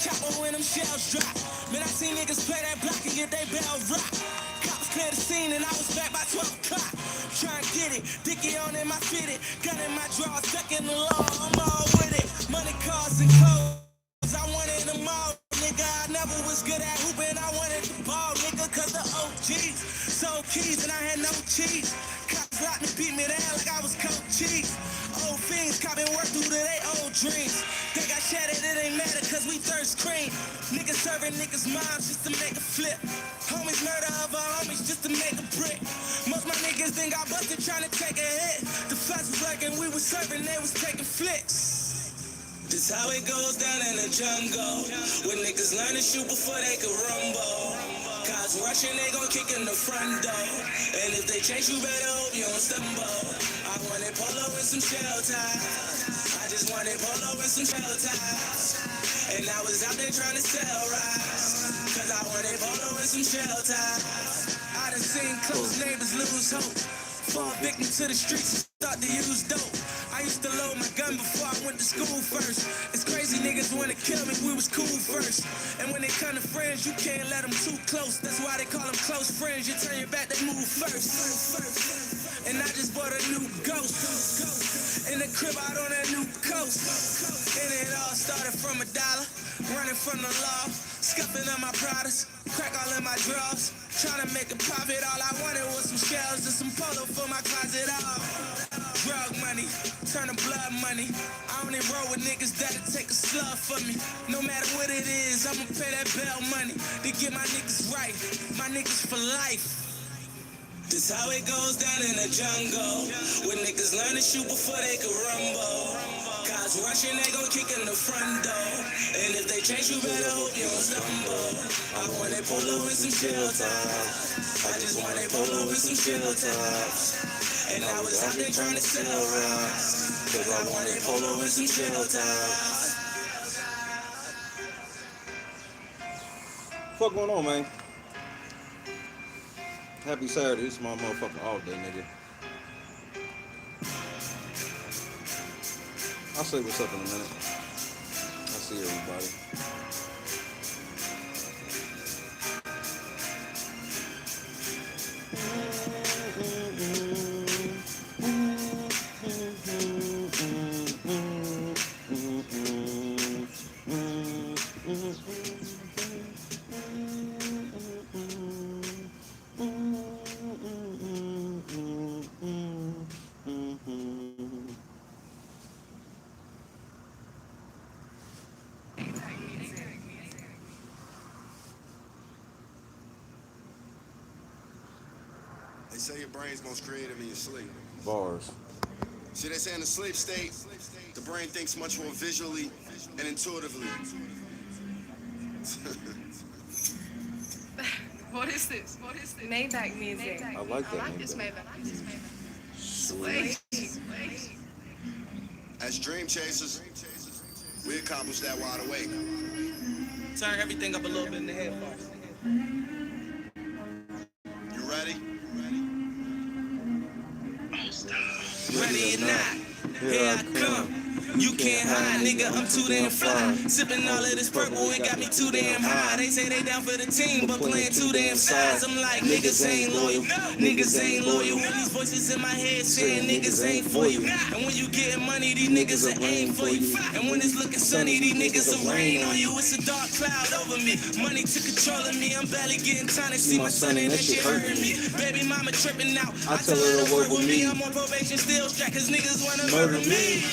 chopper when them shells drop. Man, I seen niggas play that block and get they bell rock. Cops cleared the scene and I was back by 12 o'clock. Trying to get it, dicky on in my fitted. Gun in my drawer, stuck in the law, I'm all with it. Money, cars, and clothes. I wanted them all, nigga. I never was good at hooping. I wanted the ball, nigga, cause the OGs sold keys and I had no cheese. Cops locked me, beat me down like I was cold cheese. Old fiends copping work through to their old dreams. They got shattered, it ain't matter cause we thirst cream. Niggas serving niggas' moms just to make a flip. Homies murder other homies just to make a brick. Most my niggas then got busted trying to take a hit. The floods was working, we was serving, they was taking flicks. This how it goes down in the jungle. When niggas learn to shoot before they can rumble. Cops rushing, they gon' kick in the front door. And if they chase you, better hope you don't stumble. I wanted polo and some shell ties. I just wanted polo and some shell ties. And I was out there trying to sell rides. Cause I wanted polo and some shell ties. I done seen close neighbors lose hope. Fall victim to the streets and start to use dope. I used to load my gun before I went to school first. It's crazy niggas wanna kill me, we was cool first. And when they come to friends, you can't let them too close. That's why they call them close friends. You turn your back, they move first. And I just bought a new ghost. In the crib out on that new coast. And it all started from $1. Running from the law. Scuffing up my products. Crack all in my drawers. Trying to make a profit. All I wanted was some shells and some polo for my closet. Drug money, turn to blood money. I only roll with niggas that'll take a slug for me. No matter what it is, I'ma pay that bail money to get my niggas right, my niggas for life. This how it goes down in the jungle. When niggas learn to shoot before they can rumble. Cops rushing, they gon' kick in the front door. And if they chase you, better hope you don't stumble. I wanted polo and some shell ties. I just wanted polo and some shell ties. And I was out there trying to sell rides. Cause I wanted polo and some shell ties. What going on, man? Happy Saturday. This is my motherfucking off day, nigga. I'll say what's up in a minute. I'll see everybody. They say your brain's most creative in your sleep. Bars. See, they say in the sleep state, the brain thinks much more visually and intuitively. What is this? What is this? Maybach music. I like that. I like this Maybach. Sweet. As dream chasers, we accomplish that wide awake. Turn everything up a little bit in the head first. You ready? Ready or not, here I come. You can't hide, nigga, I'm too damn fly. Sipping all of this purple, it got me too damn high. They say they down for the team, but playing too damn sides. I'm like, niggas ain't loyal, niggas ain't loyal. When these voices in my head saying niggas ain't for you. And when you getting money, these niggas will aim for you. And when it's looking sunny, these niggas will rain on you. It's a dark cloud over me, money took control of me. I'm barely getting time to see my son and that shit hurting me. Baby mama tripping out, I tell her to work with me. I'm on probation, still strapped, cause niggas wanna murder me.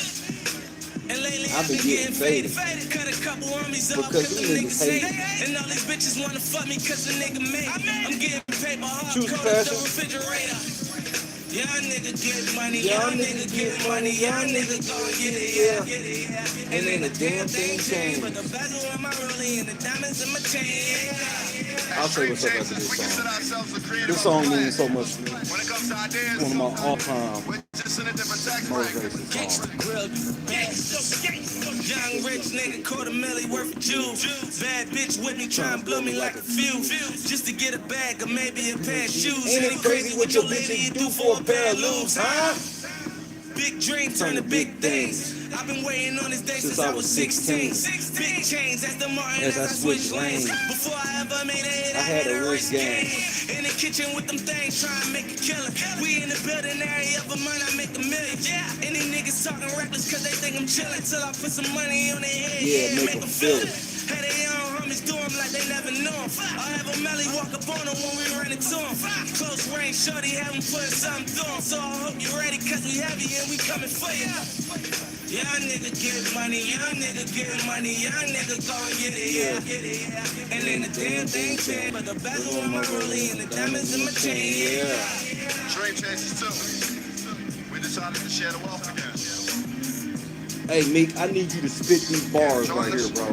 And lately I've been getting faded. Cut a couple homies off cause the niggas hate. And all these bitches wanna fuck me cause the nigga made. I'm getting paper hardcore as the refrigerator. Y'all nigga get money, y'all nigga get money, y'all nigga gon' get it, yeah. And ain't a damn thing changed. But the bezel on my rollie and the diamonds in my chain. I'll say what's up after this song. This song means so much to me. It's one of my all-time motivation songs. Young rich nigga caught a milli worth of jewels. Bad bitch with me trying to blow me like a fuse. Just to get a bag or maybe a pair of shoes. Ain't it crazy what your lady do for a pair of loops, huh? Big dream turn to big things. I've been waiting on this day since I was 16. Big chains as the Martin As I switched lanes, before I ever made a hit, I had a wrist game. in the kitchen with them things, trying to make a killing. We in the building area of a month, I make a million. Yeah. Any niggas talking reckless cause they think I'm chilling. Till I put some money on their head, Yeah, make them feel it. Had they own homies do them like they never knew them. I have a Melly walk up on them when we run into them. Close range, shorty, have them putting something through them. So I hope you ready cause we heavy and we coming for you. Young nigga get money, young nigga get money, young nigga go and get it, yeah, get it, yeah. And then the damn thing changed, but the bezel on my rollie and the diamonds in my chain, yeah. Dream chases too. We decided to share the wealth again. Hey, Meek, I need you to spit these bars right here, bro.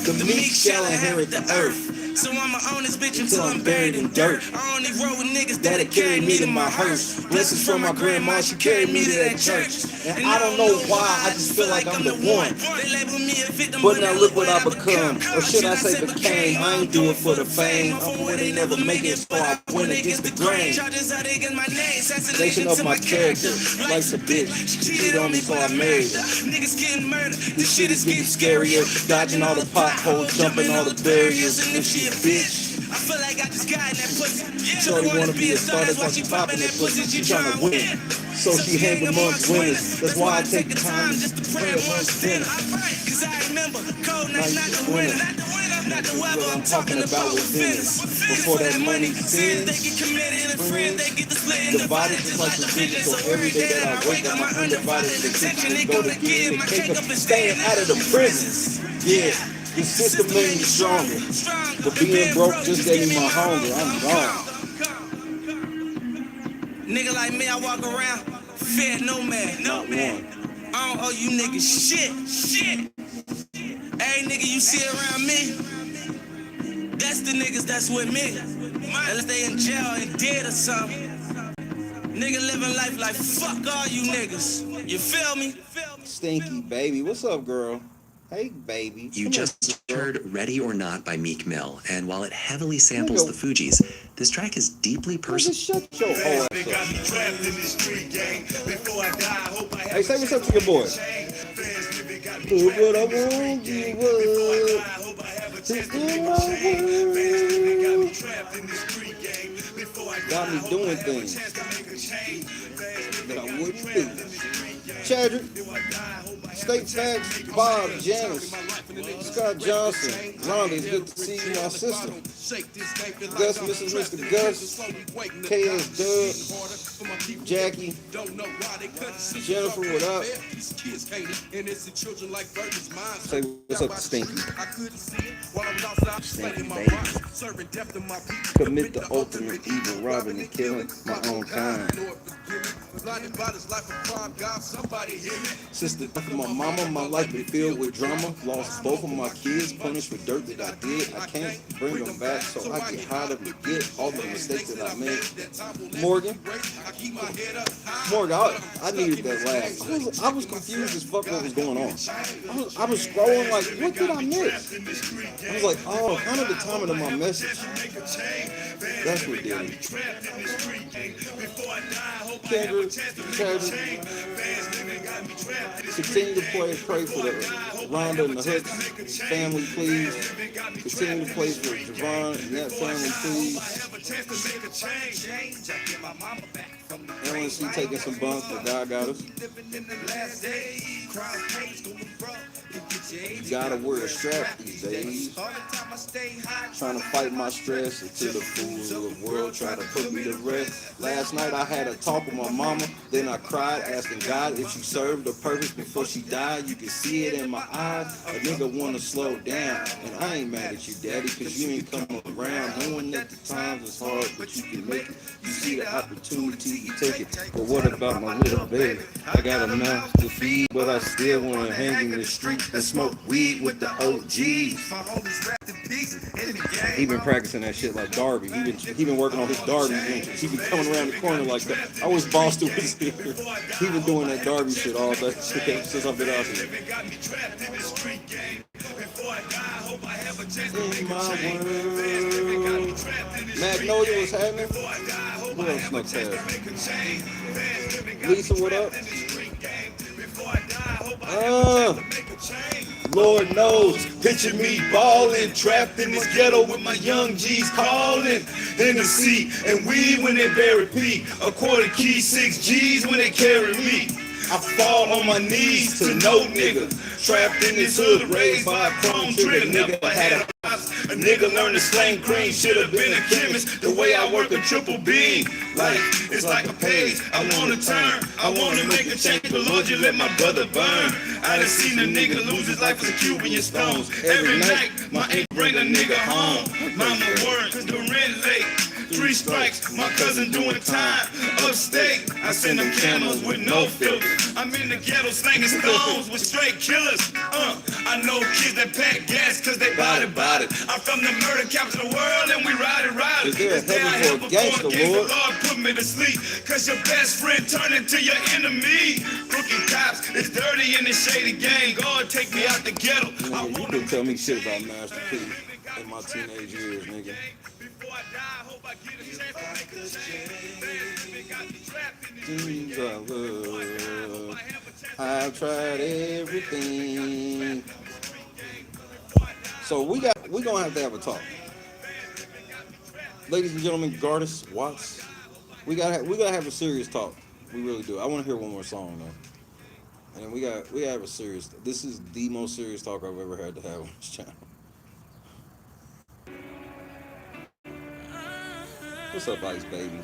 The meek shall inherit the earth. So I'ma own this bitch until I'm buried in dirt. I only roll with niggas that'll carry me to my hearse. Blessings from my grandma, she carried me to that church. And I don't know why, I just feel like I'm the one. They label me a victim, But now look what I become. Or should I say became? I ain't do it for the fame. I'm for where they never make it, so I went against the grain. Assassination of my character, life's a bitch. She cheated on me, so I married her. Niggas getting murdered, This shit is getting scarier. Dodging all the potholes, jumping all the barriers. And if she a bitch, I feel like I just got in that pussy. shorty wanna be a star, that's why she popping that pussy. She tryna win, so she hang amongst winners. That's why I take the time just to pray amongst dinner. Cause I remember cold nights, not the winter, not the weather. I'm talking about with Venice. Before that money Sins, they sins, get committed and friends, they get the split and divided just like the vision. So every day that I wake up, my undivided attention they go to getting the cake up and staying out of the prisons. Yeah, the system made me stronger, but being broke just gave me my hunger. I'm gone. Nigga like me, I walk around, fear no man. Not one. I don't owe you niggas shit. Every nigga you see around me, that's the niggas that's with me. Unless they in jail and dead or something. Nigga living life like fuck all you niggas. You feel me? Stinky baby, what's up, girl? Hey, baby. You Come just here, girl. heard Ready or Not by Meek Mill, and while it heavily samples the Fugees, this track is deeply personal. Just shut your ass up. Hey, say what's up to your boy. Do what I want you would. Got me doing things that I wouldn't do. Chadrick, State Facts, Bob, Janice, Scott Johnson, Rhonda, it's good to see you, my sister. Gus, Mr. Gus, KS Dub, Jackie, Jennifer, what up? Say what's up to Stinky. Stinky, baby. Commit the ultimate evil, robbing and killing my own kind. Since the death of my mama, my life been filled with drama. Lost both of my kids, punished for dirt that I did. I can't bring them back, so I get high to forget all the mistakes that I made. Morgan, I needed that laugh. I was confused as fuck what was going on. I was scrolling like, what did I miss? I was like, oh, kind of the timing of my message. That's what did it. Kendra, continue to pray for the Rhonda and the Hooks family, please. Continue to pray for Javon and that family, please. LNC taking some bumps, but God got us. You gotta wear a strap these days. Trying to fight my stress until the fools of the world try to put me to rest. Last night I had a talk with my mama, then I cried, asking God if she served a purpose before she died. You can see it in my eyes. A nigga wanna slow down, and I ain't mad at you, daddy, cause you ain't come around. Knowing that the times is hard, but you can make it. You see the opportunity, you take it. But what about my little baby? I got a mouth to feed, but I still wanna hang in the streets and smoke weed with the OGs. He been practicing that shit like Darby. He been working on his Darby entrance. He been coming around the corner like that. I wish Boston was here. He been doing that Darby shit all day since I've been out here. In my world. Magnolia, what's happening? What else, Snuck Tab? Lisa, what up? Lord knows, picture me ballin', trapped in this ghetto with my young G's callin'. In the sea and weed when they bury P. A quarter key, 6 G's when they carry me. I fall on my knees to no nigga. Trapped in this hood, raised by a chrome trigger. Nigga had a a nigga learned to slang cream, should've been a chemist. The way I work a triple beam, life is like a page. I wanna turn, I wanna make a change, but Lord, you let my brother burn. I done seen a nigga lose his life as a Cuban stones. Every night, my ink bring a nigga home. Mama work, the rent late. 3 strikes, my cousin doing time upstate. I send them camels with no filters. I'm in the ghetto slanging stones with straight killers. I know kids that pack gas cause they body. I'm from the murder capital of the world and we ride it. Is there a heaven for a gangster, Lord? Lord put me to sleep cause your best friend turned into your enemy. Crooked cops, it's dirty in the shady gang. God take me out the ghetto. Nigga, you couldn't tell me shit about Master P in my teenage years, nigga. I've tried everything. So we're gonna have to have a talk, ladies and gentlemen. Gardis Watts, we gotta have a serious talk. We really do. I want to hear one more song though, and we gotta have a serious. This is the most serious talk I've ever had to have on this channel. What's up, Ice Baby?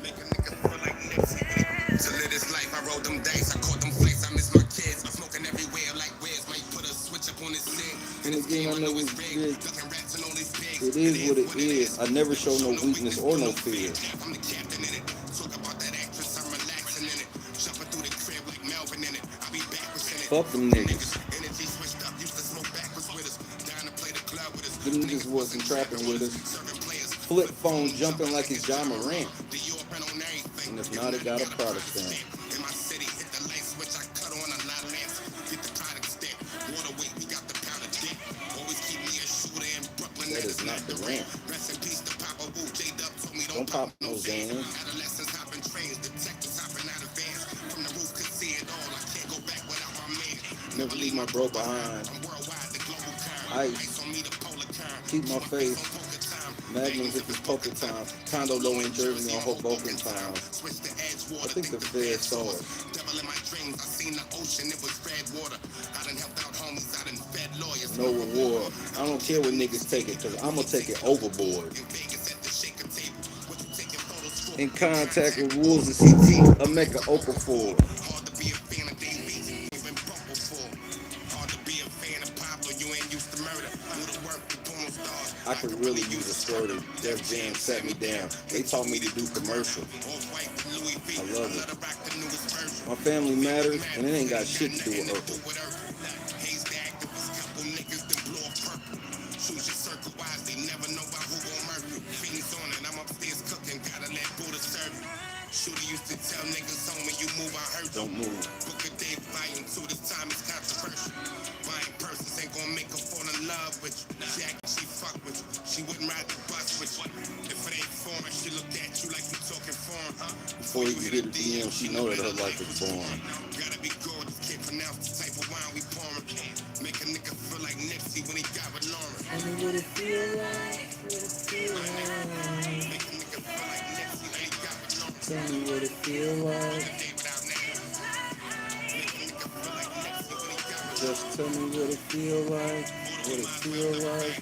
To live this life, I rolled them dice, I caught them flights, I miss my kids. I'm smoking everywhere like Wiz, might put a switch up on this thing. And again, I know it's big. It is what it is. I never show no weakness or no fear. I'm the captain in it. Talk about that actress, I'm relaxing in it. Jumping through the crib like Melvin in it. I'll be backwards in it. Fuck them niggas. Energy switched up, used to smoke backwards with us. Down to play the club with us. Them niggas wasn't trapping with us. Flip phone jumping like it's John Morant. And if not, it got a product stamp. In my city, hit the light switch, I cut on a lot of lamps. Get the product stamp. Water weight, we got the powder dip. Always keep me a shooter in Brooklyn. That is not the ramp. Rest in peace to Papa Wu. J-Dub told me Don't pop no Zans. Adolescents hopping trains, detectives hopping out of vans. From the roof, could see it all. I can't go back without my man. Never leave my bro behind. I'm worldwide, the global kind. Ice. On me, the polar kind. Keep my face. Magnums if it's poker time. Condo low in Jersey on Hoboken town. I think the Fed saw it. Devil in my dreams, I seen the ocean, it was red water. I done helped out homies, I done fed lawyers. No reward. I don't care what niggas take it, cause I'ma take it overboard. In contact with wolves and CT, I make an Oprah for. Hard to be a fan of these beats, even bubble for. Hard to be a fan of Pablo, you ain't used to murder. Who the work, the porno stars. I could really use a squirter. Def Jam sat me down. They taught me to do commercial. I love it. My family matters, and it ain't got shit to do with Urkel. Shooter used to tell niggas on when you move, I heard Don't move. Book a day volume 2, this time it's controversial. Buying persons ain't gonna make her fall in love with you. Jack, she fuck with you. She wouldn't ride the bus with you. If it ain't foreign, she looked at you like you talking foreign, huh? Before you hit the DM, she know that her life is born. Gotta be gorgeous, can't pronounce the type of wine we pouring. Make a nigga feel like Nipsey when he got with Lauren. Tell me what it feel like. What it feel like. Make a nigga feel like Nipsey when he got with Lauren. Tell me what it feel like. Day without names. Make a nigga feel like Nipsey when he got with Just tell me what it feel like. What it feel like.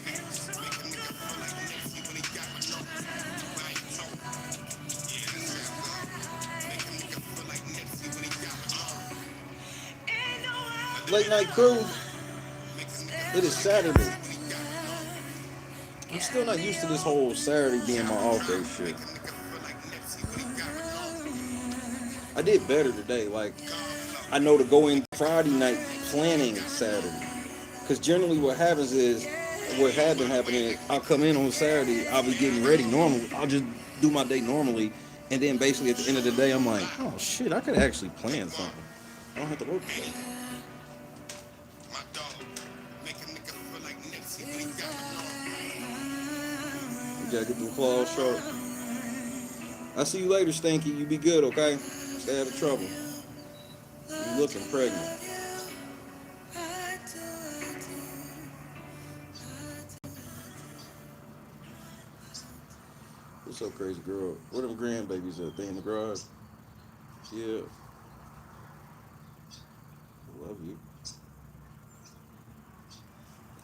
Late night crew. It is Saturday. I'm still not used to this whole Saturday being my off day shit. I did better today. Like, I know to go in Friday night planning Saturday. Because generally what happens is, what had been happening is, I'll come in on Saturday, I'll be getting ready normal. I'll just do my day normally. And then basically at the end of the day, I'm like, oh shit, I could actually plan something. I don't have to work today. my dog. Make a nigga feel like Nipsey when he got with Lauren. You gotta get them claws sharp. I'll see you later, Stanky. You be good, okay? Stay out of trouble. You looking pregnant. What's up, crazy girl? Where them grandbabies at? They in the garage? Yeah. Love you.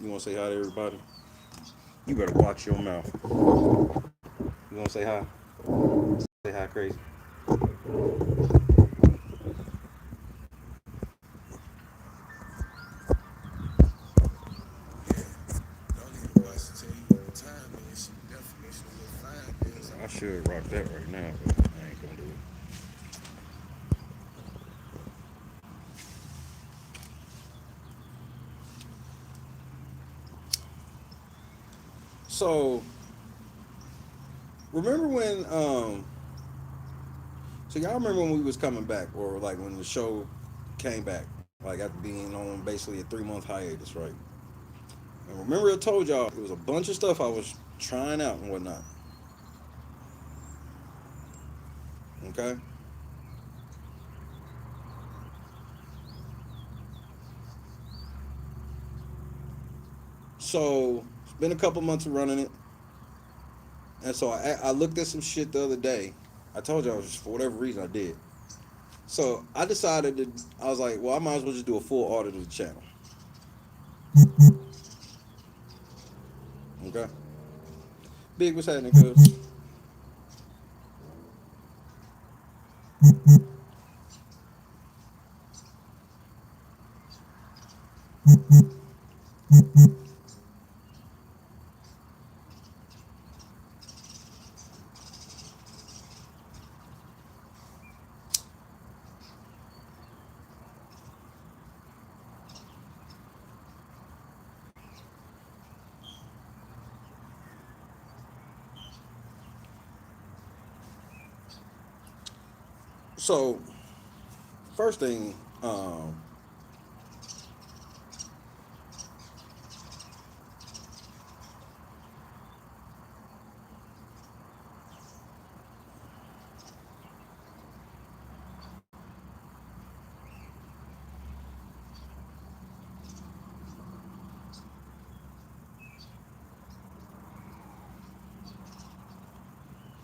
You want to say hi to everybody? You better watch your mouth. You want to say hi? Say hi, crazy. Don't need to watch to tell you what time it is. She definitely should look fine. I should rock that right now, but I ain't gonna do it. So remember when so y'all remember when we was coming back, or like when the show came back, like after being on basically a 3 month hiatus, right? And remember I told y'all it was a bunch of stuff I was trying out and whatnot. Okay? So it's been a couple months of running it. And so I looked at some shit the other day. I told y'all just for whatever reason I did. So I decided to, I was like, well, I might as well just do a full audit of the channel. Okay? Big, what's happening, cuz? So, first thing,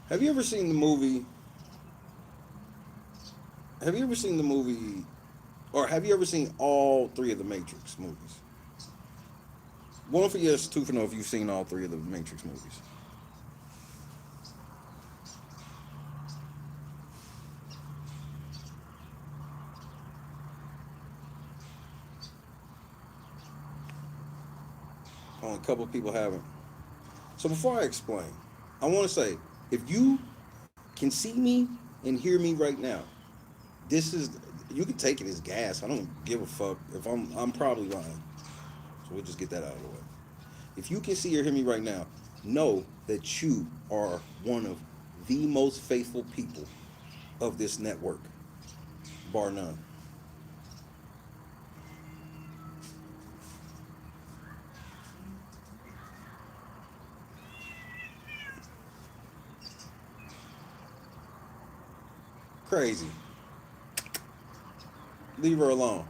have you ever seen the movie? Have you ever seen the movie, or have you ever seen all three of the Matrix movies? One for yes, two for no. If you've seen all three of the Matrix movies, only a couple of people haven't. So before I explain, I want to say, if you can see me and hear me right now, this is, you can take it as gas. I don't give a fuck if I'm probably lying. So we'll just get that out of the way. If you can see or hear me right now, know that you are one of the most faithful people of this network, bar none. Crazy. Leave her alone.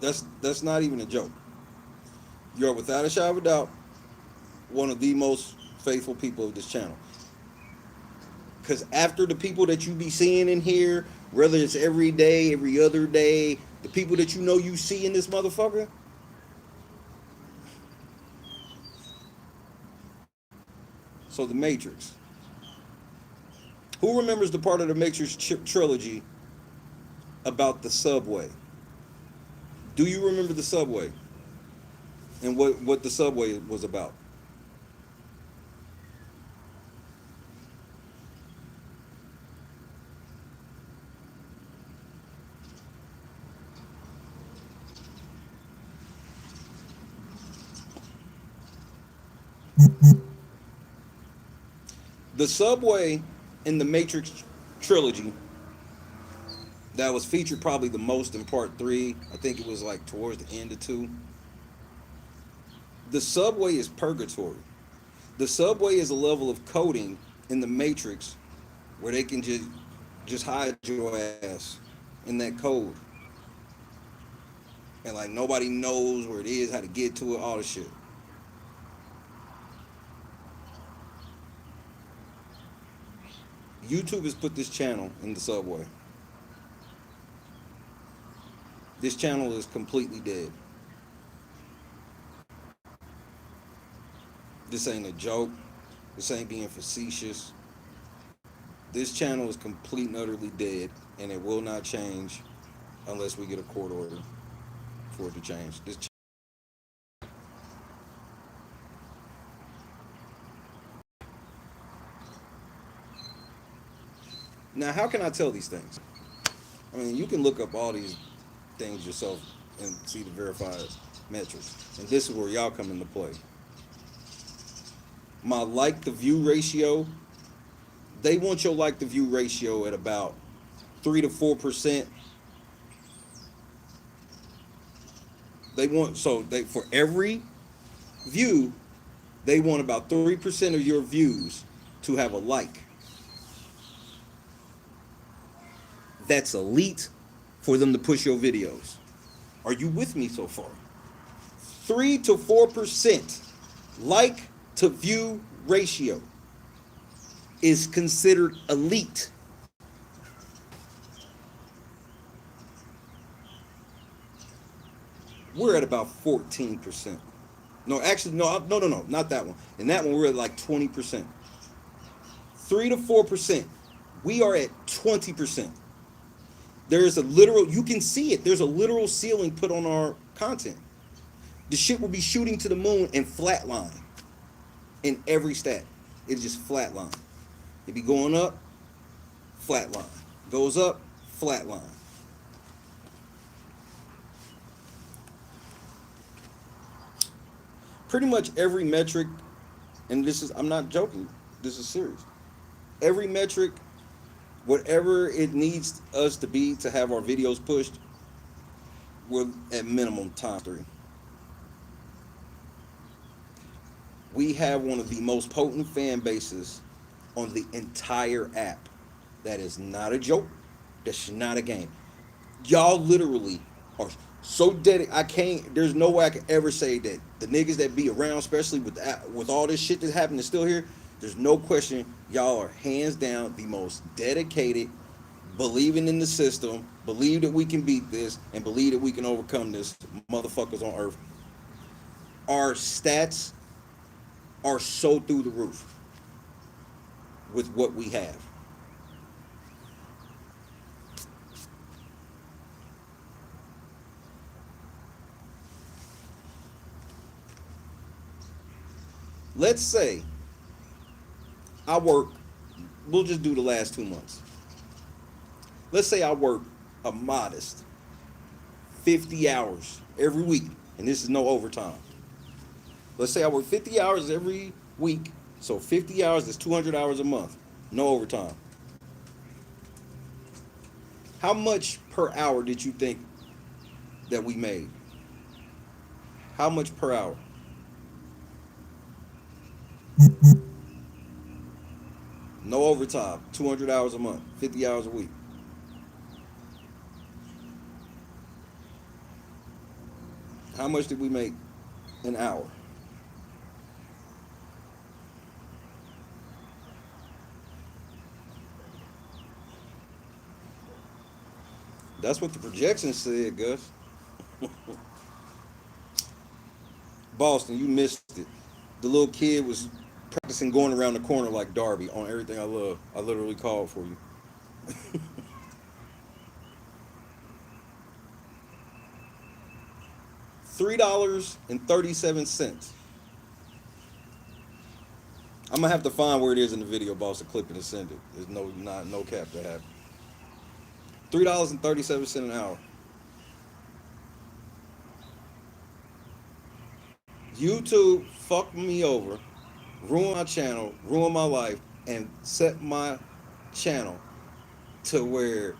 That's not even a joke. You're without a shadow of a doubt one of the most faithful people of this channel. Because after the people that you be seeing in here, whether it's every day, every other day, the people that you know you see in this motherfucker, so the Matrix. Who remembers the part of the Matrix trilogy about the subway? Do you remember the subway and what the subway was about? The subway in the Matrix trilogy that was featured probably the most in part three. I think it was like towards the end of two. The subway is purgatory. The subway is a level of coding in the Matrix where they can just hide your ass in that code, and like nobody knows where it is, how to get to it, all the shit. YouTube has put this channel in the subway. This channel is completely dead. This ain't a joke. This ain't being facetious. This channel is complete and utterly dead, and it will not change unless we get a court order for it to change. Now, how can I tell these things? I mean, you can look up all these things yourself and see the verified metrics. And this is where y'all come into play. My like to view ratio, they want your like to view ratio at about 3 to 4%. They want, so they, for every view, they want about 3% of your views to have a like. That's elite for them to push your videos. Are you with me so far? 3 to 4% like to view ratio is considered elite. We're at about 14%. No, actually, no, not that one. In that one, we're at like 20%. 3 to 4%. We are at 20%. There's a literal, you can see it. There's a literal ceiling put on our content. The shit will be shooting to the moon and flatline in every stat. It's just flatline. It be going up, flatline. Goes up, flatline. Pretty much every metric, and this is, I'm not joking, this is serious. Every metric, whatever it needs us to be to have our videos pushed, we're at minimum time 3. We have one of the most potent fan bases on the entire app. That is not a joke. That's not a game. Y'all literally are so dedicated. I can't, there's no way I could ever say that the niggas that be around, especially with all this shit that happened is still here, there's no question y'all are hands down the most dedicated, believing in the system, believe that we can beat this, and believe that we can overcome this motherfuckers on earth. Our stats are so through the roof with what we have. Let's say I work, we'll just do the last 2 months. Let's say I work a modest 50 hours every week, and this is no overtime. Let's say I work 50 hours every week, so 50 hours is 200 hours a month, no overtime. How much per hour did you think that we made? How much per hour? No overtime, 200 hours a month, 50 hours a week. How much did we make an hour? That's what the projections said, Gus. Boston, you missed it. The little kid was practicing going around the corner like Darby on Everything I Love. I literally called for you. $3.37. I'm gonna have to find where it is in the video, boss, to clip it and send it. There's no cap to have. $3.37 an hour. YouTube fucked me over, ruined my channel, ruined my life, and set my channel to where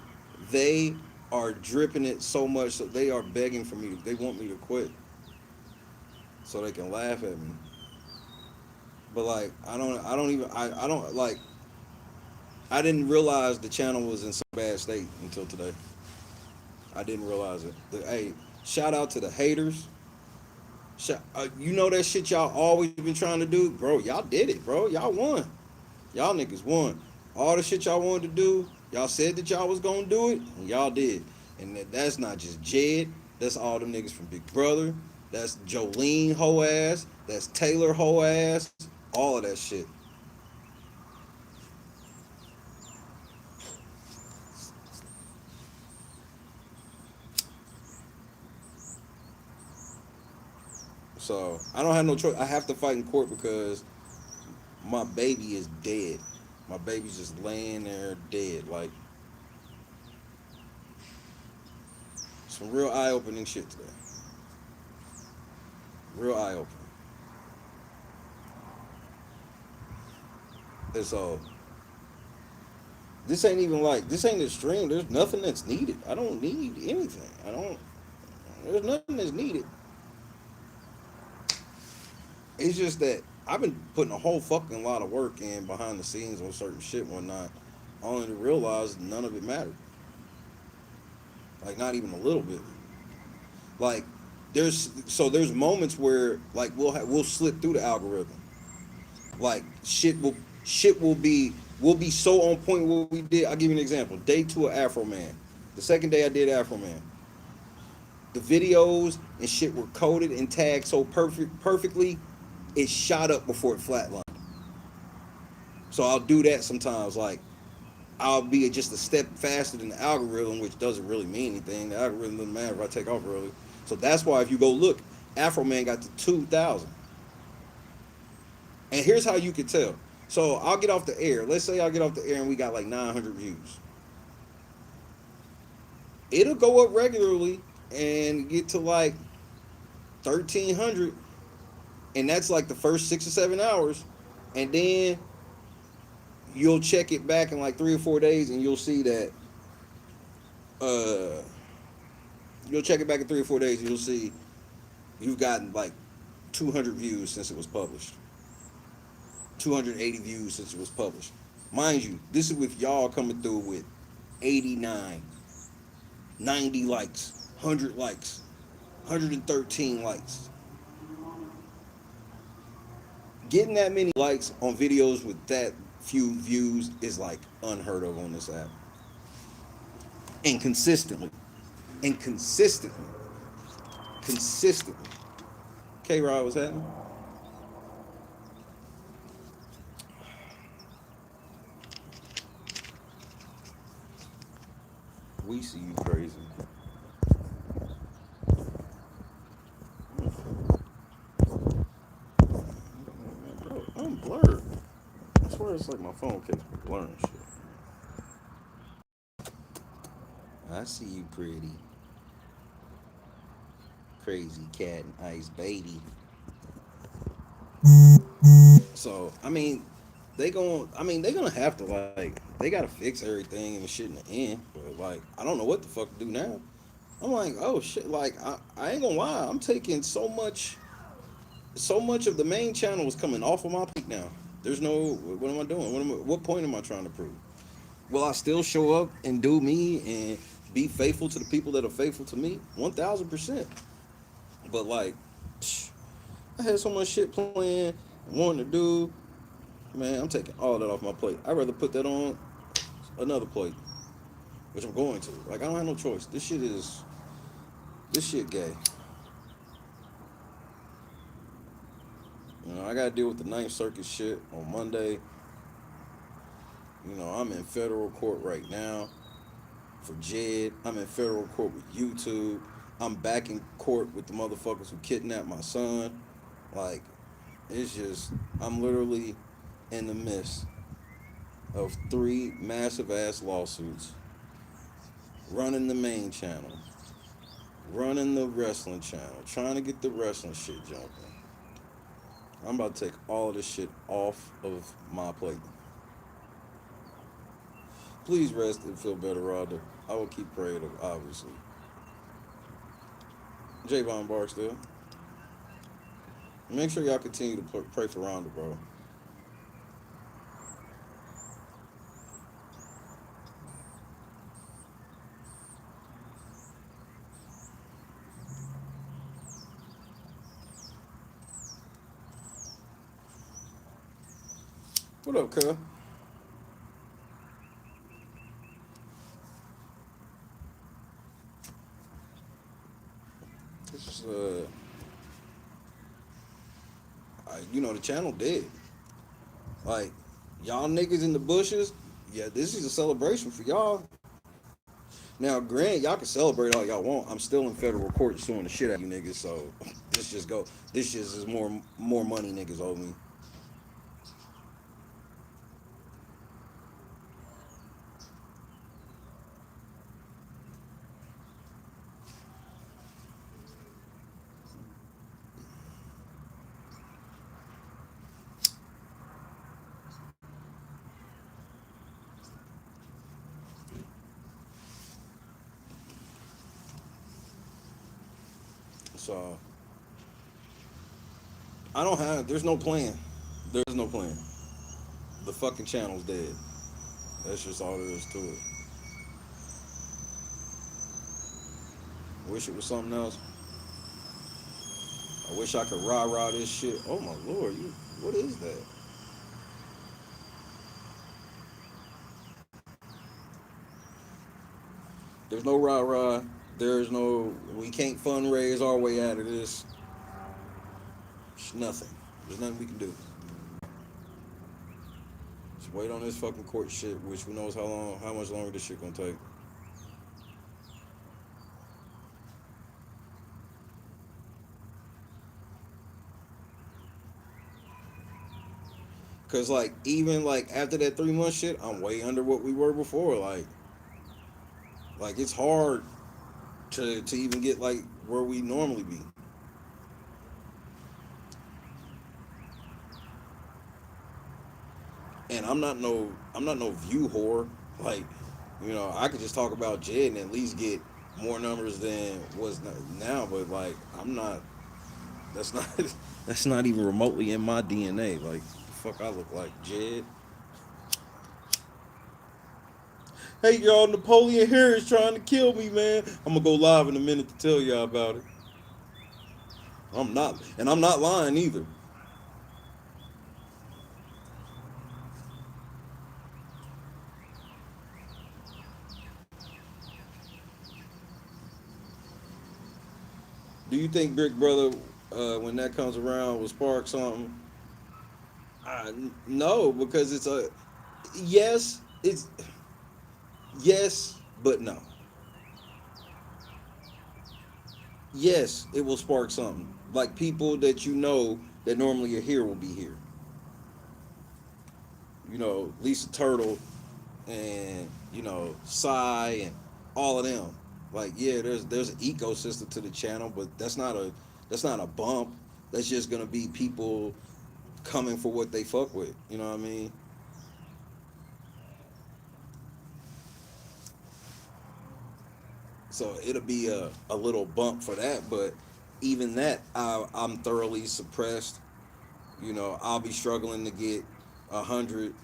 they are dripping it so much so they are begging for me. They want me to quit so they can laugh at me. But like, I didn't realize the channel was in such a bad state until today. I didn't realize it. Hey, shout out to the haters. You know that shit y'all always been trying to do? Bro, y'all did it, bro. Y'all won. Y'all niggas won. All the shit y'all wanted to do, y'all said that y'all was gonna do it, and y'all did. And that's not just Jed. That's all them niggas from Big Brother. That's Jolene hoe ass. That's Taylor hoe ass. All of that shit. So I don't have no choice. I have to fight in court because my baby is dead. My baby's just laying there dead. Like some real eye opening shit today. Real eye opening. And so this ain't even like this ain't extreme. There's nothing that's needed. I don't need anything. I don't. There's nothing that's needed. It's just that I've been putting a whole fucking lot of work in behind the scenes on certain shit and whatnot, only to realize none of it mattered. Like not even a little bit. Like there's moments where like we'll slip through the algorithm. Like we'll be so on point with what we did. I'll give you an example. Day 2 of Afro Man. The second day I did Afro Man. The videos and shit were coded and tagged so perfectly, it shot up before it flatlined. So I'll do that sometimes. Like I'll be just a step faster than the algorithm, which doesn't really mean anything. The algorithm doesn't matter if I take off early. So that's why if you go look, Afro Man got to 2,000. And here's how you can tell. So I'll get off the air. Let's say I'll get off the air and we got like 900 views. It'll go up regularly and get to like 1,300. And that's like the first 6 or 7 hours. And then you'll check it back in like 3 or 4 days and you'll see that you'll check it back in 3 or 4 days and you'll see you've gotten like 200 views since it was published. 280 views since it was published. Mind you, this is with y'all coming through with 89, 90 likes, 100 likes, 113 likes. Getting that many likes on videos with that few views is like unheard of on this app. And consistently. Consistently. K-Rod, what's happening? We see you crazy. Bro, I'm blurred. I swear it's like my phone keeps blurring shit. I see you, pretty. Crazy cat and ice baby. So, they gonna have to like they gotta fix everything and shit in the end. But like I don't know what the fuck to do now. I'm like, oh shit, like I ain't gonna lie, I'm taking so much of the main channel is coming off of my peak now. There's no what am I doing? What point am I trying to prove? Will I still show up and do me and be faithful to the people that are faithful to me? 1,000%. But like I had so much shit planned, wanting to do. Man, I'm taking all that off my plate. I'd rather put that on another plate, which I'm going to. Like, I don't have no choice. This shit gay. You know, I got to deal with the Ninth Circuit shit on Monday. You know, I'm in federal court right now for Jed. I'm in federal court with YouTube. I'm back in court with the motherfuckers who kidnapped my son. Like, it's just, I'm literally in the midst of 3 massive ass lawsuits, running the main channel, running the wrestling channel, trying to get the wrestling shit jumping. I'm about to take all of this shit off of my plate. Please rest and feel better, Rhonda. I will keep praying, obviously. Javon Barksdale. Make sure y'all continue to pray for Rhonda, bro. What up, cuz? the channel dead. Like, y'all niggas in the bushes, yeah, this is a celebration for y'all. Now, granted, y'all can celebrate all y'all want. I'm still in federal court suing the shit out of you niggas, so this just go. This just is more money niggas owe me. So I don't have. There's no plan. There's no plan. The fucking channel's dead. That's just all there is to it. Wish it was something else. I wish I could rah this shit. Oh my lord, you. What is that? There's no rah. There's no. We can't fundraise our way out of this. It's nothing. There's nothing we can do. Just wait on this fucking court shit, which who knows how much longer this shit gonna take. Cause like even like after that 3 month shit, I'm way under what we were before. Like it's hard to even get like where we normally be. And I'm not no view whore. Like, I could just talk about Jed and at least get more numbers than was now. But like, I'm not. That's not. That's not even remotely in my DNA. Like, the fuck I look like Jed. Hey y'all, Napoleon here is trying to kill me, man. I'm gonna go live in a minute to tell y'all about it. I'm not lying either. Do you think Brick Brother, when that comes around, will spark something? No, because it's a yes. It's yes, but no. Yes, it will spark something. Like people that you know that normally are here will be here. Lisa Turtle and Psy and all of them. Like, yeah, there's an ecosystem to the channel, but that's not a bump. That's just gonna be people coming for what they fuck with. You know what I mean? So it'll be a little bump for that, but even that, I'm thoroughly suppressed. I'll be struggling to get 100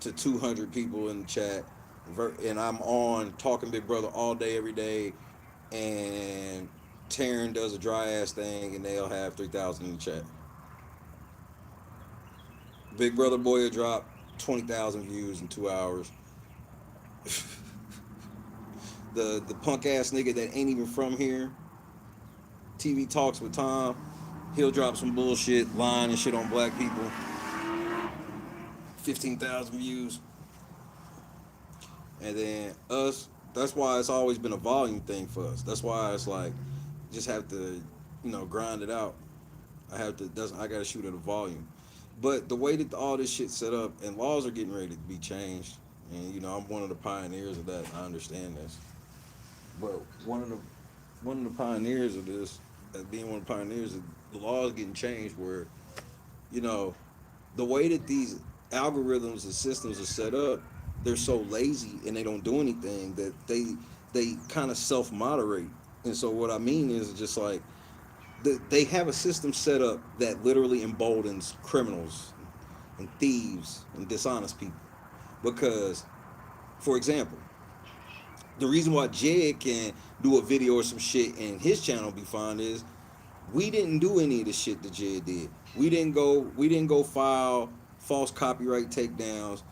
to 200 people in the chat, and I'm on talking Big Brother all day, every day, and Taryn does a dry ass thing, and they'll have 3,000 in the chat. Big Brother Boy will drop 20,000 views in 2 hours. The punk ass nigga that ain't even from here, TV Talks with Tom, he'll drop some bullshit, lying and shit on black people. 15,000 views. And then us, that's why it's always been a volume thing for us. That's why it's like, just have to, grind it out. I gotta shoot at a volume. But the way that all this shit's set up, and laws are getting ready to be changed, and I'm one of the pioneers of that. I understand this. But one of the pioneers of this, being one of the pioneers, of the laws getting changed where, you know, the way that these algorithms and systems are set up, they're so lazy and they don't do anything that they kind of self moderate. And so what I mean is just like they have a system set up that literally emboldens criminals and thieves and dishonest people. Because, for example, the reason why Jed can do a video or some shit and his channel be fine is we didn't do any of the shit that Jed did. We didn't go file false copyright takedowns.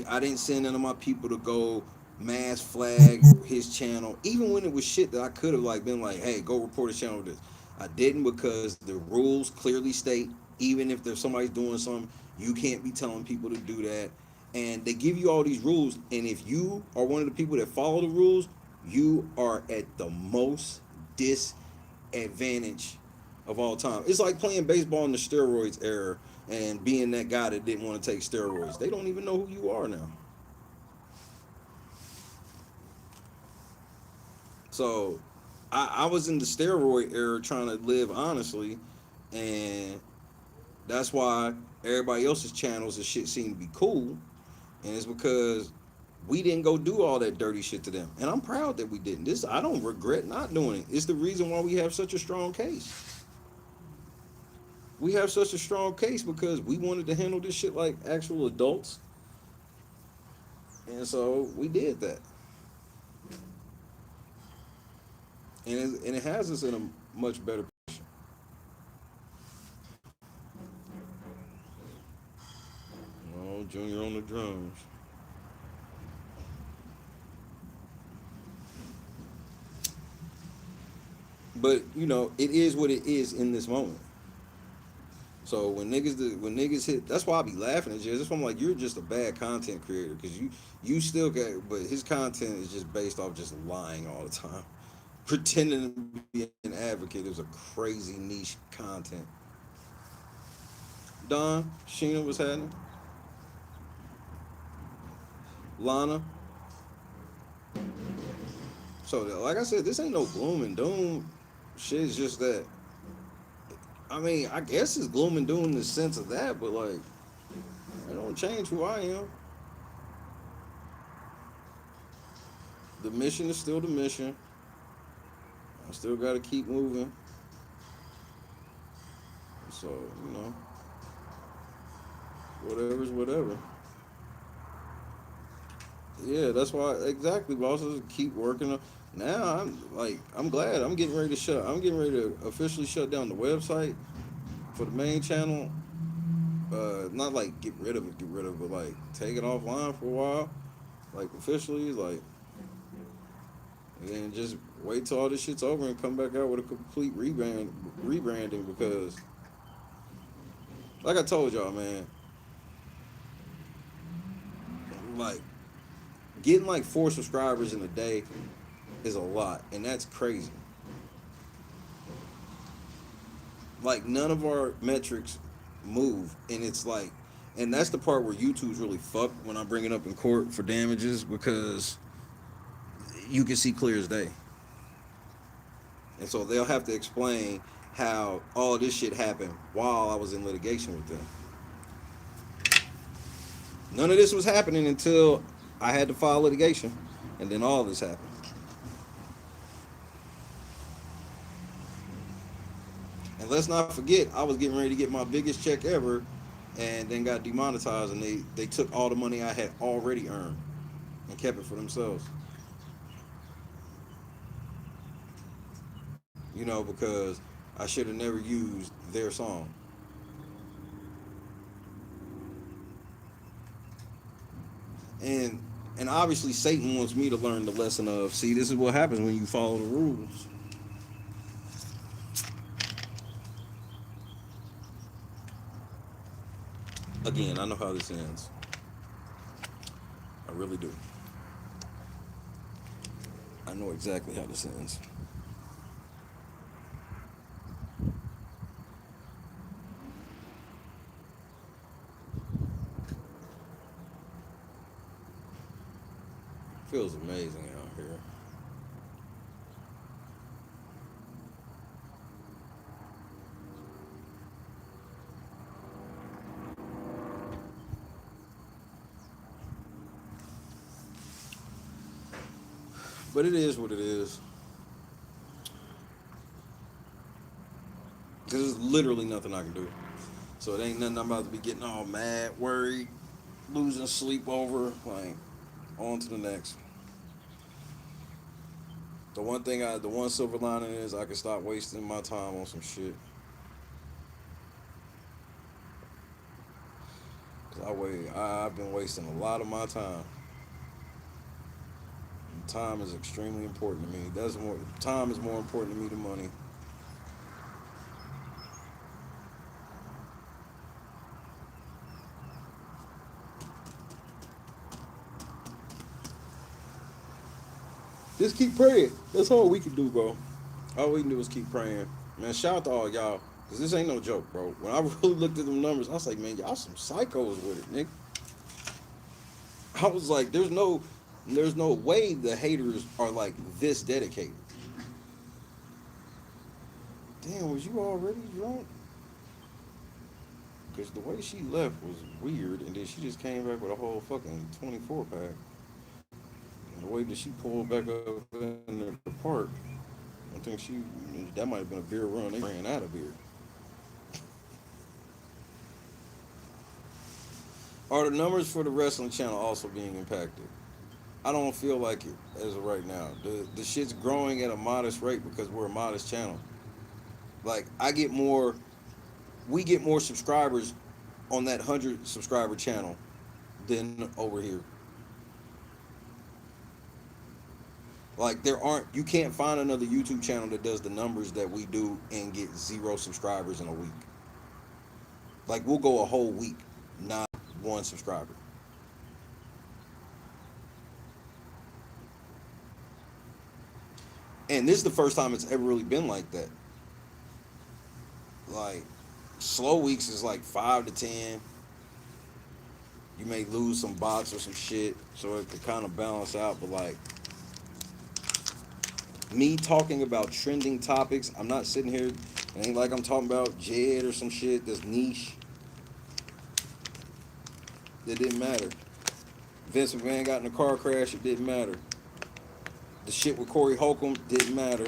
I didn't send none of my people to go mass flag his channel, even when it was shit that I could have like been like, hey, go report his channel with this. I didn't because the rules clearly state Even if there's somebody's doing something, you can't be telling people to do that. And they give you all these rules, and if you are one of the people that follow the rules, you are at the most disadvantage of all time. It's like playing baseball in the steroids era and being that guy that didn't want to take steroids. They don't even know who you are now. So I was in the steroid era trying to live honestly, and that's why everybody else's channels and shit seem to be cool. And it's because we didn't go do all that dirty shit to them. And I'm proud that we didn't. This I don't regret not doing it. It's the reason why we have such a strong case. We have such a strong case because we wanted to handle this shit like actual adults. And so we did that. And it has us in a much better position. Oh, Junior on the drums. But you know, it is what it is in this moment. So when niggas hit, that's why I be laughing at you. That's why I'm like, you're just a bad content creator because you still got, but his content is just based off just lying all the time, pretending to be an advocate. It was a crazy niche content. Don, Sheena, what's happening? Lana. So like I said, this ain't no gloom and doom. Shit is just that. I mean, I guess it's gloom and doom in the sense of that, but like, it don't change who I am. The mission is still the mission. I still got to keep moving. So, you know, whatever's whatever. Yeah, that's why exactly. Bosses keep working. Now I'm glad. I'm getting ready to officially shut down the website for the main channel. Not like get rid of it, but like take it offline for a while. Like officially, like, and then just wait till all this shit's over and come back out with a complete rebranding because, like I told y'all, man, like getting like 4 subscribers in a day is a lot, and that's crazy. Like none of our metrics move, and it's like, and that's the part where YouTube's really fucked when I bring it up in court for damages because you can see clear as day, and so they'll have to explain how all this shit happened while I was in litigation with them. None of this was happening until I had to file litigation, and then all this happened. And let's not forget, I was getting ready to get my biggest check ever, and then got demonetized, and they took all the money I had already earned and kept it for themselves. You know, because I should have never used their song. And and obviously Satan wants me to learn the lesson of, see, this is what happens when you follow the rules. Again, I know how this ends. I really do. I know exactly how this ends. Feels amazing out here. But it is what it is. Because there's literally nothing I can do. So it ain't nothing I'm about to be getting all mad, worried, losing sleep over. Like, on to the next. The one silver lining is I can stop wasting my time on some shit. Cause I've been wasting a lot of my time. And time is extremely important to me. Time is more important to me than money. Just keep praying. That's all we can do, bro. All we can do is keep praying. Man, shout out to all y'all. Cause this ain't no joke, bro. When I really looked at them numbers, I was like, man, y'all some psychos with it, nigga. I was like, there's no way the haters are like this dedicated. Damn, was you already drunk? Because the way she left was weird, and then she just came back with a whole fucking 24 pack. And the way that she pulled back up in the park, I think that might have been a beer run. They ran out of beer. Are the numbers for the wrestling channel also being impacted? I don't feel like it as of right now. The shit's growing at a modest rate because we're a modest channel. Like we get more subscribers on that 100 subscriber channel than over here. Like you can't find another YouTube channel that does the numbers that we do and get 0 subscribers in a week. Like we'll go a whole week, not 1 subscriber. And this is the first time it's ever really been like that. Like slow weeks is like 5 to 10. You may lose some bots or some shit, so it could kind of balance out. But like me talking about trending topics, I'm not sitting here. It ain't like I'm talking about Jed or some shit that's niche. It didn't matter. Vince McMahon got in a car crash. It didn't matter. The shit with Corey Holcomb didn't matter.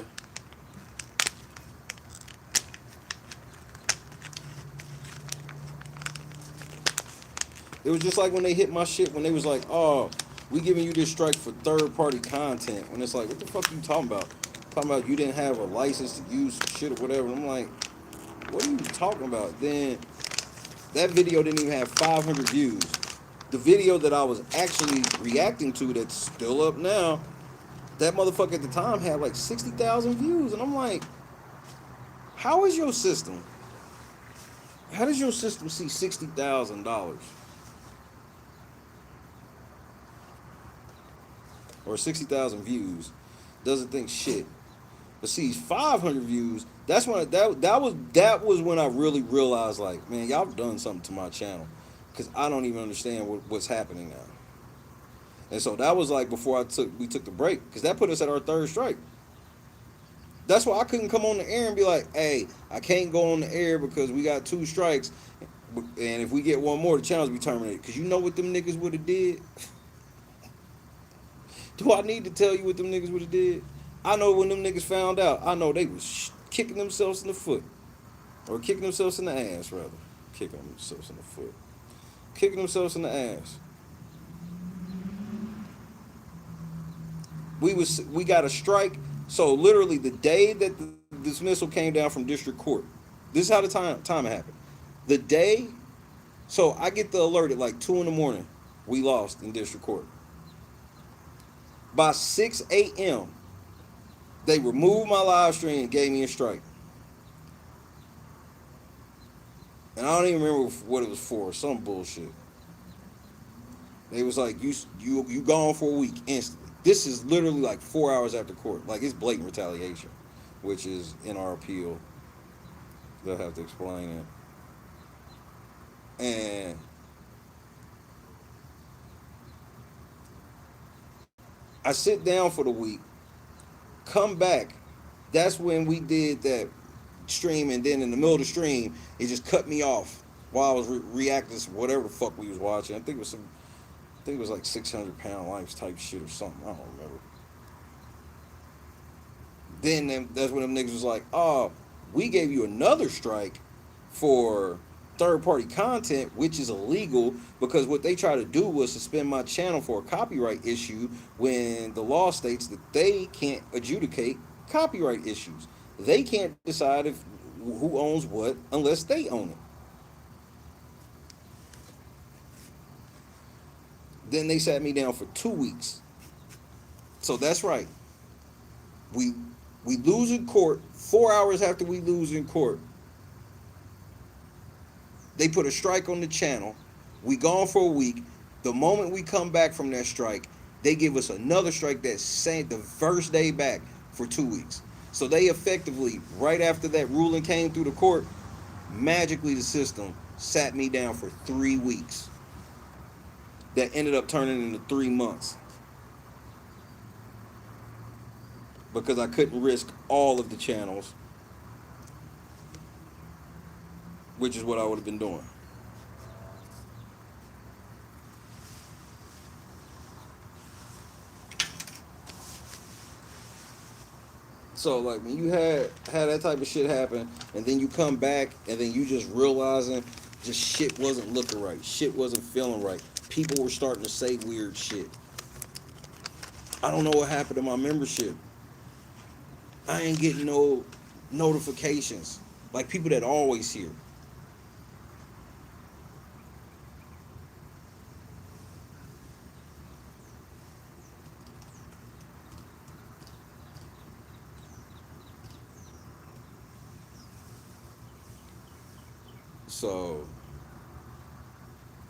It was just like when they hit my shit when they was like, oh, we giving you this strike for third-party content. When it's like, what the fuck are you talking about? Talking about you didn't have a license to use shit or whatever. And I'm like, what are you talking about? Then that video didn't even have 500 views. The video that I was actually reacting to that's still up now, that motherfucker at the time had like 60,000 views. And I'm like, how is your system? How does your system see $60,000? Or 60,000 views, doesn't think shit, but sees 500 views. That's when that was when I really realized, like, man, y'all done something to my channel, because I don't even understand what's happening now. And so that was like before we took the break, because that put us at our 3rd strike. That's why I couldn't come on the air and be like, hey, I can't go on the air because we got 2 strikes, and if we get 1 more, the channel's be terminated. Because you know what them niggas would have did. Do I need to tell you what them niggas would have did? I know when them niggas found out, I know they was kicking themselves in the foot. Or kicking themselves in the ass, rather. Kicking themselves in the foot. Kicking themselves in the ass. We got a strike. So literally the day that the dismissal came down from district court, this is how the time it happened. The day, so I get the alert at like 2 in the morning, we lost in district court. By 6 a.m., they removed my live stream and gave me a strike. And I don't even remember what it was for. Some bullshit. They was like, you gone for a week instantly. This is literally like 4 hours after court. Like, it's blatant retaliation, which is in our appeal. They'll have to explain it. And I sit down for the week, come back. That's when we did that stream, and then in the middle of the stream, it just cut me off while I was reacting to whatever the fuck we was watching. I think it was like 600 Pound Lives type shit or something. I don't remember. Then that's when them niggas was like, oh, we gave you another strike for third-party content, which is illegal, because what they tried to do was suspend my channel for a copyright issue when the law states that they can't adjudicate copyright issues. They can't decide who owns what unless they own it. Then they sat me down for 2 weeks. So that's right. We lose in court. 4 hours after we lose in court, they put a strike on the channel. We gone for a week. The moment we come back from that strike, They give us another strike that same the first day back for 2 weeks. So they effectively, right after that ruling came through the court, magically the system sat me down for 3 weeks. That ended up turning into 3 months because I couldn't risk all of the channels, which is what I would have been doing. So like when you had that type of shit happen, and then you come back, and then you just realizing just shit wasn't looking right, shit wasn't feeling right. People were starting to say weird shit. I don't know what happened to my membership. I ain't getting no notifications like people that always hear. So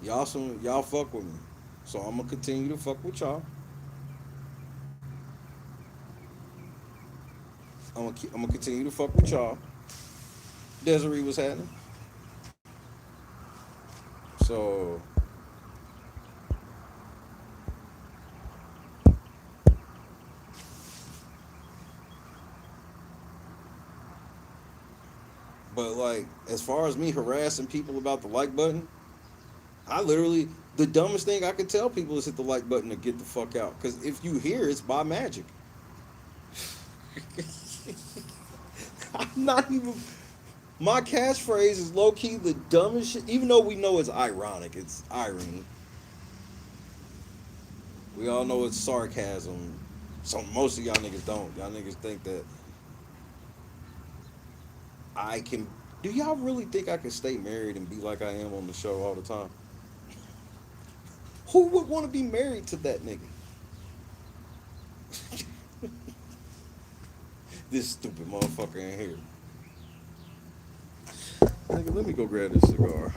y'all fuck with me. So I'm gonna continue to fuck with y'all. I'm gonna continue to fuck with y'all. Desiree was happening. So but like as far as me harassing people about the like button, I literally the dumbest thing I could tell people is hit the like button to get the fuck out. Cause if you hear it's by magic. I'm not even my catchphrase is low key the dumbest shit. Even though we know it's ironic, it's irony. We all know it's sarcasm. So most of y'all niggas don't. Y'all niggas think that I can. Do y'all really think I can stay married and be like I am on the show all the time? Who would want to be married to that nigga? This stupid motherfucker in here. Nigga, let me go grab this cigar.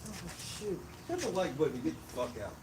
Oh shit. Hit the like button and get the fuck out.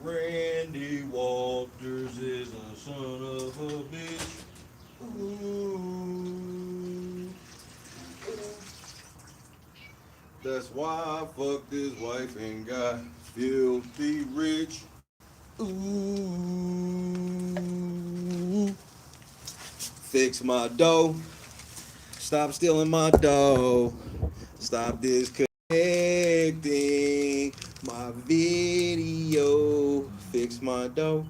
Randy Walters is a son of a bitch. Ooh. That's why I fucked his wife and got filthy rich. Ooh. Fix my dough. Stop stealing my dough. Stop disconnecting my video. Fix my dough.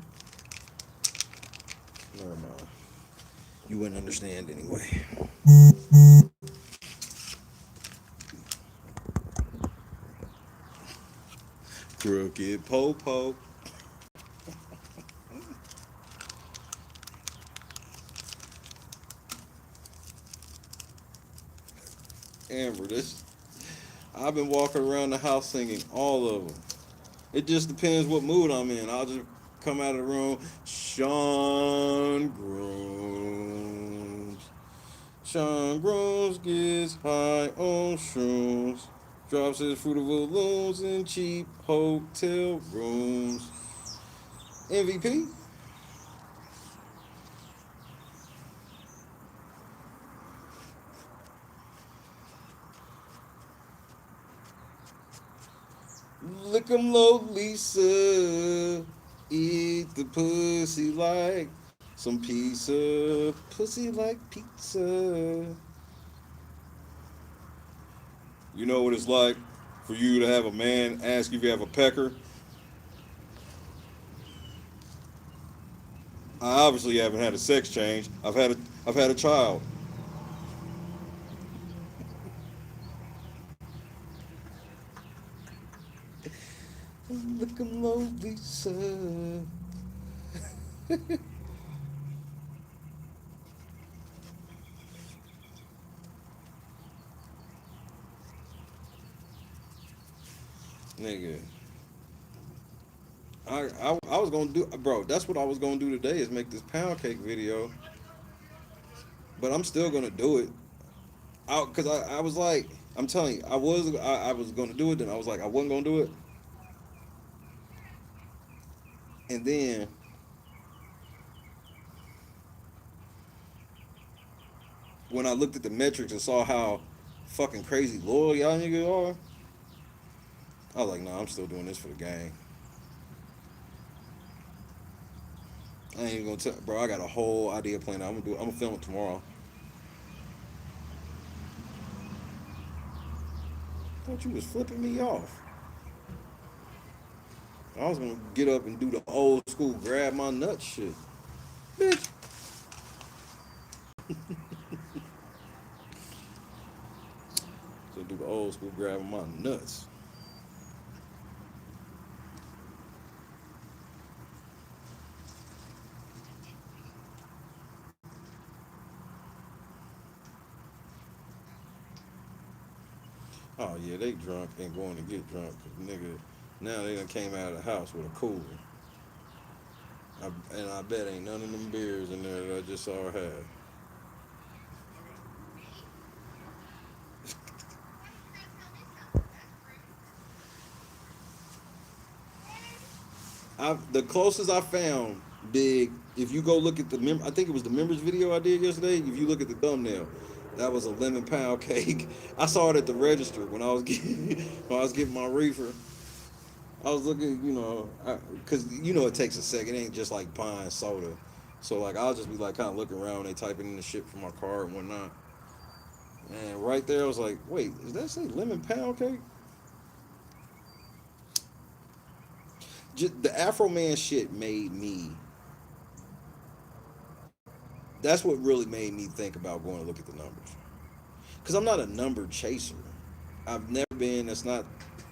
Never mind. You wouldn't understand anyway. Crooked Popo. Amber, this. I've been walking around the house singing all of them. It just depends what mood I'm in. I'll just come out of the room. Sean Grooms. Sean Grooms gets high on shrooms. Drops his fruitful looms in cheap hotel rooms. MVP? Lick 'em low, Lisa. Eat the pussy like some pizza. Pussy like pizza. You know what it's like for you to have a man ask you if you have a pecker? I obviously haven't had a sex change. I've had a child. Lick 'em low, Lisa. Nigga. I was gonna do, bro. That's what I was gonna do today is make this pound cake video, but I'm still gonna do it. Cause I was like, I'm telling you, I was gonna do it. Then I was like, I wasn't gonna do it, and then when I looked at the metrics and saw how fucking crazy loyal y'all niggas are, I was like, nah, I'm still doing this for the gang. I ain't even gonna tell, bro. I got a whole idea planned. I'm gonna do. I'm gonna film it tomorrow. Thought you was flipping me off. I was gonna get up and do the old school grab my nuts shit. Bitch. So do the old school grabbing my nuts. Oh yeah, they drunk and going to get drunk. 'Cause nigga, now they done came out of the house with a cooler. And I bet ain't none of them beers in there that I just saw her have. The closest I found, big. If you go look at I think it was the members video I did yesterday. If you look at the thumbnail, that was a lemon pound cake. I saw it at the register when I was getting when I was getting my reefer. I was looking, because it takes a second. It ain't just like buying soda. So like I'll just be like kind of looking around when they typing in the shit for my car and whatnot. And right there, I was like, wait, is that say lemon pound cake? Just the Afro Man shit made me. That's what really made me think about going to look at the numbers. Because I'm not a number chaser. I've never been. That's not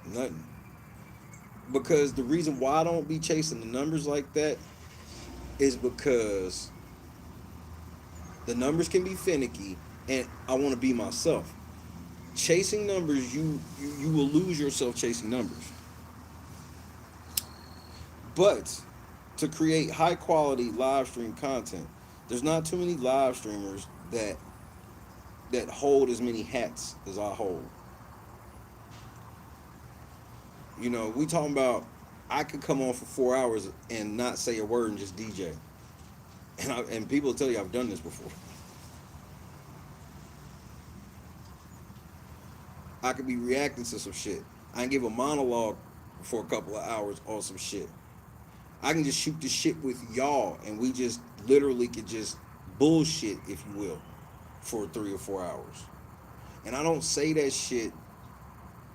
nothing. Because the reason why I don't be chasing the numbers like that is because the numbers can be finicky, and I want to be myself. Chasing numbers, you will lose yourself chasing numbers. But to create high quality live stream content, there's not too many live streamers that hold as many hats as I hold. We talking about I could come on for 4 hours and not say a word and just DJ, and people tell you I've done this before. I could be reacting to some shit. I can give a monologue for a couple of hours on some shit. I can just shoot the shit with y'all, and we just literally could just bullshit, if you will, for 3 or 4 hours. And I don't say that shit.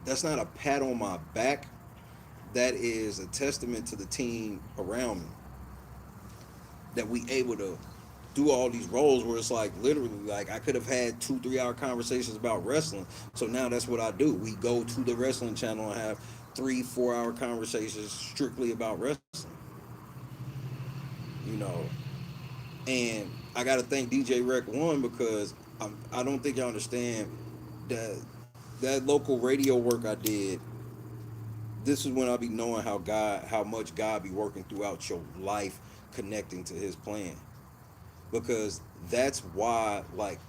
That's not a pat on my back. That is a testament to the team around me. That we able to do all these roles where it's like literally like I could have had 2-3 hour conversations about wrestling. So now that's what I do. We go to the wrestling channel and have 3-4 hour conversations strictly about wrestling. You know, and I got to thank DJ Rec One because I don't think y'all understand that local radio work I did. This is when I be knowing how much God be working throughout your life, connecting to His plan. Because that's why, like,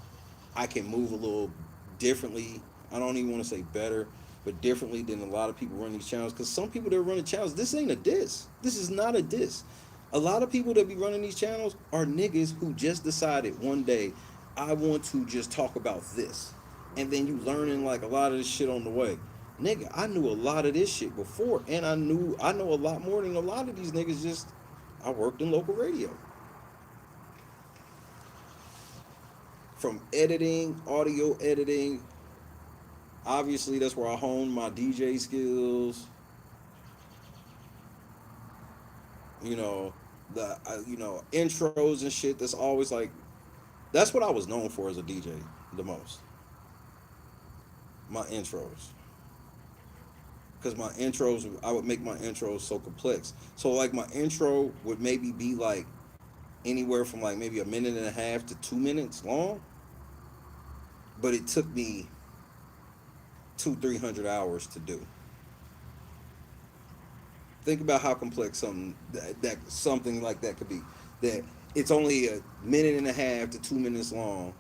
I can move a little differently. I don't even want to say better, but differently than a lot of people run these channels. Because some people that run the channels, this ain't a diss. This is not a diss. A lot of people that be running these channels are niggas who just decided one day, I want to just talk about this. And then you learning like a lot of this shit on the way. Nigga, I knew a lot of this shit before, and I know a lot more than a lot of these niggas. Just I worked in local radio. From editing, audio editing, obviously that's where I honed my DJ skills. You know, intros and shit. That's always like, that's what I was known for as a DJ the most. My intros. Because my intros, I would make my intros so complex. So like my intro would maybe be like anywhere from like maybe a minute and a half to 2 minutes long. But it took me 200-300 hours to do. Think about how complex something like that could be. That it's only a minute and a half to 2 minutes long.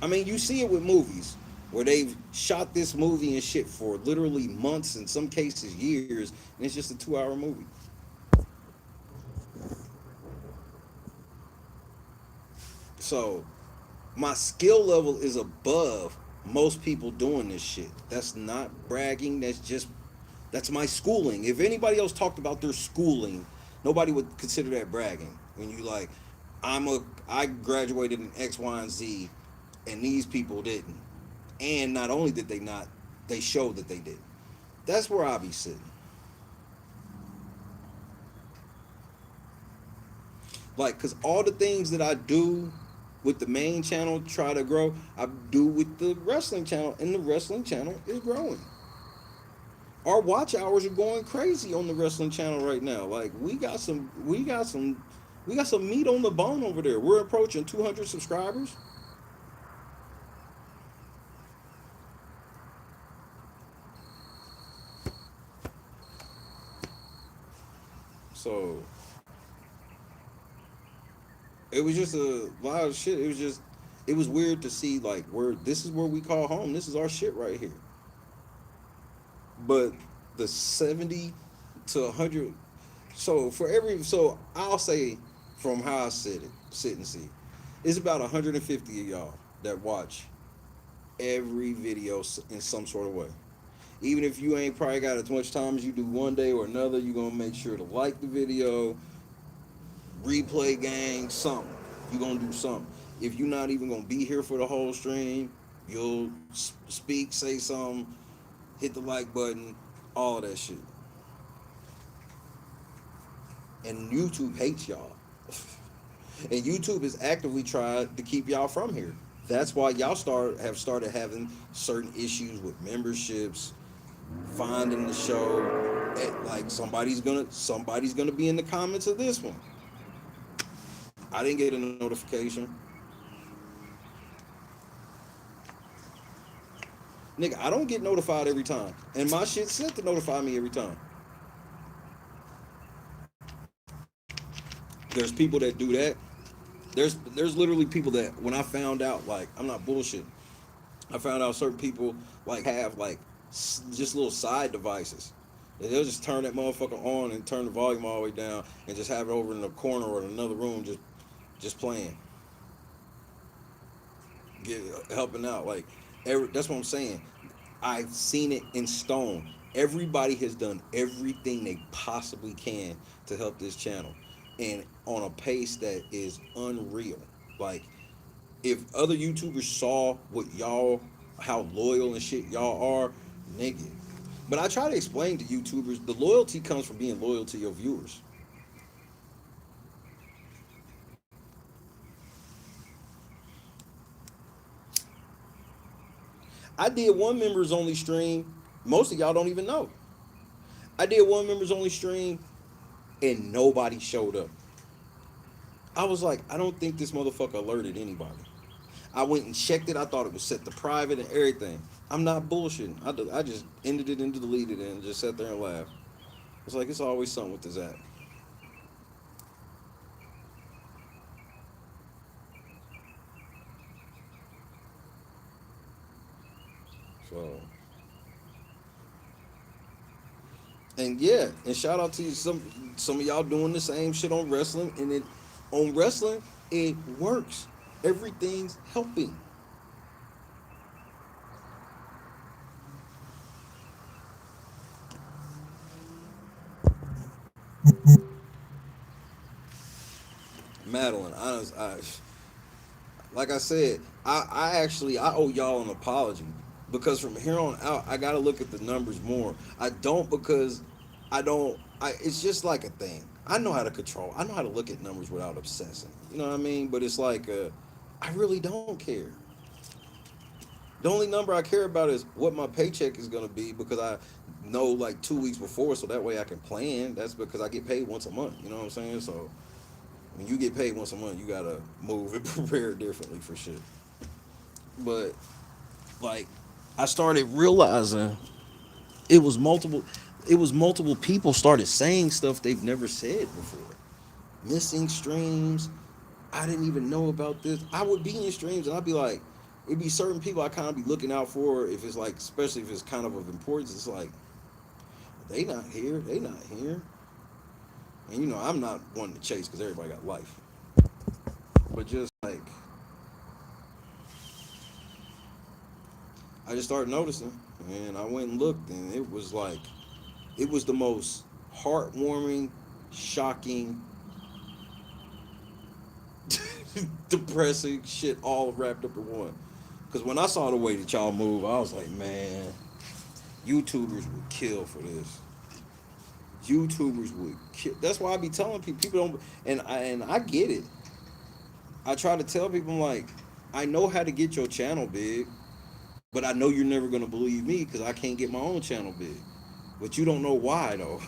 I mean, you see it with movies where they've shot this movie and shit for literally months, in some cases years, and it's just a 2-hour movie. So my skill level is above most people doing this shit. That's not bragging. That's my schooling. If anybody else talked about their schooling, nobody would consider that bragging. When you like, I graduated in X, Y, and Z, and these people didn't. And not only did they not, they showed that they did. That's where I be sitting. Like, cause all the things that I do with the main channel try to grow, I do with the wrestling channel, and the wrestling channel is growing. Our watch hours are going crazy on the wrestling channel right now. Like we got some meat on the bone over there. We're approaching 200 subscribers. So it was just a lot of shit. It was weird to see like this is where we call home. This is our shit right here. But the 70 to 100, so I'll say from how I sit and see, it's about 150 of y'all that watch every video in some sort of way. Even if you ain't probably got as much time as you do one day or another, you're gonna make sure to like the video, replay gang, something. You're gonna do something. If you're not even gonna be here for the whole stream, you'll speak, say something, hit the like button, all that shit. And YouTube hates y'all. And YouTube is actively trying to keep y'all from here. That's why y'all have started having certain issues with memberships, finding the show. Like somebody's gonna be in the comments of this one. I didn't get a notification. Nigga, I don't get notified every time. And my shit's set to notify me every time. There's people that do that. There's literally people that when I found out, like, I'm not bullshitting. I found out certain people like have like just little side devices. They'll just turn that motherfucker on and turn the volume all the way down and just have it over in the corner or in another room just playing. Helping out. Like that's what I'm saying. I've seen it in stone. Everybody has done everything they possibly can to help this channel, and on a pace that is unreal. Like, if other YouTubers saw how loyal and shit y'all are, nigga. But I try to explain to YouTubers, the loyalty comes from being loyal to your viewers. I did one members only stream. Most of y'all don't even know. I did one members only stream and nobody showed up. I was like, I don't think this motherfucker alerted anybody. I went and checked it. I thought it was set to private and everything. I'm not bullshitting. I just ended it and deleted it and just sat there and laughed. It's like, it's always something with this app. So, and yeah, and shout out to you, some of y'all doing the same shit on wrestling, and it on wrestling it works. Everything's helping. Madeline, like I said, I actually I owe y'all an apology because from here on out I gotta look at the numbers more. I don't because I don't. I it's just like a thing. I know how to control. I know how to look at numbers without obsessing. You know what I mean? But it's like I really don't care. The only number I care about is what my paycheck is gonna be because I know like 2 weeks before, so that way I can plan. That's because I get paid once a month. You know what I'm saying? So when you get paid once a month, you gotta move and prepare differently for shit. But like, I started realizing it was multiple. It was multiple people started saying stuff they've never said before. Missing streams. I didn't even know about this. I would be in streams and I'd be like, it'd be certain people I kind of be looking out for if it's like, especially if it's kind of importance. It's like they not here, they not here, and you know I'm not one to chase because everybody got life. But just like I just started noticing, and I went and looked, and it was like it was the most heartwarming, shocking, depressing shit all wrapped up in one. Because when I saw the way that y'all move, I was like, man, YouTubers would kill for this. YouTubers would kill. That's why I be telling people don't, and I get it. I try to tell people I'm like, I know how to get your channel big, but I know you're never gonna believe me because I can't get my own channel big. But you don't know why though.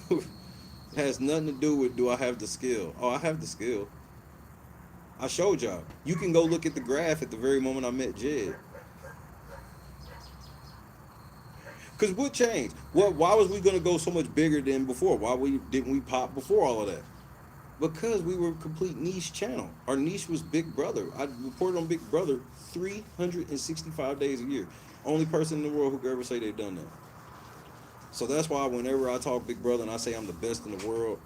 Has nothing to do with do I have the skill. Oh, I have the skill. I showed y'all. You can go look at the graph at the very moment I met Jed. Cause what changed? What? Why was we gonna go so much bigger than before? Why didn't we pop before all of that? Because we were a complete niche channel. Our niche was Big Brother. I reported on Big Brother 365 days a year. Only person in the world who could ever say they've done that. So that's why whenever I talk Big Brother and I say I'm the best in the world,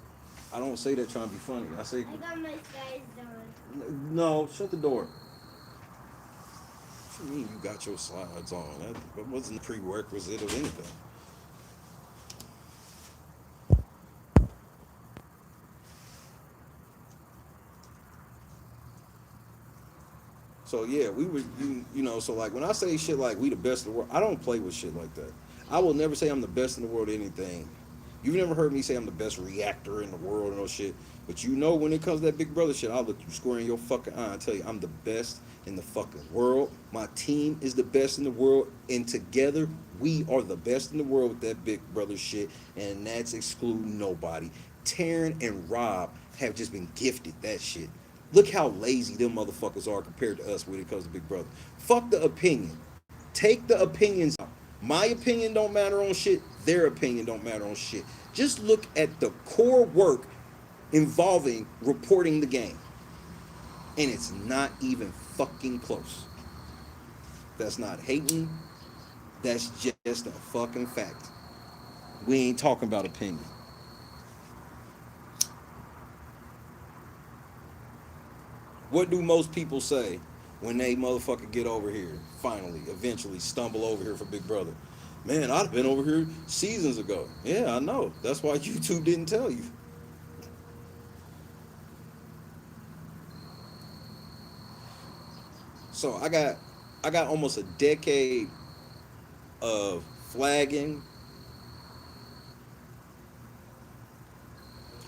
I don't say that trying to be funny. I say, I got my slides on. no, shut the door. What you mean you got your slides on? That wasn't a prerequisite of anything. So yeah, we would you know, so like when I say shit like we the best in the world, I don't play with shit like that. I will never say I'm the best in the world at anything. You've never heard me say I'm the best reactor in the world and no shit. But you know when it comes to that Big Brother shit, I'll look you square in your fucking eye and tell you I'm the best in the fucking world. My team is the best in the world, and together we are the best in the world with that Big Brother shit, and that's excluding nobody. Taryn and Rob have just been gifted that shit. Look how lazy them motherfuckers are compared to us when it comes to Big Brother. Fuck the opinion. Take the opinions out. My opinion don't matter on shit. Their opinion don't matter on shit. Just look at the core work involving reporting the game. And it's not even fucking close. That's not hating. That's just a fucking fact. We ain't talking about opinion. What do most people say when they motherfucker get over here? Finally, eventually stumble over here for Big Brother. Man, I'd have been over here seasons ago. Yeah, I know. That's why YouTube didn't tell you. So I got almost a decade of flagging.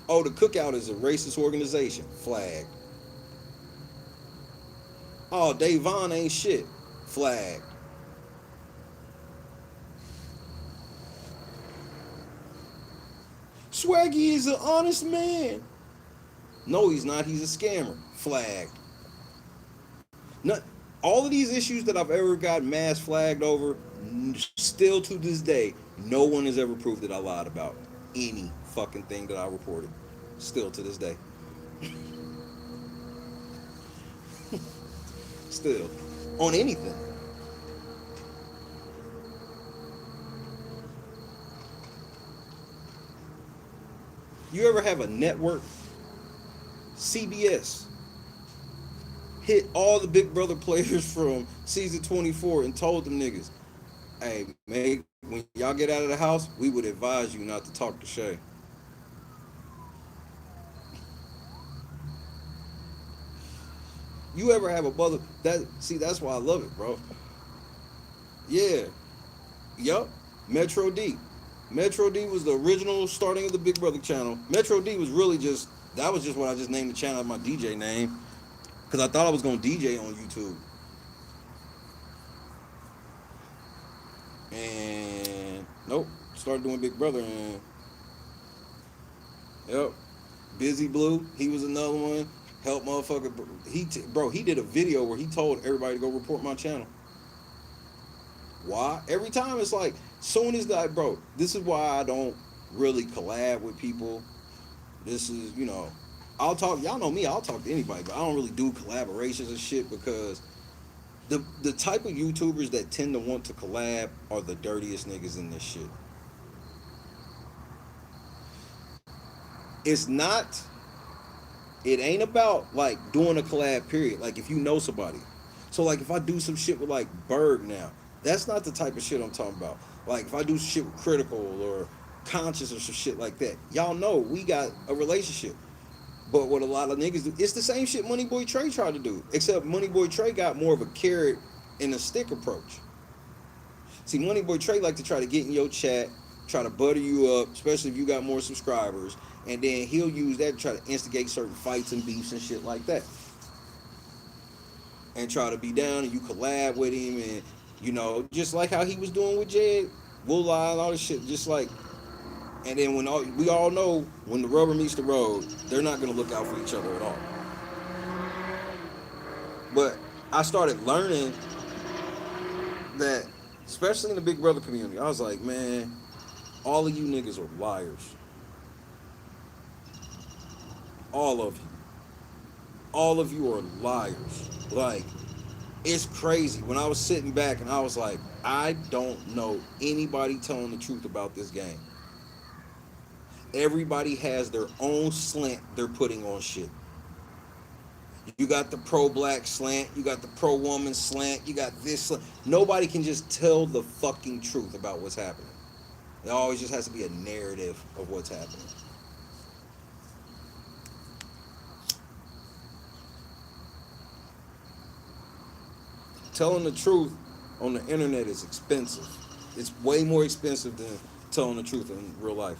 Oh, the Cookout is a racist organization. Flag. Oh, Davon ain't shit. Flag. Swaggy is an honest man. No, he's not. He's a scammer. Flag. Not, all of these issues that I've ever got mass flagged over, still to this day, no one has ever proved that I lied about any fucking thing that I reported. Still to this day. Still. On anything. You ever have a network? CBS hit all the Big Brother players from season 24 and told them niggas, hey, man, when y'all get out of the house, we would advise you not to talk to Shay. You ever have a brother that see that's why I love it, bro. Yeah. Yup. Metro D. Metro D was the original starting of the Big Brother channel. Metro D was really just that was just what I just named the channel my DJ name. Cause I thought I was gonna DJ on YouTube. And nope. Started doing Big Brother and yep. Busy Blue, he was another one. Help motherfucker. He did a video where he told everybody to go report my channel. Why? Every time it's like, soon as that, bro, this is why I don't really collab with people. This is, I'll talk, y'all know me, I'll talk to anybody, but I don't really do collaborations and shit because the type of YouTubers that tend to want to collab are the dirtiest niggas in this shit. It ain't about like doing a collab period. Like if you know somebody. So like if I do some shit with like Berg now, that's not the type of shit I'm talking about. Like if I do shit with Critical or Conscious or some shit like that, y'all know we got a relationship. But what a lot of niggas do, it's the same shit Money Boy Trey tried to do, except Money Boy Trey got more of a carrot and a stick approach. See, Money Boy Trey like to try to get in your chat, try to butter you up, especially if you got more subscribers, and then he'll use that to try to instigate certain fights and beefs and shit like that. And try to be down and you collab with him and, just like how he was doing with Jed, Woola and all this shit, just like, and then we all know when the rubber meets the road, they're not going to look out for each other at all. But I started learning that, especially in the Big Brother community, I was like, man, all of you niggas are liars. All of you. All of you are liars. Like, it's crazy. When I was sitting back and I was like, I don't know anybody telling the truth about this game. Everybody has their own slant they're putting on shit. You got the pro-black slant, you got the pro-woman slant, you got this slant. Nobody can just tell the fucking truth about what's happening. There always just has to be a narrative of what's happening. Telling the truth on the internet is expensive. It's way more expensive than telling the truth in real life.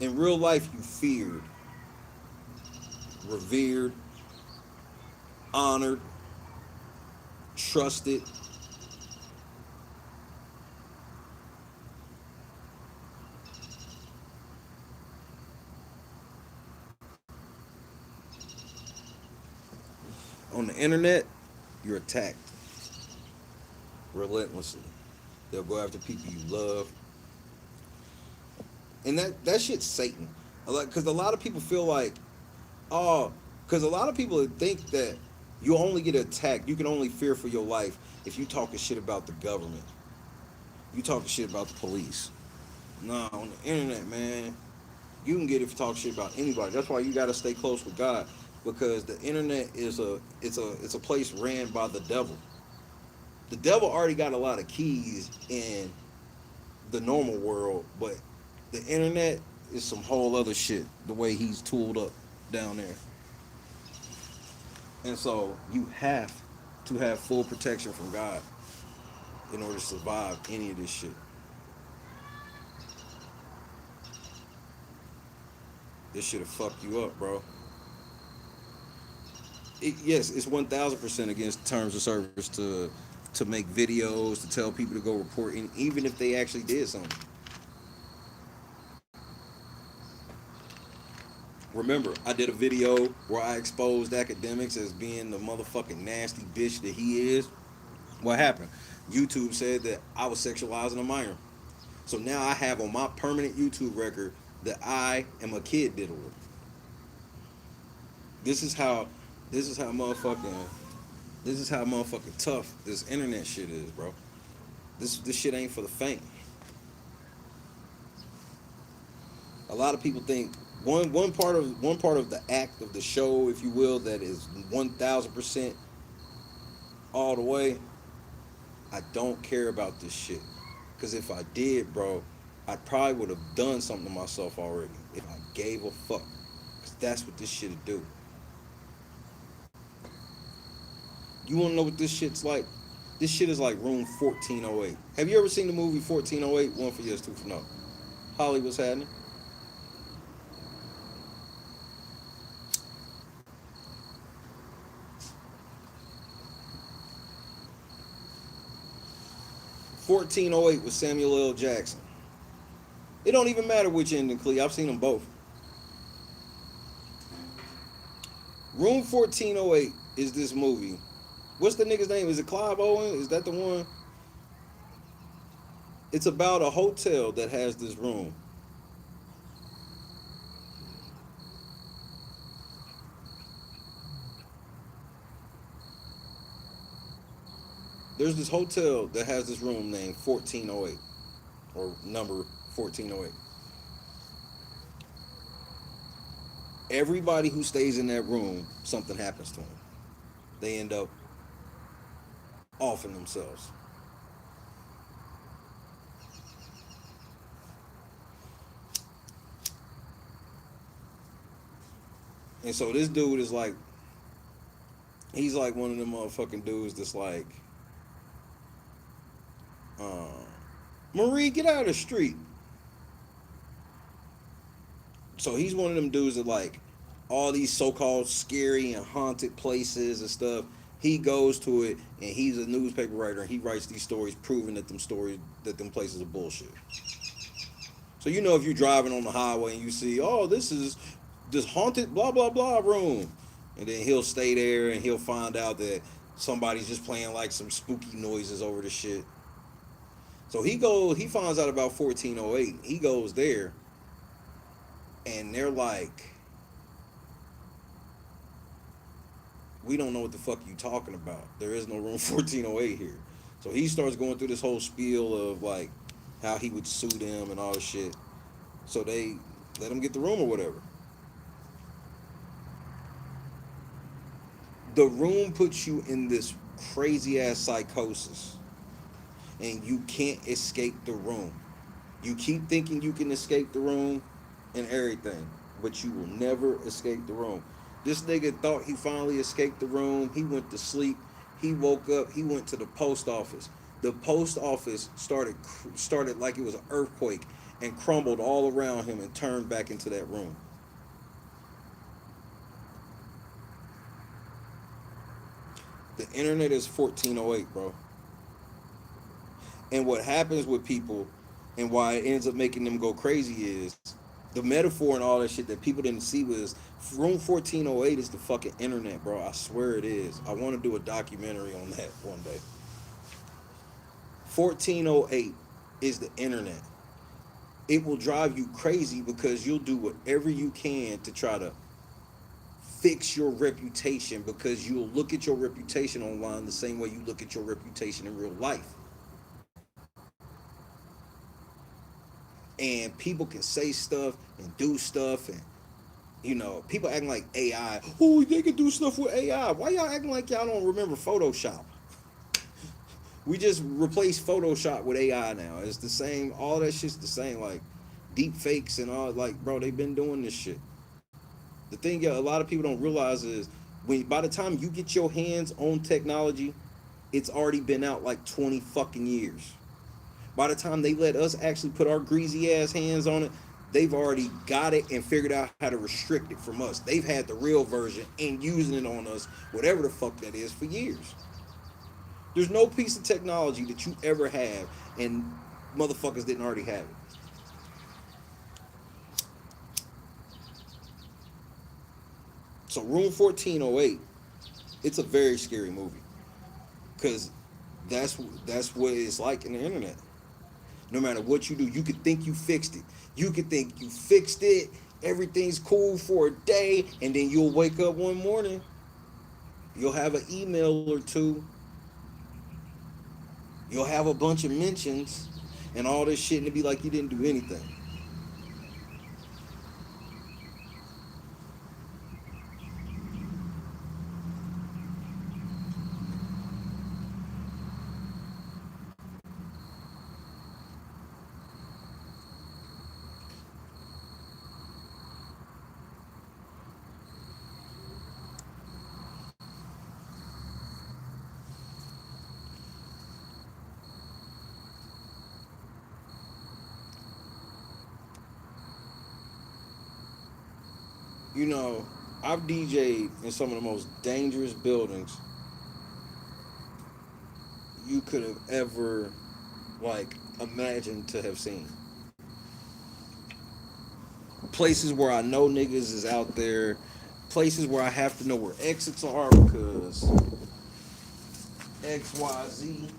In real life, you feared, revered, honored, trusted. On the internet, you're attacked relentlessly. They'll go after people you love. And that shit's Satan. Because a lot of people feel like, because a lot of people think that you only get attacked, you can only fear for your life if you talking shit about the government. You talking shit about the police. Nah, on the internet, man, you can get it if you talk shit about anybody. That's why you got to stay close with God, because the internet is a place ran by the devil. The devil already got a lot of keys in the normal world, but the internet is some whole other shit, the way he's tooled up down there. And so you have to have full protection from God in order to survive any of this shit. This shit'll fuck you up, bro. Yes, it's 1,000% against terms of service to make videos, to tell people to go report, and even if they actually did something. Remember, I did a video where I exposed academics as being the motherfucking nasty bitch that he is. What happened? YouTube said that I was sexualizing a minor. So now I have on my permanent YouTube record that I am a kid diddler. This is how motherfucking tough this internet shit is, bro. This shit ain't for the faint. A lot of people think one part of the act of the show, if you will, that is 1,000% all the way. I don't care about this shit, because if I did, bro, I probably would have done something to myself already if I gave a fuck. Because that's what this shit'll do. You want to know what this shit's like? This shit is like room 1408. Have you ever seen the movie 1408? One for yes, two for no. Holly, what's happening? "1408" with Samuel L. Jackson. It don't even matter which ending, Clee. I've seen them both. Room 1408 is this movie. What's the nigga's name? Is it Clive Owen? Is that the one? It's about a hotel that has this room. There's this hotel that has this room named 1408, or number 1408. Everybody who stays in that room, something happens to them. They end up offing themselves. And so this dude is like, he's like one of them motherfucking dudes that's like, Marie, get out of the street. So he's one of them dudes that like all these so-called scary and haunted places and stuff. He goes to it, and he's a newspaper writer, and he writes these stories proving that them places are bullshit. So you know, if you're driving on the highway and you see, oh, this is this haunted blah blah blah room, and then he'll stay there and he'll find out that somebody's just playing like some spooky noises over the shit. So he finds out about 1408. He goes there, and they're like, we don't know what the fuck you talking about. There is no room 1408 here. So he starts going through this whole spiel of like how he would sue them and all this shit. So they let him get the room or whatever. The room puts you in this crazy ass psychosis, and you can't escape the room. You keep thinking you can escape the room and everything, but you will never escape the room. This nigga thought he finally escaped the room. He went to sleep. He woke up. He went to the post office. The post office started like it was an earthquake and crumbled all around him and turned back into that room. The internet is 1408, bro. And what happens with people and why it ends up making them go crazy is the metaphor and all that shit that people didn't see was room 1408 is the fucking internet, bro. I swear it is. I want to do a documentary on that one day. 1408 is the internet. It will drive you crazy because you'll do whatever you can to try to fix your reputation, because you'll look at your reputation online the same way you look at your reputation in real life. And people can say stuff and do stuff, and you know, people acting like AI. Oh, they can do stuff with AI. Why y'all acting like y'all don't remember Photoshop? We just replaced Photoshop with AI now. It's the same. All that shit's the same. Like deep fakes and all. Like, bro, they've been doing this shit. The thing a lot of people don't realize is by the time you get your hands on technology, it's already been out like 20 fucking years. By the time they let us actually put our greasy ass hands on it, they've already got it and figured out how to restrict it from us. They've had the real version and using it on us, whatever the fuck that is, for years. There's no piece of technology that you ever have and motherfuckers didn't already have it. So Room 1408, it's a very scary movie, because that's what it's like in the internet. No matter what you do, you could think you fixed it. You could think you fixed it, everything's cool for a day, and then you'll wake up one morning, you'll have an email or two You'll have a bunch of mentions and all this shit, and it'd be like you didn't do anything. You know, I've DJ'd in some of the most dangerous buildings you could have ever, like, imagined to have seen. Places where I know niggas is out there, places where I have to know where exits are because XYZ.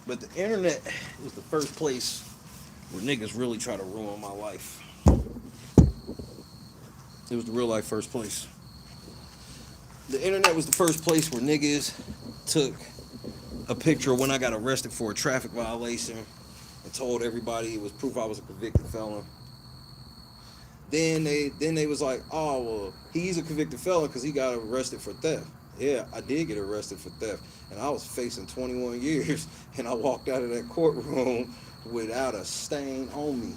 But the internet was the first place where niggas really try to ruin my life. It was the real life first place. The internet was the first place where niggas took a picture of when I got arrested for a traffic violation and told everybody it was proof I was a convicted felon. Then they was like, oh well, he's a convicted felon because he got arrested for theft. Yeah, I did get arrested for theft, and I was facing 21 years, and I walked out of that courtroom without a stain on me.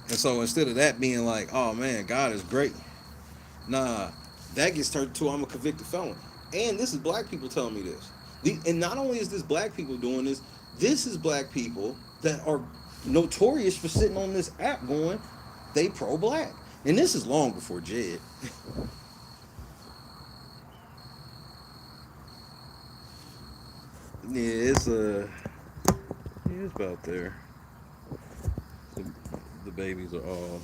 And so instead of that being like, oh man, God is great, nah, that gets turned to I'm a convicted felon. And this is black people telling me this. And not only is this black people doing this is black people that are notorious for sitting on this app going, they pro-black. And this is long before Jed. Yeah, it's about there. The, the babies are all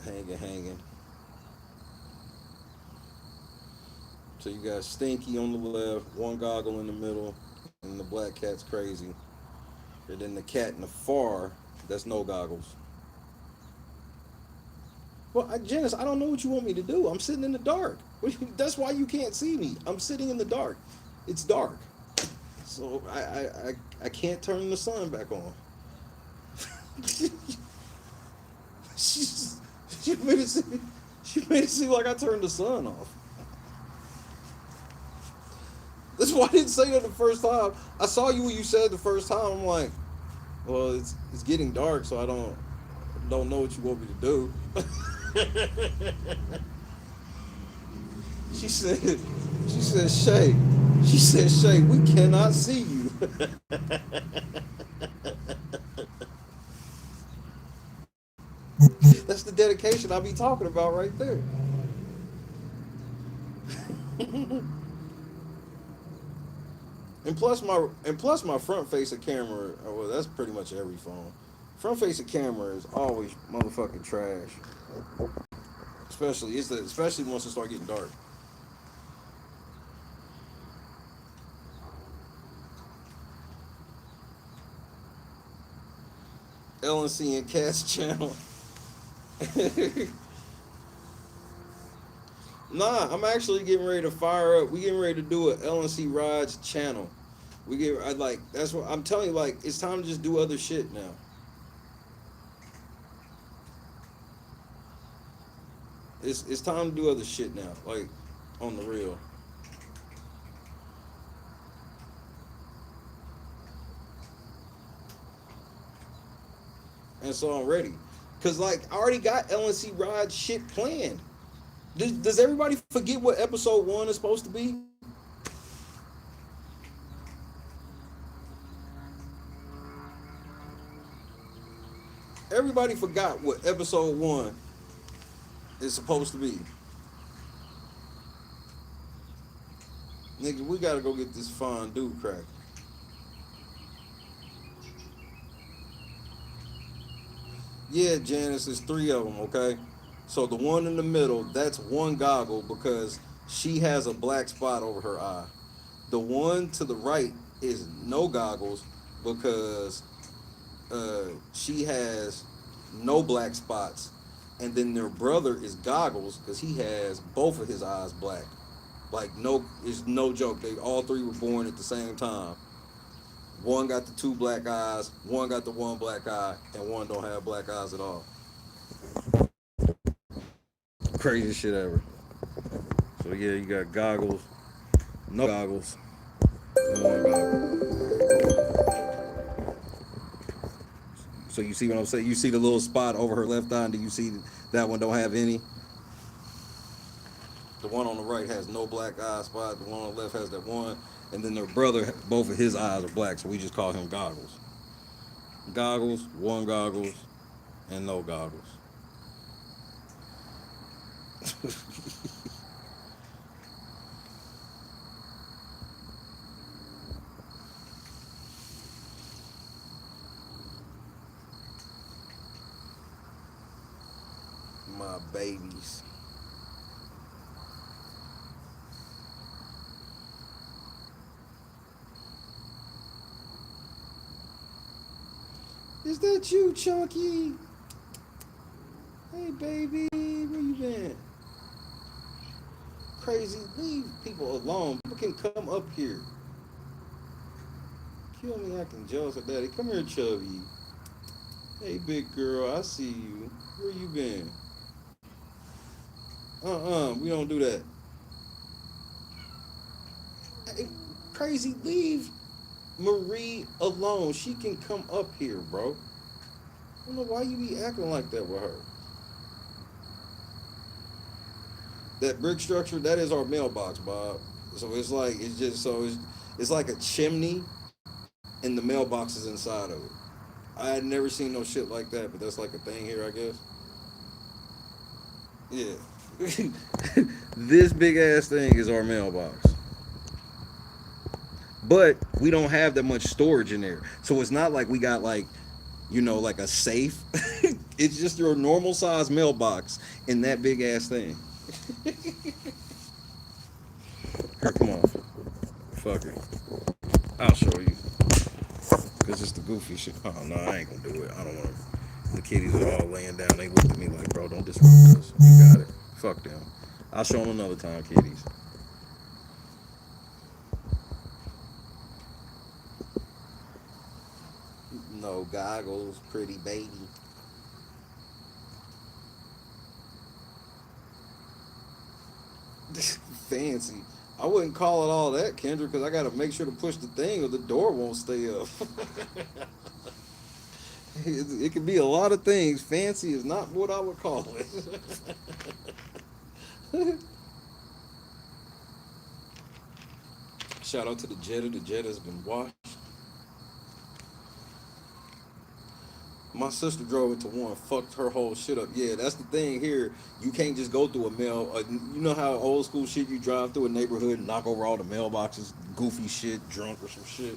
hanging. So you got Stinky on the left, one goggle in the middle, and the black cat's crazy. And then the cat in the far, that's no goggles. Well, Janice, I don't know what you want me to do. I'm sitting in the dark. That's why you can't see me. I'm sitting in the dark. It's dark. So I can't turn the sun back on. She's, she made it seem like I turned the sun off. That's why I didn't say that the first time. I saw you when you said it the first time. I'm like, well, it's getting dark, so I don't know what you want me to do. She said, Shay, we cannot see you. That's the dedication I be talking about right there. And plus my front facing camera, well that's pretty much every phone. Front facing camera is always motherfucking trash. Especially once it start getting dark. LNC and Cats channel. Nah, I'm actually getting ready to fire up. We getting ready to do a LNC Rides channel. That's what I'm telling you, like, it's time to just do other shit now. It's time to do other shit now, like, on the real. And so I'm ready. Cause like I already got LNC Ride shit planned. Does everybody forget what episode 1 is supposed to be? Everybody forgot what episode 1 is supposed to be. Nigga, we gotta go get this fondue crack. Yeah, Janice, it's three of them, okay? So the one in the middle, that's one goggle because she has a black spot over her eye. The one to the right is no goggles because she has no black spots. And then their brother is goggles because he has both of his eyes black. Like, no, it's no joke. They all three were born at the same time. One got the two black eyes, one got the one black eye, and one don't have black eyes at all. Crazy shit ever. So yeah, you got goggles, no goggles, one goggle. So you see what I'm saying? You see the little spot over her left eye, and do you see that one don't have any? The one on the right has no black eye spot. The one on the left has that one, and then their brother, both of his eyes are black, so we just call him goggles. Goggles, one goggles, and no goggles. My babies. Is that you, Chunky? Hey, baby, where you been? Crazy, leave people alone. People can come up here. Kill me acting jealous of daddy. Come here, Chubby. Hey, big girl, I see you. Where you been? We don't do that. Hey, crazy, leave Marie alone. She can come up here, bro. I don't know why you be acting like that with her. That brick structure, that is our mailbox, Bob. So it's like it's like a chimney, and the mailbox is inside of it. I had never seen no shit like that, but that's like a thing here, I guess. Yeah. This big ass thing is our mailbox. But we don't have that much storage in there. So it's not like we got like, like a safe. It's just your normal size mailbox in that big ass thing. Here, come on. Fuck it. I'll show you. Because it's the goofy shit. Oh, no, I ain't gonna do it. I don't want to. The kitties are all laying down. They look at me like, bro, don't disrupt us. You got it. Fuck them. I'll show them another time, kitties. No goggles, pretty baby. Fancy. I wouldn't call it all that, Kendra, because I got to make sure to push the thing or the door won't stay up. It could be a lot of things. Fancy is not what I would call it. Shout out to the Jetta. The Jetta's been washed. My sister drove into one, fucked her whole shit up. Yeah, that's the thing here. You can't just go through a mail. You know how old school shit you drive through a neighborhood and knock over all the mailboxes, goofy shit, drunk or some shit.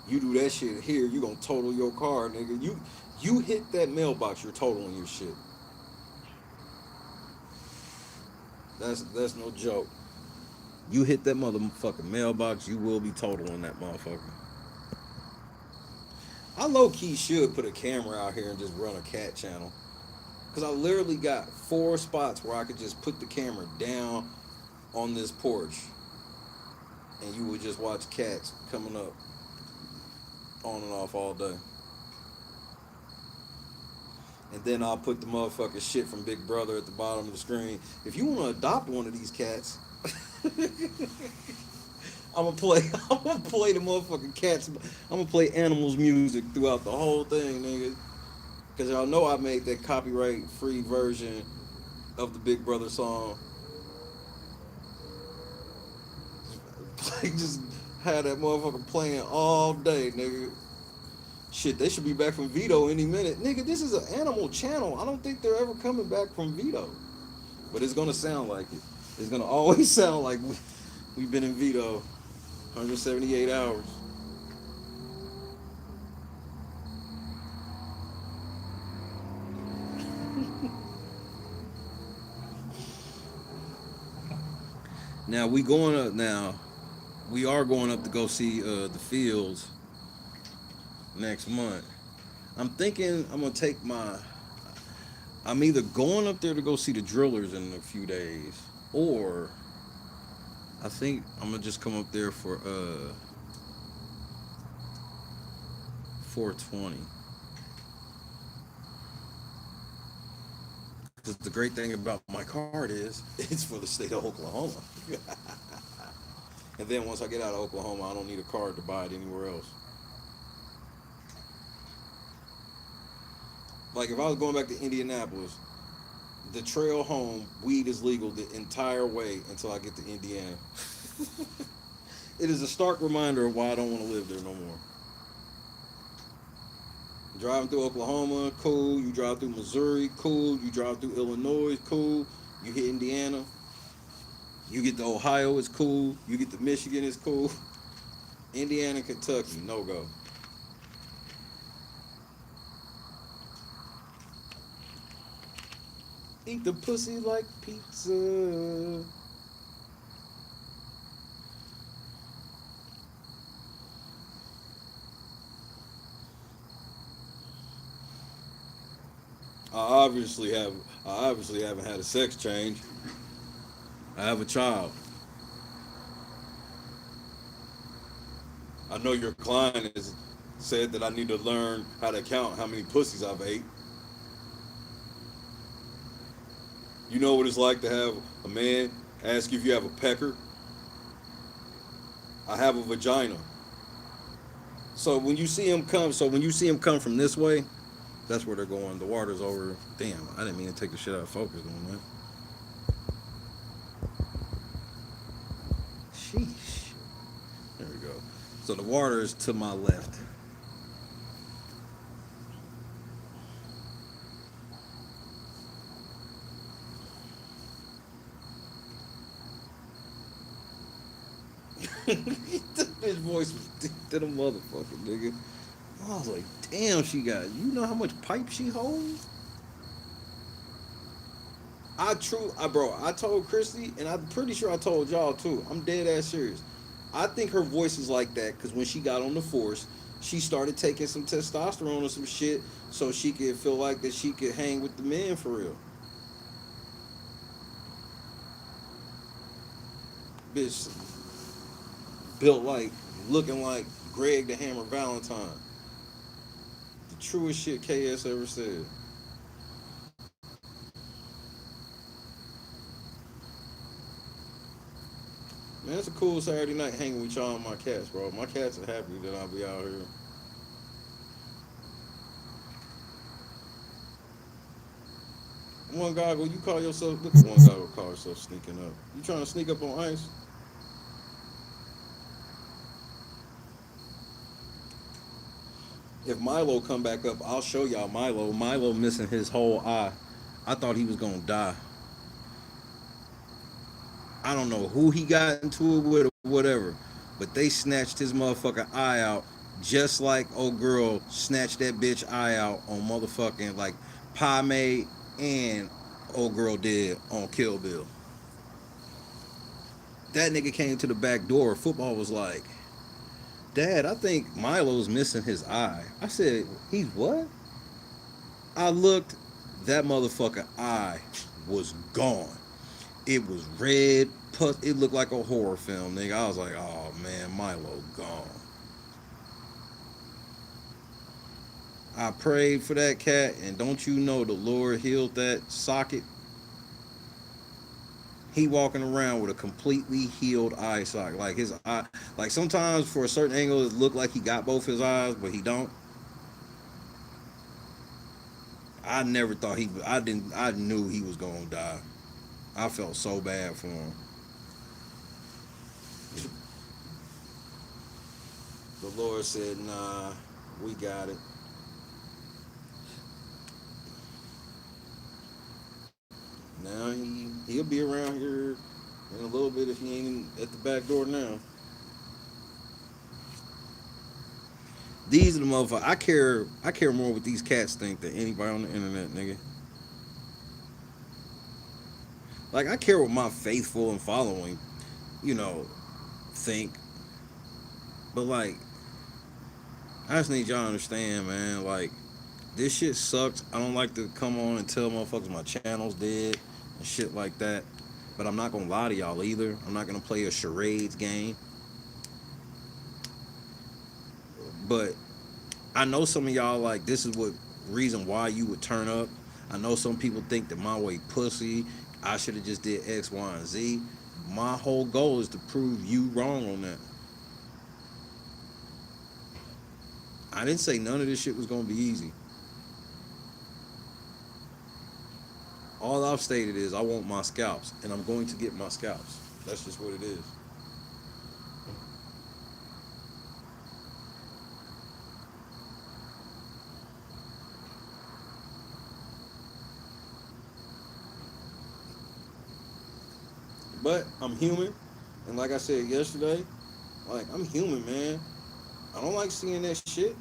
You do that shit here, you gonna total your car, nigga. You hit that mailbox, you're totaling your shit. That's no joke. You hit that motherfucking mailbox, you will be totaling that motherfucker. I low key should put a camera out here and just run a cat channel. Cause I literally got 4 spots where I could just put the camera down on this porch and you would just watch cats coming up on and off all day. And then I'll put the motherfucking shit from Big Brother at the bottom of the screen. If you want to adopt one of these cats, I'm gonna play. I'm gonna play the motherfucking cats. I'm gonna play animals music throughout the whole thing, nigga. Cause y'all know I made that copyright free version of the Big Brother song. Just had that motherfucker playing all day, nigga. Shit, they should be back from Veto any minute. Nigga, this is an animal channel. I don't think they're ever coming back from Veto. But it's gonna sound like it. It's gonna always sound like we've been in Veto 178 hours. Now we going up. Now we are going up to go see the Fields next month. I'm thinking I'm gonna take my. I'm either going up there to go see the Drillers in a few days, or I think I'm gonna just come up there for 420. Because the great thing about my card is it's for the state of Oklahoma. And then once I get out of Oklahoma, I don't need a card to buy it anywhere else. Like if I was going back to Indianapolis, the trail home, weed is legal the entire way until I get to Indiana. It is a stark reminder of why I don't want to live there no more. Driving through Oklahoma, cool. You drive through Missouri, cool. You drive through Illinois, cool. You hit Indiana. You get to Ohio, it's cool. You get to Michigan, it's cool. Indiana, Kentucky, no go. Eat the pussy like pizza. I obviously haven't had a sex change. I have a child. I know your client has said that I need to learn how to count how many pussies I've ate. You know what it's like to have a man ask you if you have a pecker? I have a vagina. So when you see him come from this way, that's where they're going. The water's over. Damn, I didn't mean to take the shit out of focus on that. Sheesh. There we go. So the water is to my left. His voice was deep to the motherfucker, nigga. I was like, damn, you know how much pipe she holds? Bro, I told Christy, and I'm pretty sure I told y'all too. I'm dead ass serious. I think her voice is like that because when she got on the force, she started taking some testosterone or some shit so she could feel like that she could hang with the men for real. Bitch built like, looking like Greg the Hammer Valentine. The truest shit KS ever said. Man, it's a cool Saturday night hanging with y'all and my cats, bro. My cats are happy that I'll be out here. One goggle, you call yourself, look at one goggle call yourself sneaking up. You trying to sneak up on ice? If Milo come back up, I'll show y'all Milo. Milo missing his whole eye. I thought he was gonna die. I don't know who he got into it with or whatever, but they snatched his motherfucking eye out just like old girl snatched that bitch eye out on motherfucking like Pomade and old girl did on Kill Bill. That nigga came to the back door. Football was like, Dad, I think Milo's missing his eye. I said, he's what? I looked, that motherfucking eye was gone. It was red, it looked like a horror film, nigga. I was like, oh man, Milo gone. I prayed for that cat, and don't you know the Lord healed that socket? He walking around with a completely healed eye socket. Like his eye, like sometimes for a certain angle it looked like he got both his eyes, but he don't. I never thought I knew he was gonna die. I felt so bad for him. The Lord said, nah, we got it. Now he'll be around here in a little bit if he ain't at the back door now. These are the motherfuckers. I care more what these cats think than anybody on the internet, nigga. Like I care what my faithful and following you know, think. But like, I just need y'all to understand, man. Like, this shit sucks. I don't like to come on and tell motherfuckers my channel's dead and shit like that. But I'm not gonna lie to y'all either. I'm not gonna play a charades game. But I know some of y'all like this is what reason why you would turn up. I know some people think that my way pussy. I should have just did X, Y, and Z. My whole goal is to prove you wrong on that. I didn't say none of this shit was gonna be easy. All I've stated is I want my scalps, and I'm going to get my scalps. That's just what it is. But I'm human, and like I said yesterday, like I'm human, man. I don't like seeing that shit.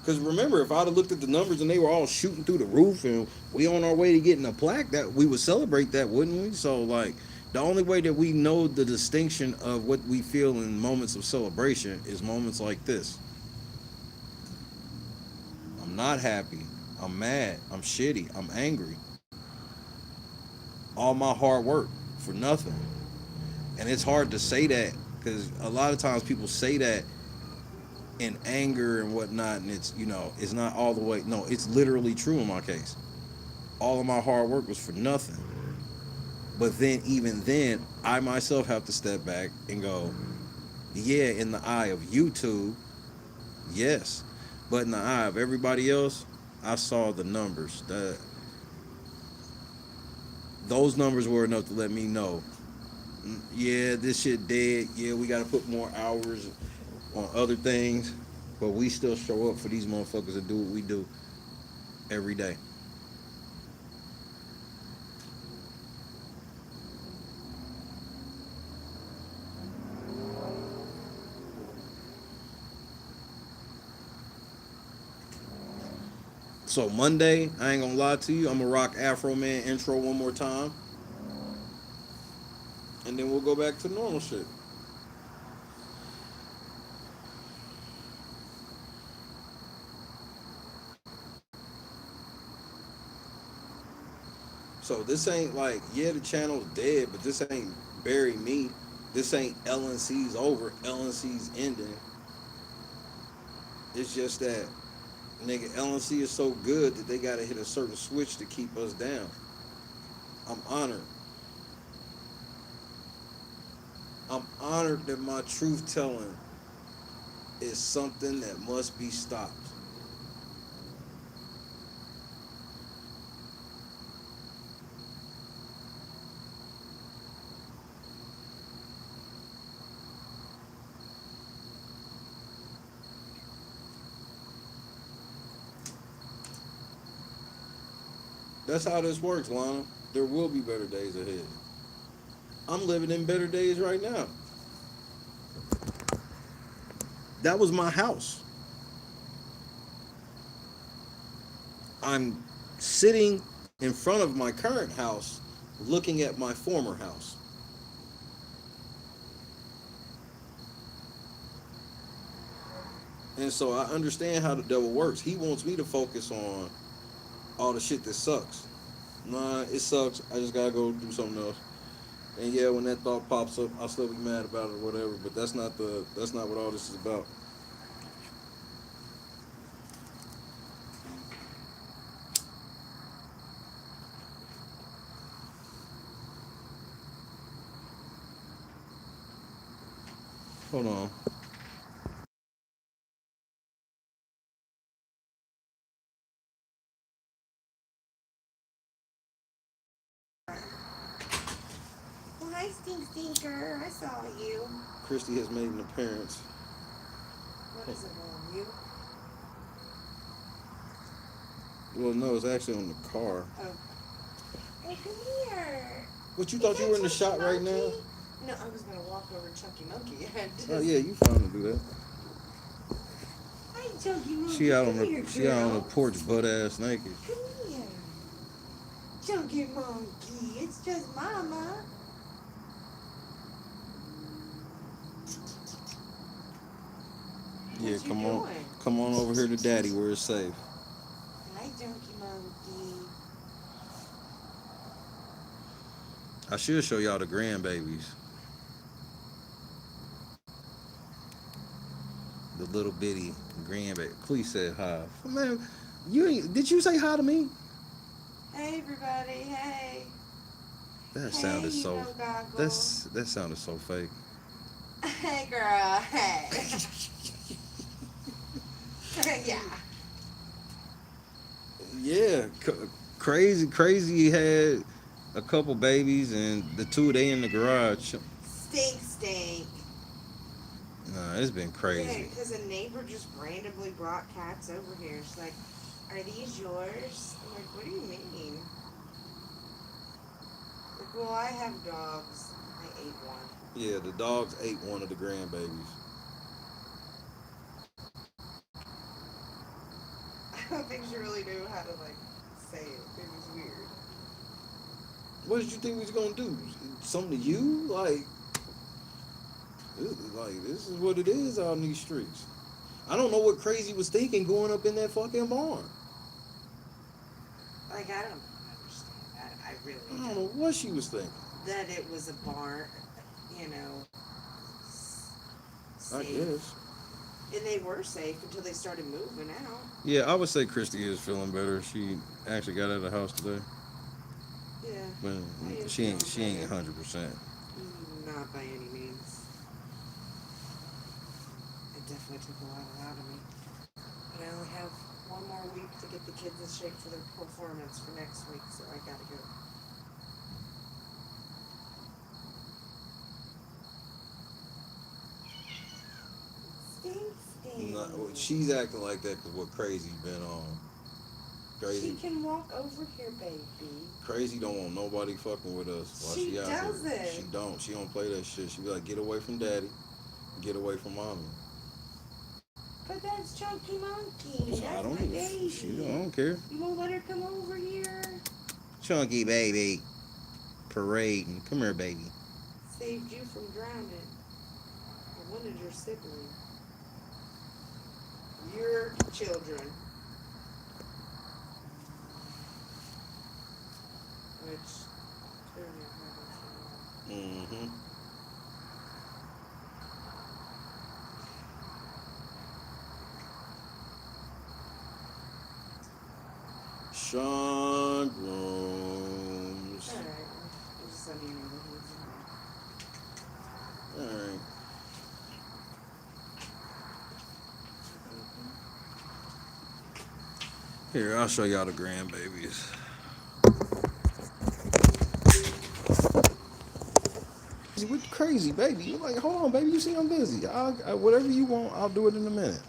Cause remember, if I'd have looked at the numbers and they were all shooting through the roof, and we on our way to getting a plaque, that we would celebrate that, wouldn't we? So like, the only way that we know the distinction of what we feel in moments of celebration is moments like this. I'm not happy. I'm mad. I'm shitty. I'm angry. All my hard work for nothing. And it's hard to say that because a lot of times people say that in anger and whatnot, and it's, you know, it's not all the way. No, it's literally true in my case. All of my hard work was for nothing. But then, even then, I myself have to step back and go, yeah, in the eye of YouTube, yes. But in the eye of everybody else, I saw the numbers. Those numbers were enough to let me know, yeah, this shit dead. Yeah, we got to put more hours on other things. But we still show up for these motherfuckers and do what we do every day. So Monday, I ain't gonna lie to you, I'm gonna rock Afro Man intro one more time, and then we'll go back to normal shit. So this ain't like, yeah, the channel's dead, but this ain't bury me. This ain't LNC's over. LNC's ending. It's just that, nigga, LNC is so good that they gotta hit a certain switch to keep us down. I'm honored. I'm honored that my truth telling is something that must be stopped. That's how this works, Lana. There will be better days ahead. I'm living in better days right now. That was my house. I'm sitting in front of my current house looking at my former house. And so I understand how the devil works. He wants me to focus on all the shit that sucks. Nah, it sucks. I just gotta go do something else. And yeah, when that thought pops up, I'll still be mad about it or whatever. But that's not what all this is about. Hold on. Well, hi, Stink Stinker. I saw you. Christy has made an appearance. What is it on you? Well, no, it's actually on the car. Oh. Hey, come here. What, you Is thought that you were in the Chunky shot right now? Monkey? No, I was going to walk over Chunky Monkey. Oh yeah, you fine to do that. Hi, Chunky Monkey. She out on Come here, she out on the girl. porch butt ass naked. Come here. Chunky Monkey. It's just Mama. What you come doing? on. Come on over here to Daddy where it's safe. Hi, Junkie Monkey. I should show y'all the grandbabies. The little bitty grandbaby. Please say hi. Man, did you say hi to me? Hey, everybody. Hey. That Hey, sounded you so know Goggle. that sounded so fake. Hey, girl. Hey. Yeah. Yeah, crazy had a couple babies and the two they in the garage. Stink. Nah, it's been Yeah, crazy. because a neighbor just randomly brought cats over here. She's like, "Are these yours?" I'm like, "What do you mean?" Like, well, I have dogs. I ate one. Yeah, the dogs ate one of the grandbabies. I don't think she really knew how to like say it. It was weird. What did you think we was gonna do? Something to you? Like this is what it is out in these streets. I don't know what Crazy was thinking going up in that fucking barn. Like, I don't understand that. I really I don't don't. know what she was thinking. That it was a barn, you know, I safe. guess. And they were safe until they started moving out. Yeah, I would say Christy is feeling better. She actually got out of the house today, Yeah. but I am she ain't feeling better. 100%. Not by any means. It definitely took a lot out of me. But I only have one more week to get the kids in shape for their performance for next week, so I gotta go. Stink. She's acting like that because what Crazy's been on. Crazy. She can walk over here, baby. Crazy don't want nobody fucking with us while She she out doesn't. here. She don't. She don't play that shit. She be like, get away from daddy, get away from mommy. But that's Chunky Monkey. So That's my baby. I don't care. You won't let her come over here? Chunky baby, parading. Come here, baby. Saved you from drowning. I wanted your sibling. Your children. Which, Mm-hmm. Sean Grooms. alright. I'll just send you another one. Alright. Here, I'll show y'all the grandbabies. With Crazy, baby. You're like, hold on, baby. You see I'm busy. Whatever you want, I'll do it in a minute.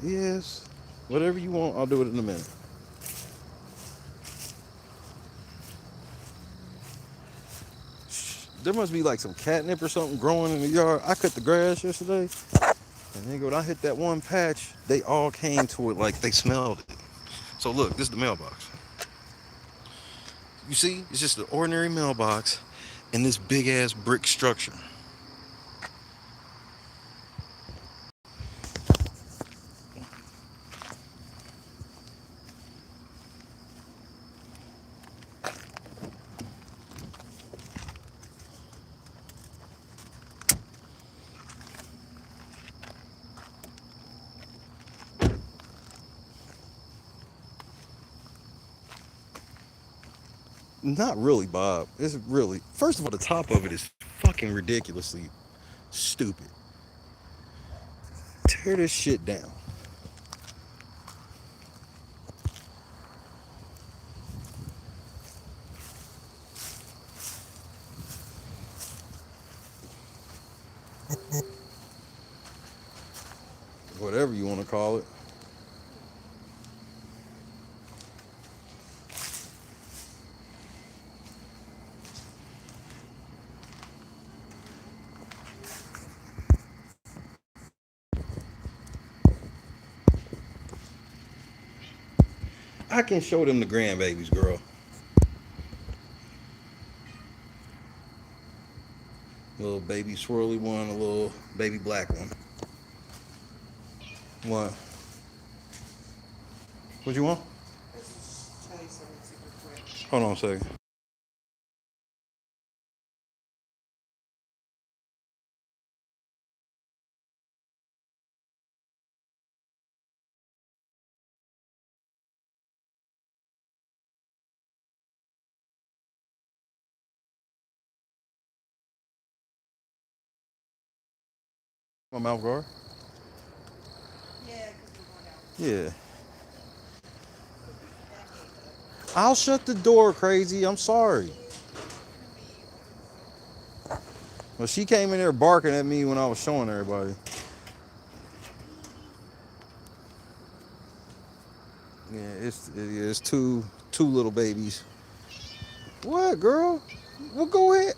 Yes. Whatever you want, I'll do it in a minute. There must be like some catnip or something growing in the yard. I cut the grass yesterday, and nigga, when I hit that one patch, they all came to it like they smelled it. So look, this is the mailbox. You see, it's just an ordinary mailbox in this big ass brick structure. Not really, Bob. It's really, first of all, the top of it is fucking ridiculously stupid. Tear this shit down. Whatever you want to call it. I can show them the grandbabies, girl. A little baby swirly one, a little baby black one. What? What you want? Let's just tell you something super quick. Hold on a second. My mouth guard? Yeah, because we're going out. Yeah. I'll shut the door, crazy. I'm sorry. Well, she came in there barking at me when I was showing everybody. Yeah, it's two little babies. What, girl? Well, go ahead,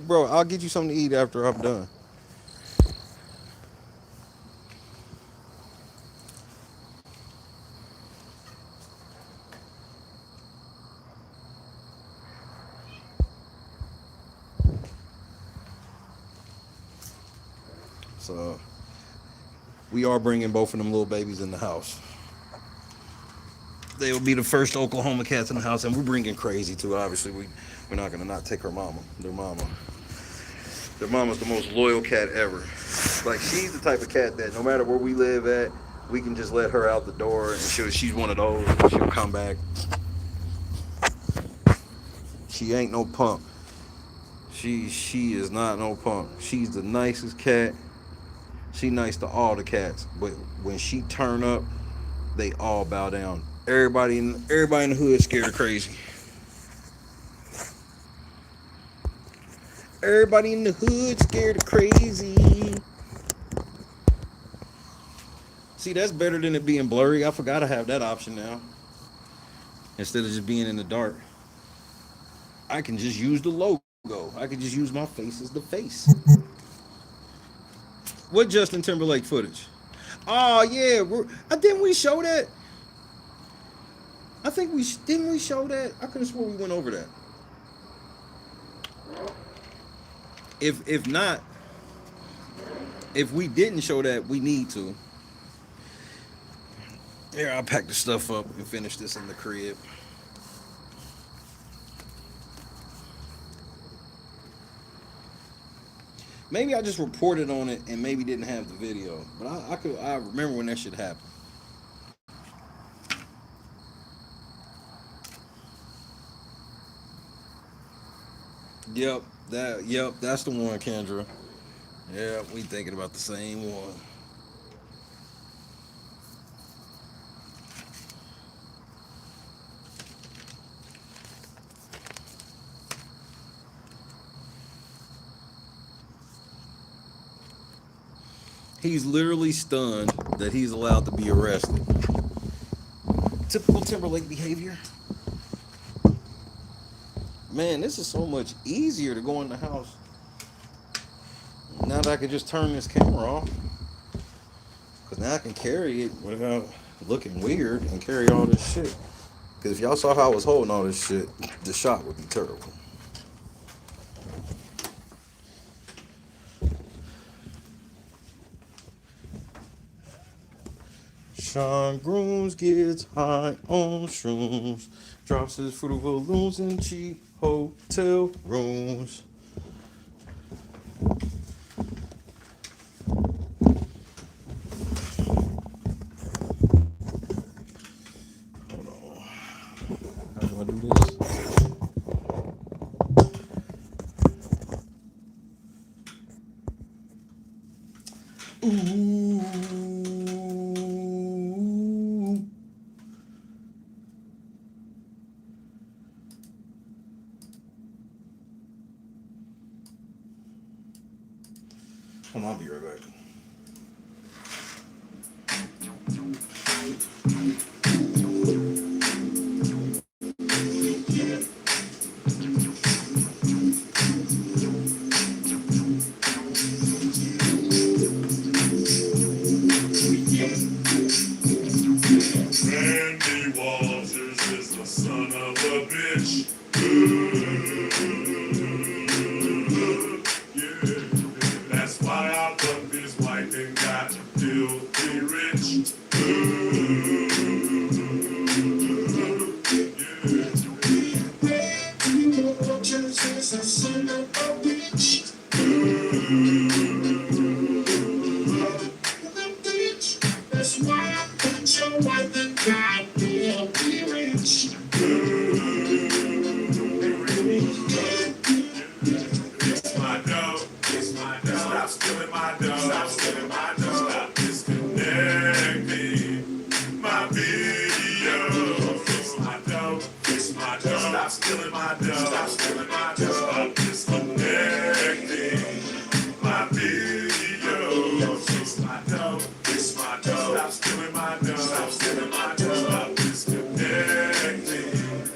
bro. I'll get you something to eat after I'm done. So we are bringing both of them little babies in the house. They will be the first Oklahoma cats in the house, and we're bringing Crazy too. Obviously, we're not gonna not take her mama. Their mama's the most loyal cat ever. Like, she's the type of cat that no matter where we live at, we can just let her out the door, and she's one of those. She'll come back. She ain't no punk. She is not no punk. She's the nicest cat. She nice to all the cats, but when she turn up, they all bow down. Everybody in the hood scared of Crazy. Everybody in the hood scared of Crazy. See, that's better than it being blurry. I forgot I have that option now. Instead of just being in the dark, I can just use the logo. I can just use my face as the face. What Justin Timberlake footage? Oh yeah, didn't we show that? I think didn't we show that? I could have swore we went over that. If not, if we didn't show that, we need to. Here, I'll pack the stuff up and finish this in the crib. Maybe I just reported on it and maybe didn't have the video, but I remember when that shit happened. Yep, that's the one, Kendra. Yeah, we thinking about the same one. He's literally stunned that he's allowed to be arrested. Typical Timberlake behavior. Man, this is so much easier to go in the house. Now that I can just turn this camera off. Because now I can carry it without looking weird and carry all this shit. Because if y'all saw how I was holding all this shit, the shot would be terrible. Sean Grooms gets high on shrooms, drops his fruit balloons in cheap hotel rooms. Hold on. How do I do this? Ooh. Hold on, I'll be right back. Randy Walters is the son of a bitch. Ooh, yeah, that's why why I fucked his wife and got filthy rich. That's why I put your wife and got filthy rich. It's my dough. It's my dough. Stop stealing my dough. Stop stealing my dough. Stop disconnecting my video. It's my dough. It's my dough. Stop stealing my dough. Stop stealing my dough. Stop disconnecting my video. It's my dough. It's my dough. Stop stealing my dough. Stop stealing my dough. Stop disconnecting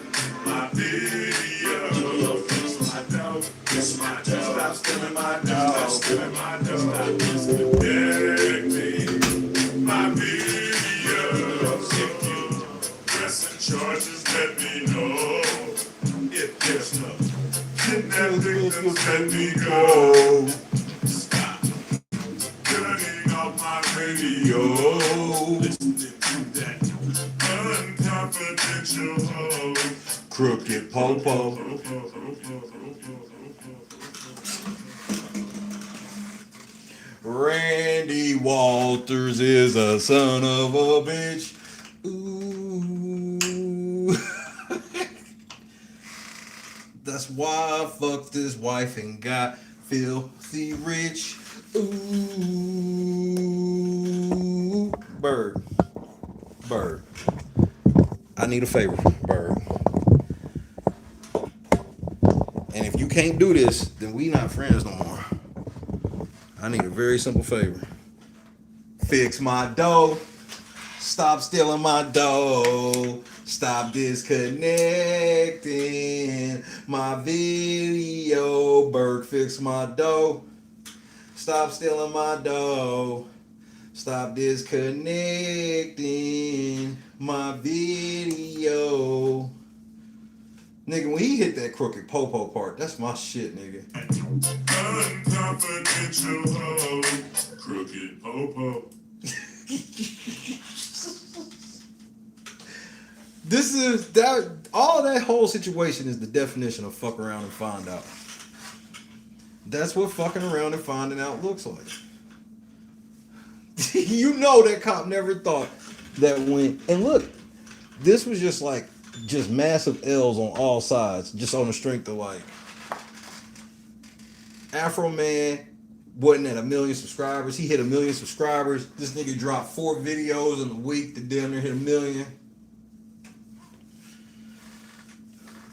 my video. It's my dough. It's my dough. Stop stealing my dough. Stop stealing my dough. Stop disconnecting my video. If you pressing charges, let me know. If there's no kidnapping, then let me go. Stop turning off my radio. Listening to that unconfidential hoe. Crooked Popo. Randy Walters is a son of a bitch. Ooh. That's why I fucked his wife and got filthy rich. Ooh. Bird. I need a favor, Bird. And if you can't do this, then we not friends no more. I need a very simple favor. Fix my dough. Stop stealing my dough. Stop disconnecting my video. Bird, fix my dough. Stop stealing my dough. Stop disconnecting my video. Nigga, when he hit that crooked Popo part, that's my shit, nigga. Unconfidential hoe. Crooked Popo. This is that. All that whole situation is the definition of fuck around and find out. That's what fucking around and finding out looks like. You know that cop never thought that when, and look, this was just massive L's on all sides, just on the strength of like Afro Man wasn't at 1 million subscribers. He hit 1 million subscribers. This nigga dropped 4 videos in a week that damn near hit 1 million.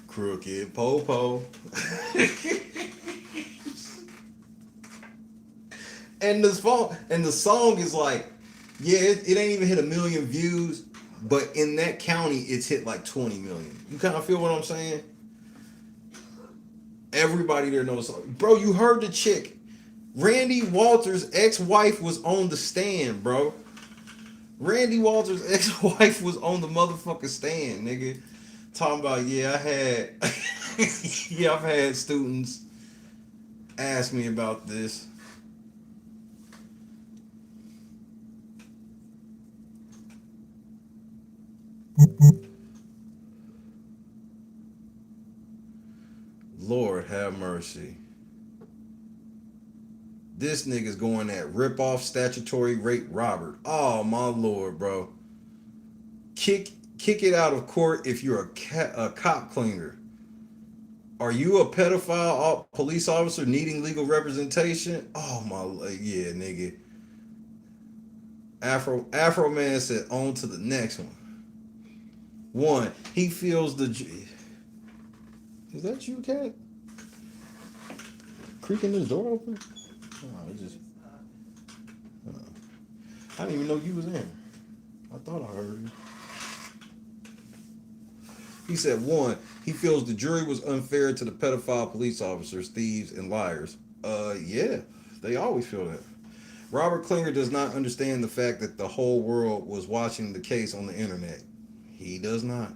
Crooked Popo. And the song is like, yeah, it ain't even hit 1 million views, but in that county, it's hit like 20 million. You kind of feel what I'm saying? Everybody there knows. Bro, you heard the chick. Randy Walters' ex-wife was on the stand, bro. Randy Walters' ex-wife was on the motherfucking stand, nigga. Talking about, I've had students ask me about this. Lord have mercy. This nigga's going at rip off statutory rape Robert. Oh my Lord, bro. Kick it out of court if you're a cop cleaner. Are you a pedophile police officer needing legal representation? Oh my, yeah, nigga. Afro Man said on to the next one. One, he feels the... Is that you, cat? Creaking this door open? Oh, it just... I didn't even know you was in. I thought I heard you. He said, one, he feels the jury was unfair to the pedophile police officers, thieves, and liars. Yeah, they always feel that. Robert Klinger does not understand the fact that the whole world was watching the case on the internet. He does not.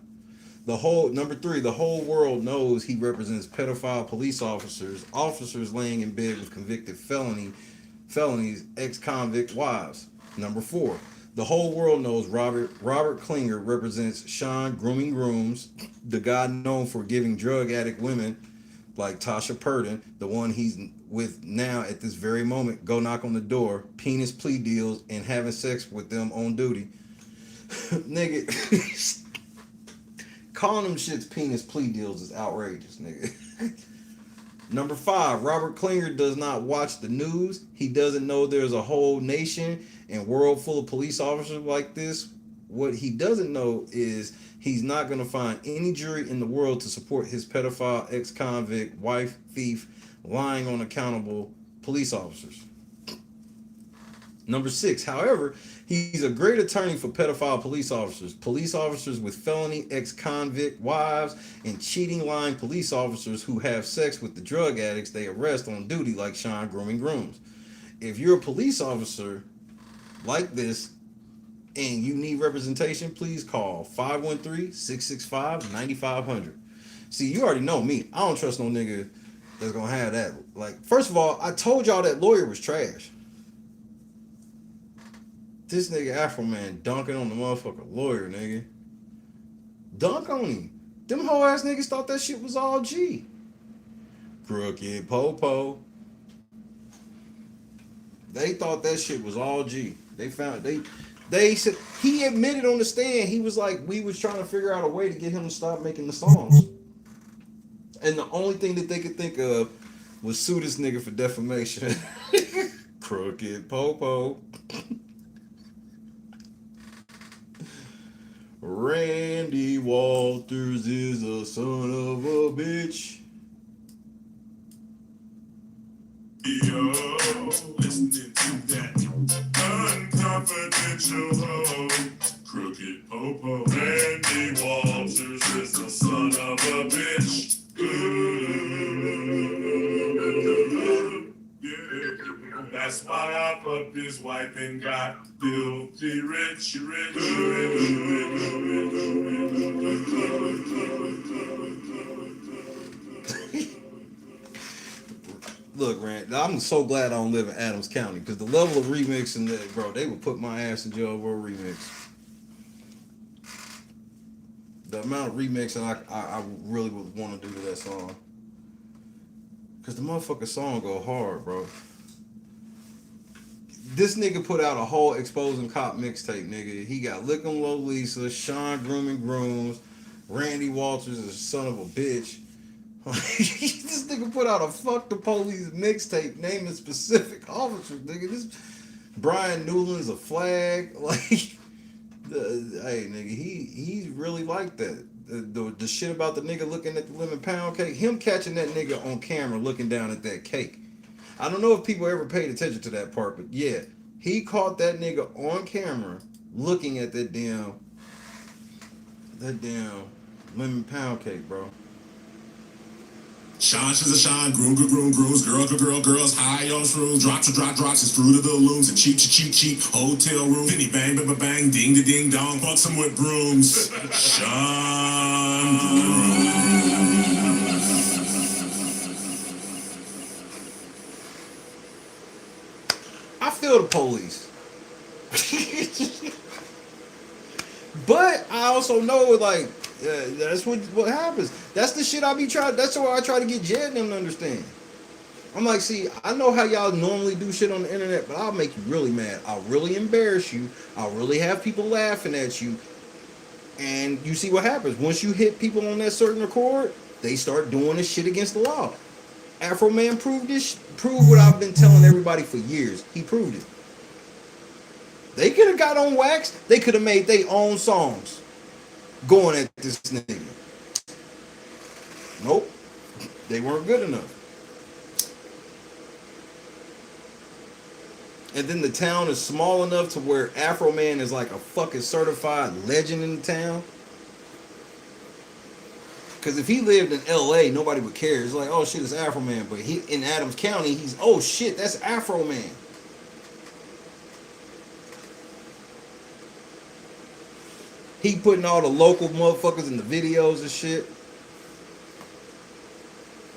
Number 3, the whole world knows he represents pedophile police officers laying in bed with convicted felonies, ex-convict wives. Number 4, the whole world knows Robert Klinger represents Sean Grooming Grooms, the guy known for giving drug addict women like Tasha Purdon, the one he's with now at this very moment, go knock on the door, penis plea deals, and having sex with them on duty. Nigga, calling them shits penis plea deals is outrageous, nigga. Number 5, Robert Klinger does not watch the news. He doesn't know there's a whole nation and world full of police officers like this. What he doesn't know is he's not going to find any jury in the world to support his pedophile, ex-convict, wife, thief, lying on accountable police officers. Number 6, however, he's a great attorney for pedophile police officers with felony ex-convict wives, and cheating, lying police officers who have sex with the drug addicts they arrest on duty like Sean Grooming Grooms. If you're a police officer like this and you need representation, please call 513-665-9500. See, you already know me. I don't trust no nigga that's gonna have that. Like, first of all, I told y'all that lawyer was trash. This nigga Afro Man dunking on the motherfucker lawyer, nigga. Dunk on him. Them whole ass niggas thought that shit was all G. Crooked Popo. They thought that shit was all G. They said, he admitted on the stand, he was like, we was trying to figure out a way to get him to stop making the songs. And the only thing that they could think of was sue this nigga for defamation. Crooked Popo. Randy Walters is a son of a bitch. Yo, listening to that unconfidential hoe, Crooked Popo. Randy Walters is a son of a bitch. Yeah, that's why I fucked his wife and got filthy rich. Look, Rand, I'm so glad I don't live in Adams County, because the level of remixing that, bro, they would put my ass in jail over a remix. The amount of remixing I really would want to do to that song. Because the motherfucking song go hard, bro. This nigga put out a whole Exposing Cop mixtape, nigga. He got Lick 'em Lolisa, Sean Grooming Grooms, Randy Walters is a son of a bitch. This nigga put out a Fuck the Police mixtape naming specific officers, nigga. This Brian Newland's a flag. Like, hey, nigga, he's really like that. The shit about the nigga looking at the lemon pound cake, him catching that nigga on camera looking down at that cake. I don't know if people ever paid attention to that part, but yeah, he caught that nigga on camera looking at that damn lemon pound cake, bro. Sean, she's a Sean, grooms, girls, high on shrooms, drops, it's fruit of the looms, and cheap, hotel room, Vinny bang, bang, ding, ding, dong, fuck some with brooms. Sean I feel the police. But I also know, like, that's what happens. That's the shit I be trying. That's why I try to get Jed and them to understand. I'm like, see, I know how y'all normally do shit on the internet, but I'll make you really mad. I'll really embarrass you. I'll really have people laughing at you. And you see what happens. Once you hit people on that certain record, they start doing this shit against the law. Afro Man proved what I've been telling everybody for years. He proved it. They could have got on wax. They could have made their own songs going at this nigga. Nope. They weren't good enough. And then the town is small enough to where Afro Man is like a fucking certified legend in the town. Because if he lived in LA, nobody would care. It's like, oh shit, it's Afro Man. But he in Adams County, he's, oh shit, that's Afro Man. He putting all the local motherfuckers in the videos and shit.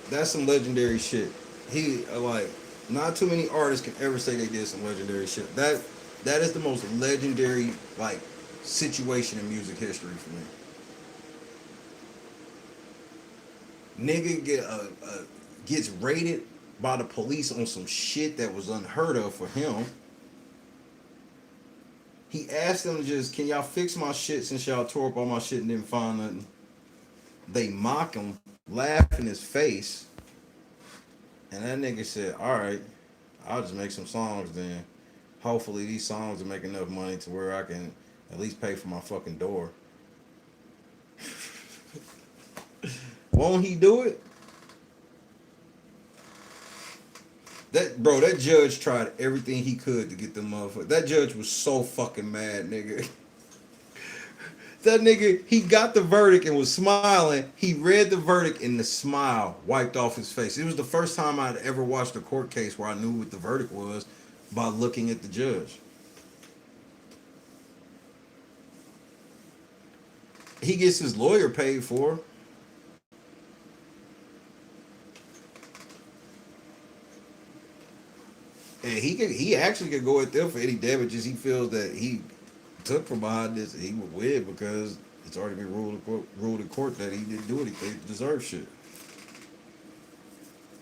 That's some legendary shit. He like, Not too many artists can ever say they did some legendary shit. That is the most legendary like situation in music history for me. Nigga gets raided by the police on some shit that was unheard of for him. He asked them to just, can y'all fix my shit since y'all tore up all my shit and didn't find nothing? They mock him, laugh in his face, and that nigga said, all right, I'll just make some songs then. Hopefully these songs will make enough money to where I can at least pay for my fucking door. Won't he do it? That judge tried everything he could to get them motherfuckers. That judge was so fucking mad, nigga. That nigga, he got the verdict and was smiling. He read the verdict and the smile wiped off his face. It was the first time I'd ever watched a court case where I knew what the verdict was by looking at the judge. He gets his lawyer paid for. And he actually could go at them for any damages he feels that he took from behind this. He would win because it's already been ruled in court that he didn't do anything to deserve shit.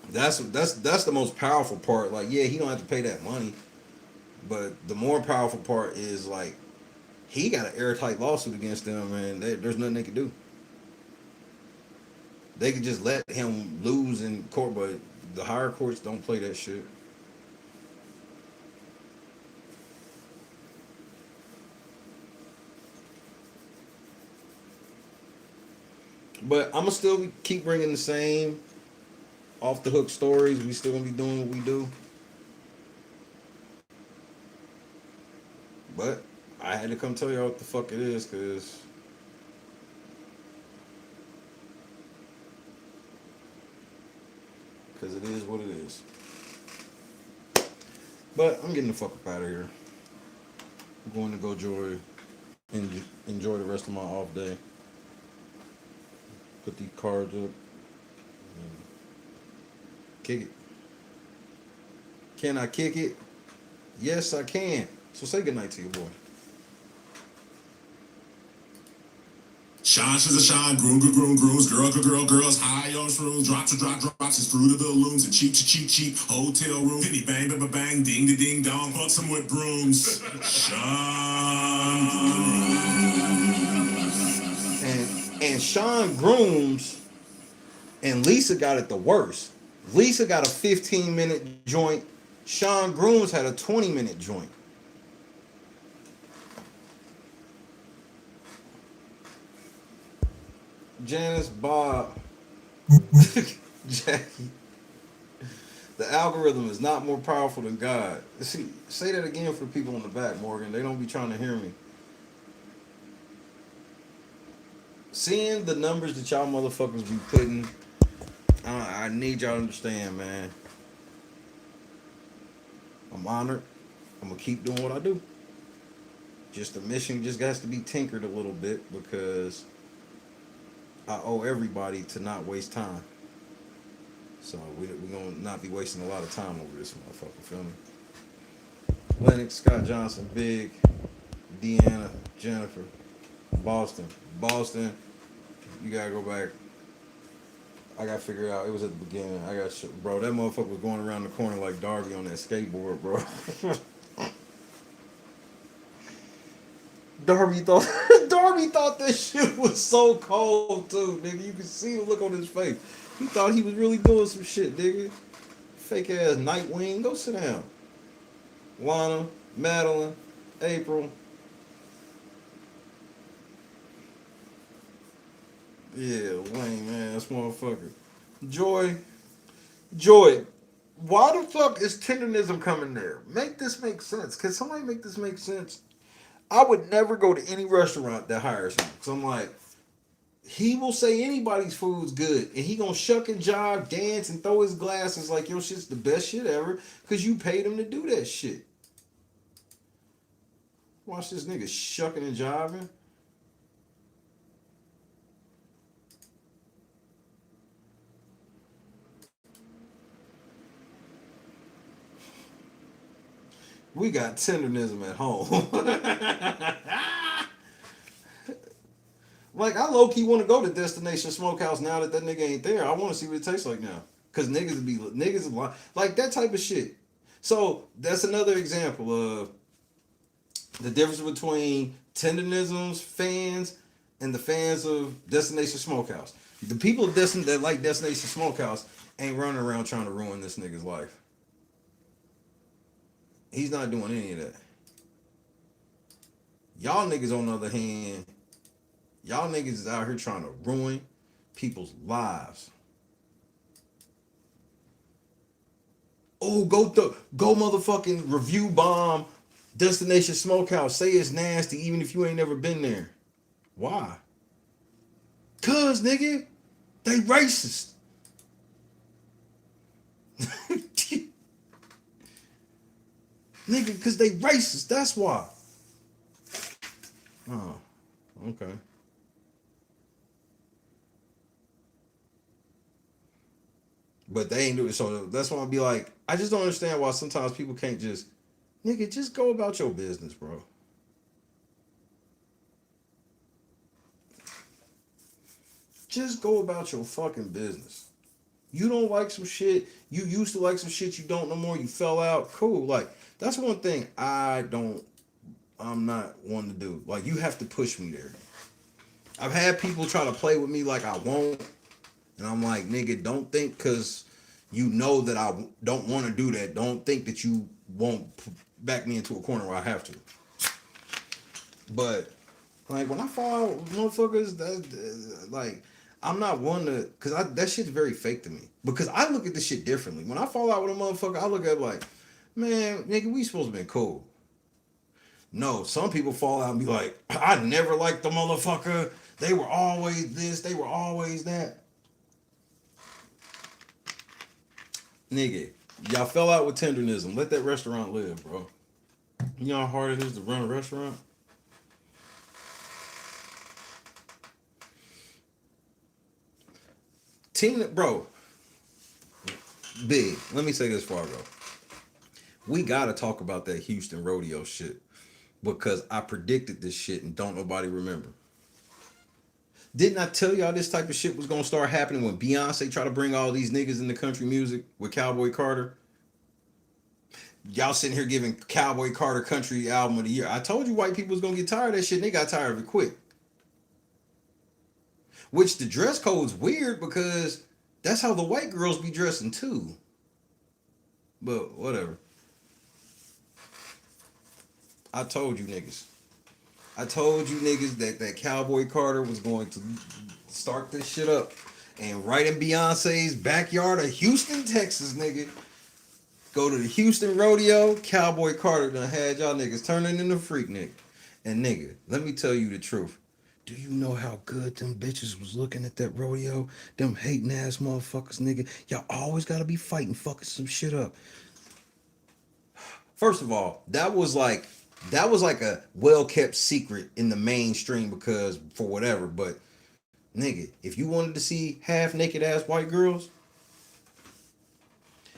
That's the most powerful part. Like, yeah, he don't have to pay that money, but the more powerful part is like he got an airtight lawsuit against them, and there's nothing they can do. They could just let him lose in court, but the higher courts don't play that shit. But I'm gonna still keep bringing the same off the hook stories. We still gonna be doing what we do. But I had to come tell y'all what the fuck it is, cause it is what it is. But I'm getting the fuck up out of here. I'm going to go enjoy the rest of my off day. Put these cards up and kick it. Can I kick it? Yes, I can. So say goodnight to your boy. Shine, she's a shine, grooms, girls, high on shrooms, drops, it's fruit of the looms, and cheap, hotel room, diddy bang, bang, ding dong, fuck some with brooms. Shine And Sean Grooms and Lisa got it the worst. Lisa got a 15-minute joint. Sean Grooms had a 20-minute joint. Janice, Bob, Jackie. The algorithm is not more powerful than God. See, say that again for the people in the back, Morgan. They don't be trying to hear me. Seeing the numbers that y'all motherfuckers be putting, I need y'all to understand, man. I'm honored. I'm gonna keep doing what I do. Just the mission just has to be tinkered a little bit because I owe everybody to not waste time. So we're gonna not be wasting a lot of time over this motherfucker, feel me? Lennox, Scott Johnson, Big, Deanna, Jennifer, Boston, you gotta go back. I gotta figure it out. It was at the beginning. Bro, that motherfucker was going around the corner like Darby on that skateboard, bro. Darby thought this shit was so cold too, nigga. You can see the look on his face. He thought he was really doing some shit, nigga. Fake ass Nightwing. Go sit down. Lana, Madeline, April. Yeah, lame ass motherfucker. Joy. Why the fuck is tenderism coming there? Make this make sense. Can somebody make this make sense? I would never go to any restaurant that hires him. Cause I'm like, he will say anybody's food's good. And he gonna shuck and jive, dance, and throw his glasses like your shit's the best shit ever. Cause you paid him to do that shit. Watch this nigga shucking and jiving. We got tenderism at home. Like, I low-key want to go to Destination Smokehouse now that that nigga ain't there. I want to see what it tastes like now. Because niggas like that type of shit. So, that's another example of the difference between tenderisms fans and the fans of Destination Smokehouse. The people that like Destination Smokehouse ain't running around trying to ruin this nigga's life. He's not doing any of that. Y'all niggas, on the other hand, y'all niggas is out here trying to ruin people's lives. Oh, go motherfucking review bomb Destination Smokehouse. Say it's nasty even if you ain't never been there. Why? Cause nigga, they racist. Nigga, cause they racist. That's why. Oh, okay. But they ain't doing it. So that's why I'll be like, I just don't understand why sometimes people can't just, nigga, just go about your business, bro. Just go about your fucking business. You don't like some shit. You used to like some shit you don't no more. You fell out. Cool. Like, that's one thing I'm not one to do. Like, you have to push me there. I've had people try to play with me like I won't. And I'm like, nigga, don't think because you know that I don't want to do that. Don't think that you won't back me into a corner where I have to. But, like, when I fall out with motherfuckers, like, I'm not one to, because that shit's very fake to me. Because I look at this shit differently. When I fall out with a motherfucker, I look at it like, man, nigga, we supposed to be cool. No, some people fall out and be like, I never liked the motherfucker. They were always this, they were always that. Nigga, y'all fell out with tenderism. Let that restaurant live, bro. You know how hard it is to run a restaurant? Bro, big. Let me say this, Fargo. We gotta talk about that Houston rodeo shit because I predicted this shit and don't nobody remember. Didn't I tell y'all this type of shit was gonna start happening when Beyonce tried to bring all these niggas into country music with Cowboy Carter? Y'all sitting here giving Cowboy Carter Country Album of the Year. I told you white people was gonna get tired of that shit and they got tired of it quick. Which the dress code's weird because that's how the white girls be dressing too. But whatever. I told you niggas. I told you niggas that Cowboy Carter was going to start this shit up. And right in Beyonce's backyard of Houston, Texas, nigga. Go to the Houston rodeo. Cowboy Carter done had y'all niggas turning into freak nigga. And nigga, let me tell you the truth. Do you know how good them bitches was looking at that rodeo? Them hating ass motherfuckers, nigga. Y'all always gotta be fighting fucking some shit up. First of all, that was like a well-kept secret in the mainstream because for whatever, but nigga, if you wanted to see half-naked ass white girls,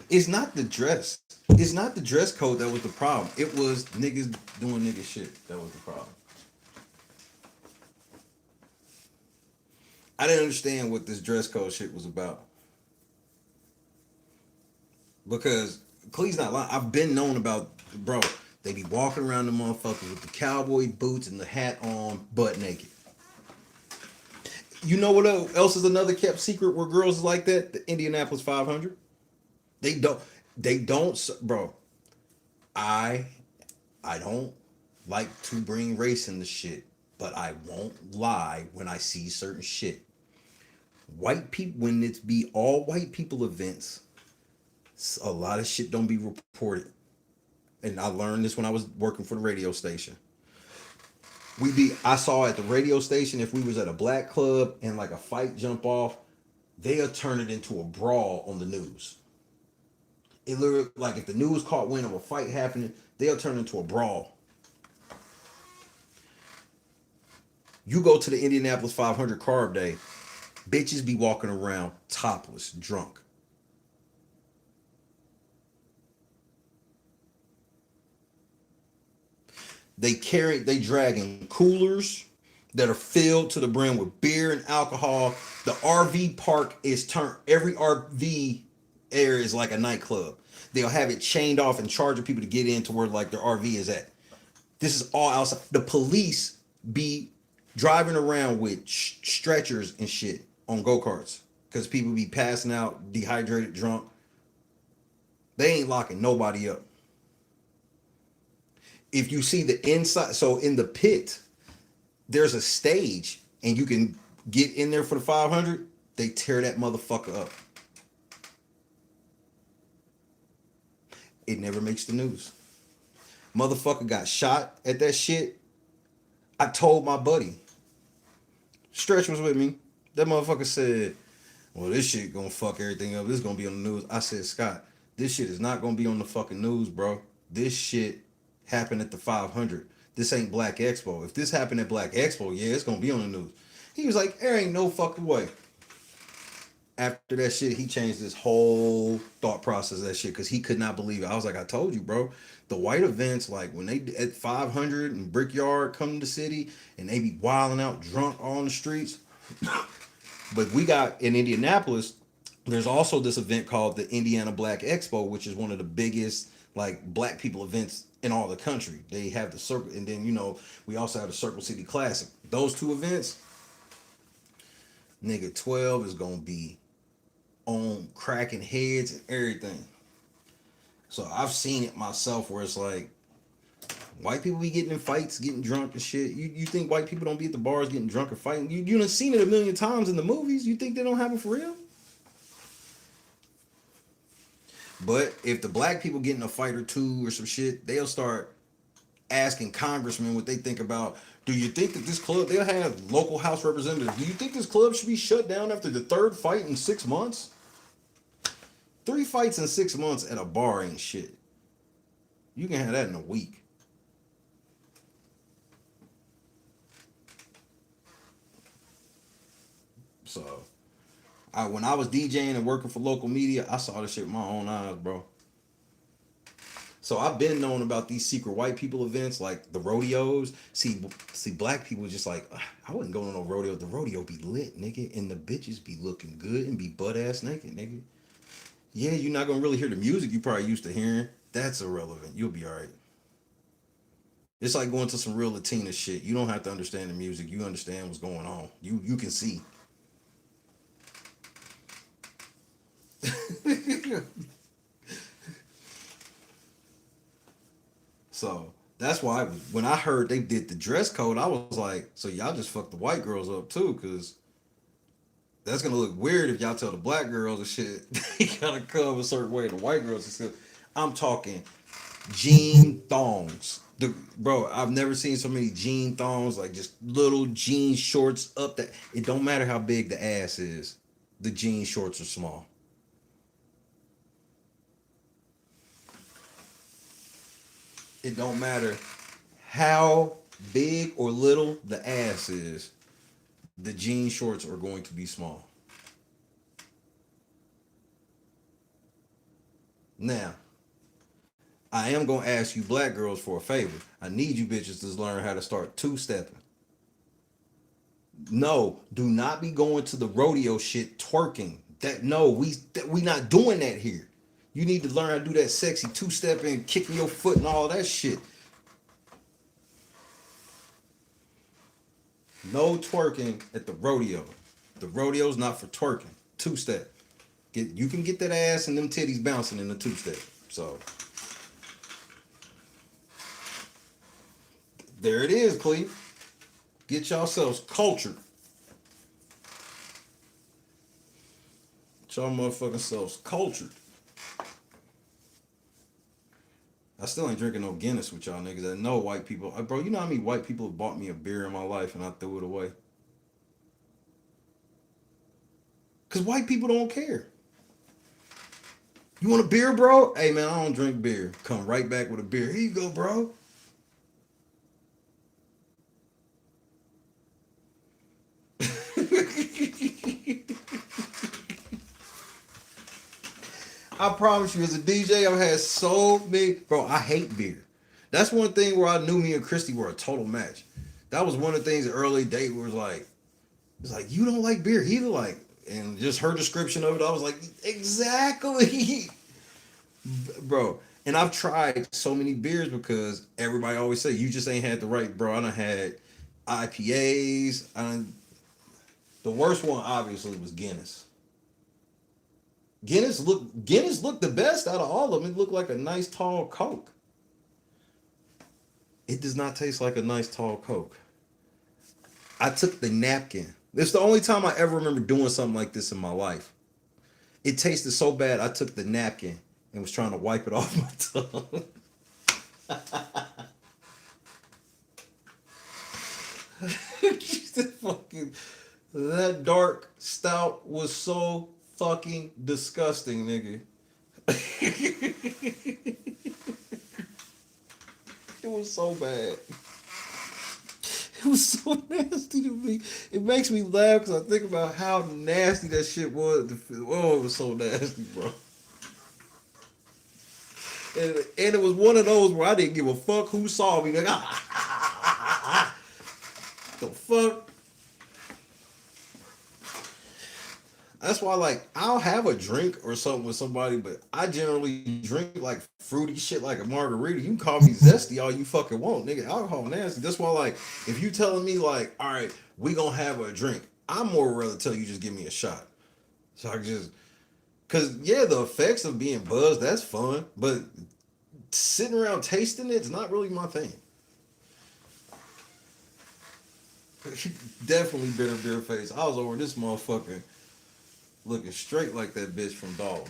it's not the dress. It's not the dress code that was the problem. It was niggas doing nigga shit that was the problem. I didn't understand what this dress code shit was about. Because Clee's not lying. I've been known about, bro, they be walking around the motherfuckers with the cowboy boots and the hat on, butt naked. You know what else is another kept secret where girls is like that? The Indianapolis 500. They don't, bro. I don't like to bring race in the shit, but I won't lie when I see certain shit. White people, when it's be all white people events, a lot of shit don't be reported. And I learned this when I was working for the radio station. I saw at the radio station, if we was at a black club and like a fight jump off, they'll turn it into a brawl on the news. It literally, like if the news caught wind of a fight happening, they'll turn it into a brawl. You go to the Indianapolis 500 carb day, bitches be walking around topless, drunk. They dragging coolers that are filled to the brim with beer and alcohol. The RV park is turned. Every RV area is like a nightclub. They'll have it chained off and charging people to get in to where like their RV is at. This is all outside. The police be driving around with stretchers and shit on go-karts because people be passing out, dehydrated, drunk. They ain't locking nobody up. If you see the inside, so in the pit, there's a stage and you can get in there for the 500. They tear that motherfucker up. It never makes the news. Motherfucker got shot at that shit. I told my buddy. Stretch was with me. That motherfucker said, well, this shit gonna fuck everything up. This gonna be on the news. I said, Scott, this shit is not gonna be on the fucking news, bro. This shit happened at the 500. This ain't Black Expo. If this happened at Black Expo, yeah, it's gonna be on the news. He was like, there ain't no fucking way. After that shit, he changed his whole thought process of that shit because he could not believe it. I was like, I told you, bro. The white events, like when they at 500 and Brickyard come to the city and they be wilding out drunk on the streets. But we got in Indianapolis, there's also this event called the Indiana Black Expo, which is one of the biggest like black people events in all the country. They have the circle, and then we also have the Circle City Classic. Those two events, nigga, 12 is gonna be on cracking heads and everything. So I've seen it myself where it's like white people be getting in fights, getting drunk and shit. You think white people don't be at the bars getting drunk and fighting? You done seen it a million times in the movies. You think they don't happen for real? But if the black people get in a fight or two or some shit, they'll start asking congressmen what they think about. Do you think that this club, they'll have local house representatives, do you think this club should be shut down after the third fight in 6 months? 3 fights in 6 months at a bar ain't shit. You can have that in a week. So, when I was DJing and working for local media, I saw this shit with my own eyes, bro. So I've been knowing about these secret white people events, like the rodeos. See, black people just like, I wouldn't go to no rodeo. The rodeo be lit, nigga, and the bitches be looking good and be butt ass naked, nigga. Yeah, you're not gonna really hear the music you probably used to hearing. That's irrelevant. You'll be all right. It's like going to some real Latina shit. You don't have to understand the music. You understand what's going on. You can see. So that's why when I heard they did the dress code, I was like, so y'all just fuck the white girls up too, because that's gonna look weird if y'all tell the black girls and shit they gotta come a certain way. The white girls and stuff. I'm talking jean thongs. Bro, I've never seen so many jean thongs, like just little jean shorts up that it don't matter how big the ass is, the jean shorts are small. It don't matter how big or little the ass is, the jean shorts are going to be small. Now, I am going to ask you black girls for a favor. I need you bitches to learn how to start two-stepping. No, do not be going to the rodeo shit twerking. We not doing that here. You need to learn how to do that sexy two-stepping, kicking your foot and all that shit. No twerking at the rodeo. The rodeo's not for twerking. Two-step. You can get that ass and them titties bouncing in the two-step. So there it is, Cleve. Get yourselves cultured. Get y'all motherfucking selves cultured. I still ain't drinking no Guinness with y'all niggas. I know white people. Bro, you know how many white people have bought me a beer in my life and I threw it away? Because white people don't care. You want a beer, bro? Hey, man, I don't drink beer. Come right back with a beer. Here you go, bro. I promise you, as a DJ, I've had so many. Bro, I hate beer. That's one thing where I knew me and Christy were a total match. That was one of the things early date was like, it's like, you don't like beer either, like, and just her description of it, I was like, exactly, bro. And I've tried so many beers because everybody always say you just ain't had the right, bro. I done had IPAs. The worst one obviously was Guinness. Guinness looked the best out of all of them. It looked like a nice tall Coke. It does not taste like a nice tall Coke. I took the napkin. It's the only time I ever remember doing something like this in my life. It tasted so bad, I took the napkin and was trying to wipe it off my tongue. That dark stout was so fucking disgusting, nigga. It was so bad. It was so nasty to me. It makes me laugh because I think about how nasty that shit was. Oh, it was so nasty, bro. And it was one of those where I didn't give a fuck who saw me. Like, the fuck? That's why, like, I'll have a drink or something with somebody, but I generally drink like fruity shit like a margarita. You can call me zesty all you fucking want, nigga. Alcohol nasty. That's why, like, if you telling me like, all right, we gonna have a drink, I'm more rather tell you just give me a shot. So I can just, cause yeah, the effects of being buzzed, that's fun, but sitting around tasting it's not really my thing. Definitely bitter beer face. I was over this motherfucker looking straight like that bitch from Dalton.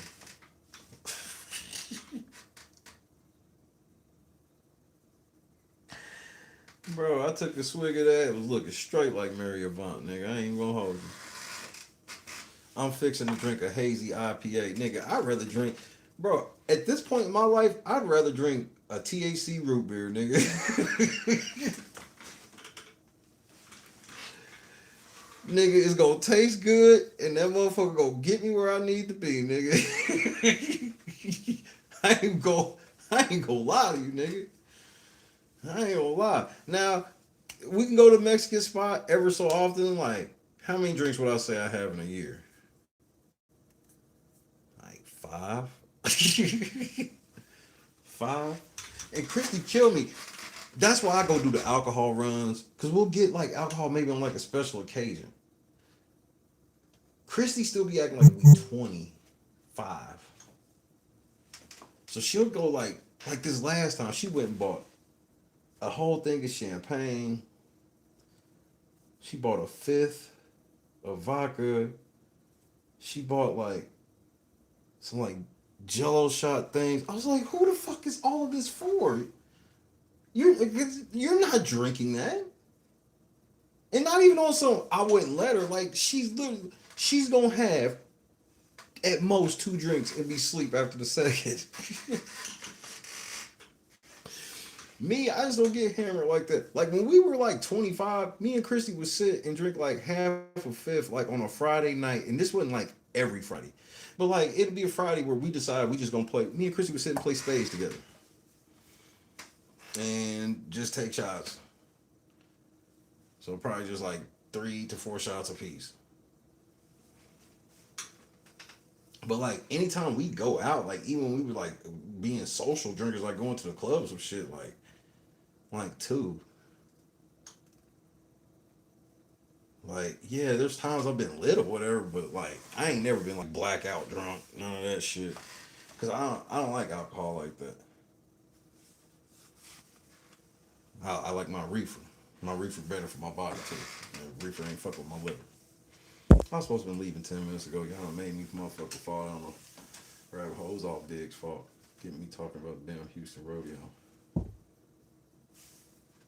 Bro, I took a swig of that. It was looking straight like Mary Avant, nigga. I ain't gonna hold you. I'm fixing to drink a hazy IPA. Nigga, I'd rather drink... Bro, at this point in my life, I'd rather drink a THC root beer, nigga. Nigga, it's gonna taste good, and that motherfucker gonna get me where I need to be, nigga. I ain't gonna lie to you, nigga. I ain't gonna lie. Now, we can go to a Mexican spot ever so often. Like, how many drinks would I say I have in a year? Like 5? 5? And Christy killed me. That's why I go do the alcohol runs. Because we'll get like alcohol maybe on like a special occasion. Christy still be acting like we 25. So she'll go like this last time. She went and bought a whole thing of champagne. She bought a fifth of vodka. She bought like some like Jello shot things. I was like, who the fuck is all of this for? You're not drinking that. And not even on some I wouldn't let her. Like she's gonna have at most 2 drinks and be asleep after the second. Me, I just don't get hammered like that. Like when we were like 25, me and Christy would sit and drink like half a fifth like on a Friday night. And this wasn't like every Friday. But like it'd be a Friday where we decided we just gonna play. Me and Christy would sit and play spades together. And just take shots. So probably just like 3 to 4 shots a piece. But like anytime we go out, like even when we were like being social drinkers, like going to the clubs or shit, like 2. Like, yeah, there's times I've been lit or whatever, but like I ain't never been like blackout drunk, none of that shit. Cause I don't like alcohol like that. I like my reefer. My reefer better for my body too. The reefer ain't fuck with my liver. I was supposed to be leaving 10 minutes ago. Y'all made me motherfucker fall down the rabbit hole. It was all Big's fault. Getting me talking about the damn Houston rodeo.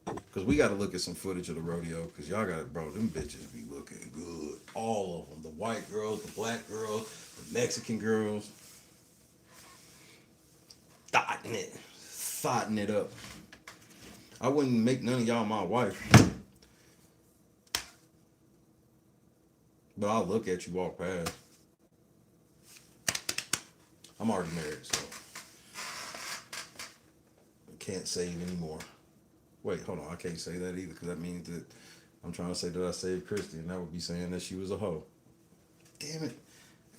Because we got to look at some footage of the rodeo. Because y'all got to, bro, them bitches be looking good. All of them. The white girls, the black girls, the Mexican girls. Thotting it up. I wouldn't make none of y'all my wife. But I'll look at you walk past. I'm already married, so. Can't save anymore. Wait, hold on. I can't say that either because that means that I'm trying to say that I saved Christy, and that would be saying that she was a hoe. Damn it.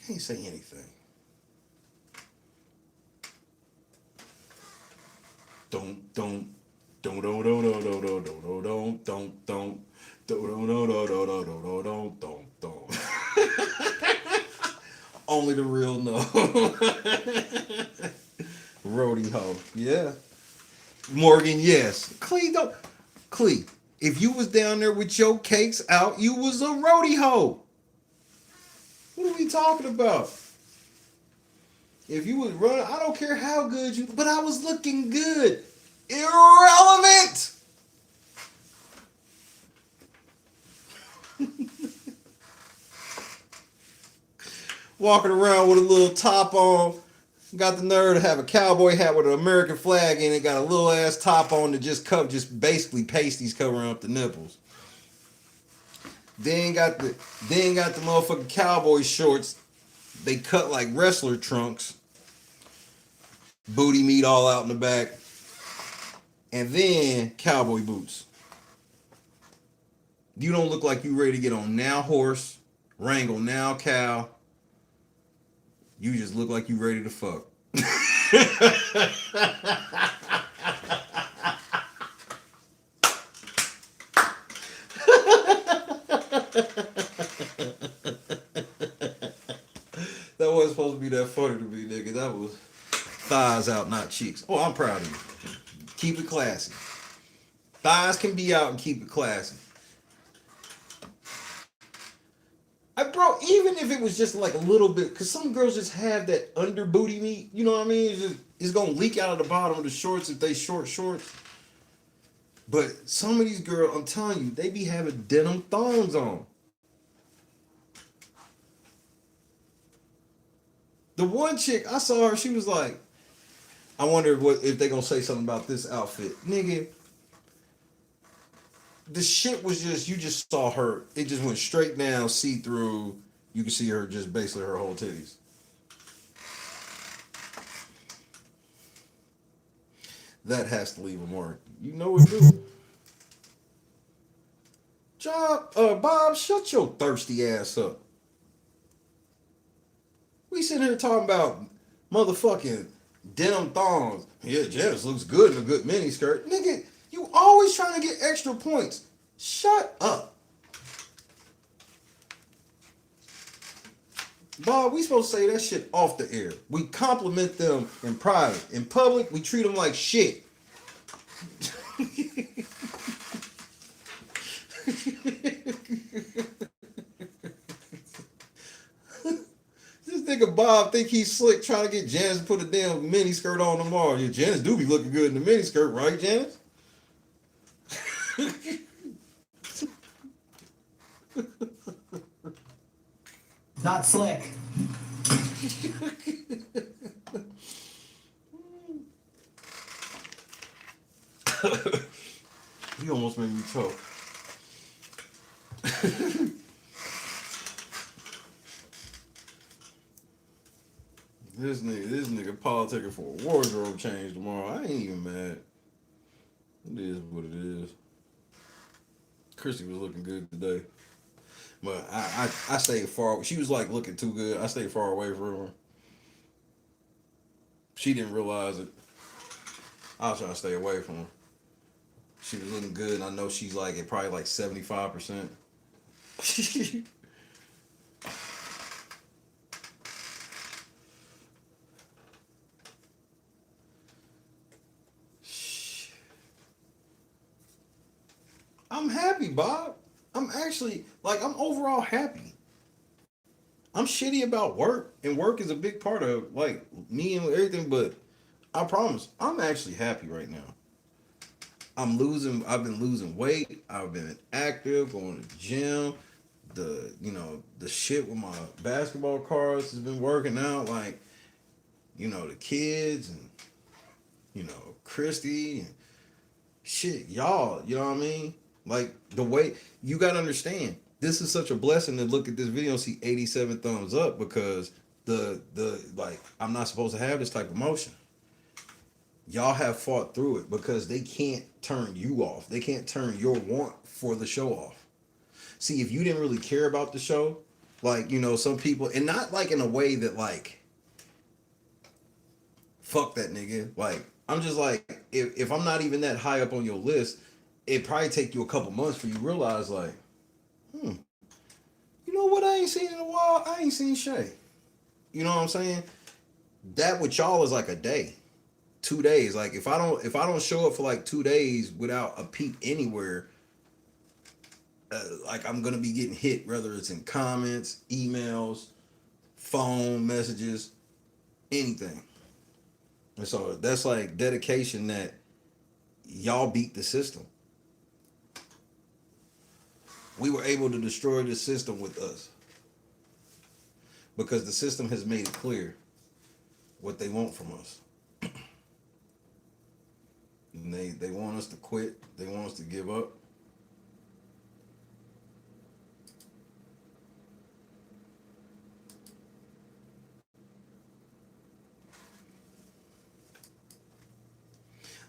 I can't say anything. Don't, don't, don't, don't, don't, don't, don't, don't, don't, don't, don't, don't. Only the real know. Roadie hoe. Yeah. Morgan, yes. Clee, don't. Clee, if you was down there with your cakes out, you was a roadie hoe. What are we talking about? If you was running, I don't care how good you, but I was looking good. Irrelevant. Walking around with a little top on. Got the nerve to have a cowboy hat with an American flag in it. Got a little ass top on to just basically pasties covering up the nipples. Then got the motherfucking cowboy shorts. They cut like wrestler trunks. Booty meat all out in the back. And then cowboy boots. You don't look like you ready to get on now horse, wrangle now cow. You just look like you ready to fuck. That wasn't supposed to be that funny to me, nigga. That was thighs out, not cheeks. Oh, I'm proud of you. Keep it classy. Thighs can be out and keep it classy. Bro, even if it was just like a little bit, because some girls just have that under booty meat, you know what I mean? It's going to leak out of the bottom of the shorts if they short shorts. But some of these girls, I'm telling you, they be having denim thongs on. The one chick, I saw her, she was like, I wonder if they going to say something about this outfit. Nigga, the shit was just, you just saw her, it just went straight down, see-through. You can see her, just basically her whole titties. That has to leave a mark. You know it do. Bob, shut your thirsty ass up. We sitting here talking about motherfucking denim thongs. Yeah, Janice looks good in a good mini skirt. Nigga, you always trying to get extra points. Shut up. Bob, we supposed to say that shit off the air. We compliment them in private. In public, we treat them like shit. This nigga Bob think he's slick trying to get Janice to put a damn mini skirt on tomorrow. Yeah, Janice do be looking good in the mini skirt, right, Janice? Not slick. You almost made me choke. This nigga politicking for a wardrobe change tomorrow. I ain't even mad. It is what it is. Chrissy was looking good today. But I stayed far. She was like looking too good. I stayed far away from her. She didn't realize it. I was trying to stay away from her. She was looking good, and I know she's like at probably like 75%. I'm happy, Bob. I'm actually, like, I'm overall happy. I'm shitty about work, and work is a big part of, like, me and everything, but I promise, I'm actually happy right now. I've been losing weight. I've been active, going to the gym. The shit with my basketball cards has been working out, like, the kids and, Christy and shit, y'all, you know what I mean? Like, the way, you gotta understand, this is such a blessing to look at this video and see 87 thumbs up because I'm not supposed to have this type of motion. Y'all have fought through it because they can't turn you off. They can't turn your want for the show off. See, if you didn't really care about the show, like, you know, some people, and not like in a way that like, fuck that nigga. Like, I'm just like, if I'm not even that high up on your list, it probably take you a couple months for you to realize like, you know what I ain't seen in a while? I ain't seen Shay. You know what I'm saying? That with y'all is like a day. 2 days. Like if I don't show up for like 2 days without a peep anywhere, like I'm gonna be getting hit, whether it's in comments, emails, phone messages, anything. And so that's like dedication that y'all beat the system. We were able to destroy the system with us because the system has made it clear what they want from us. And they want us to quit. They want us to give up.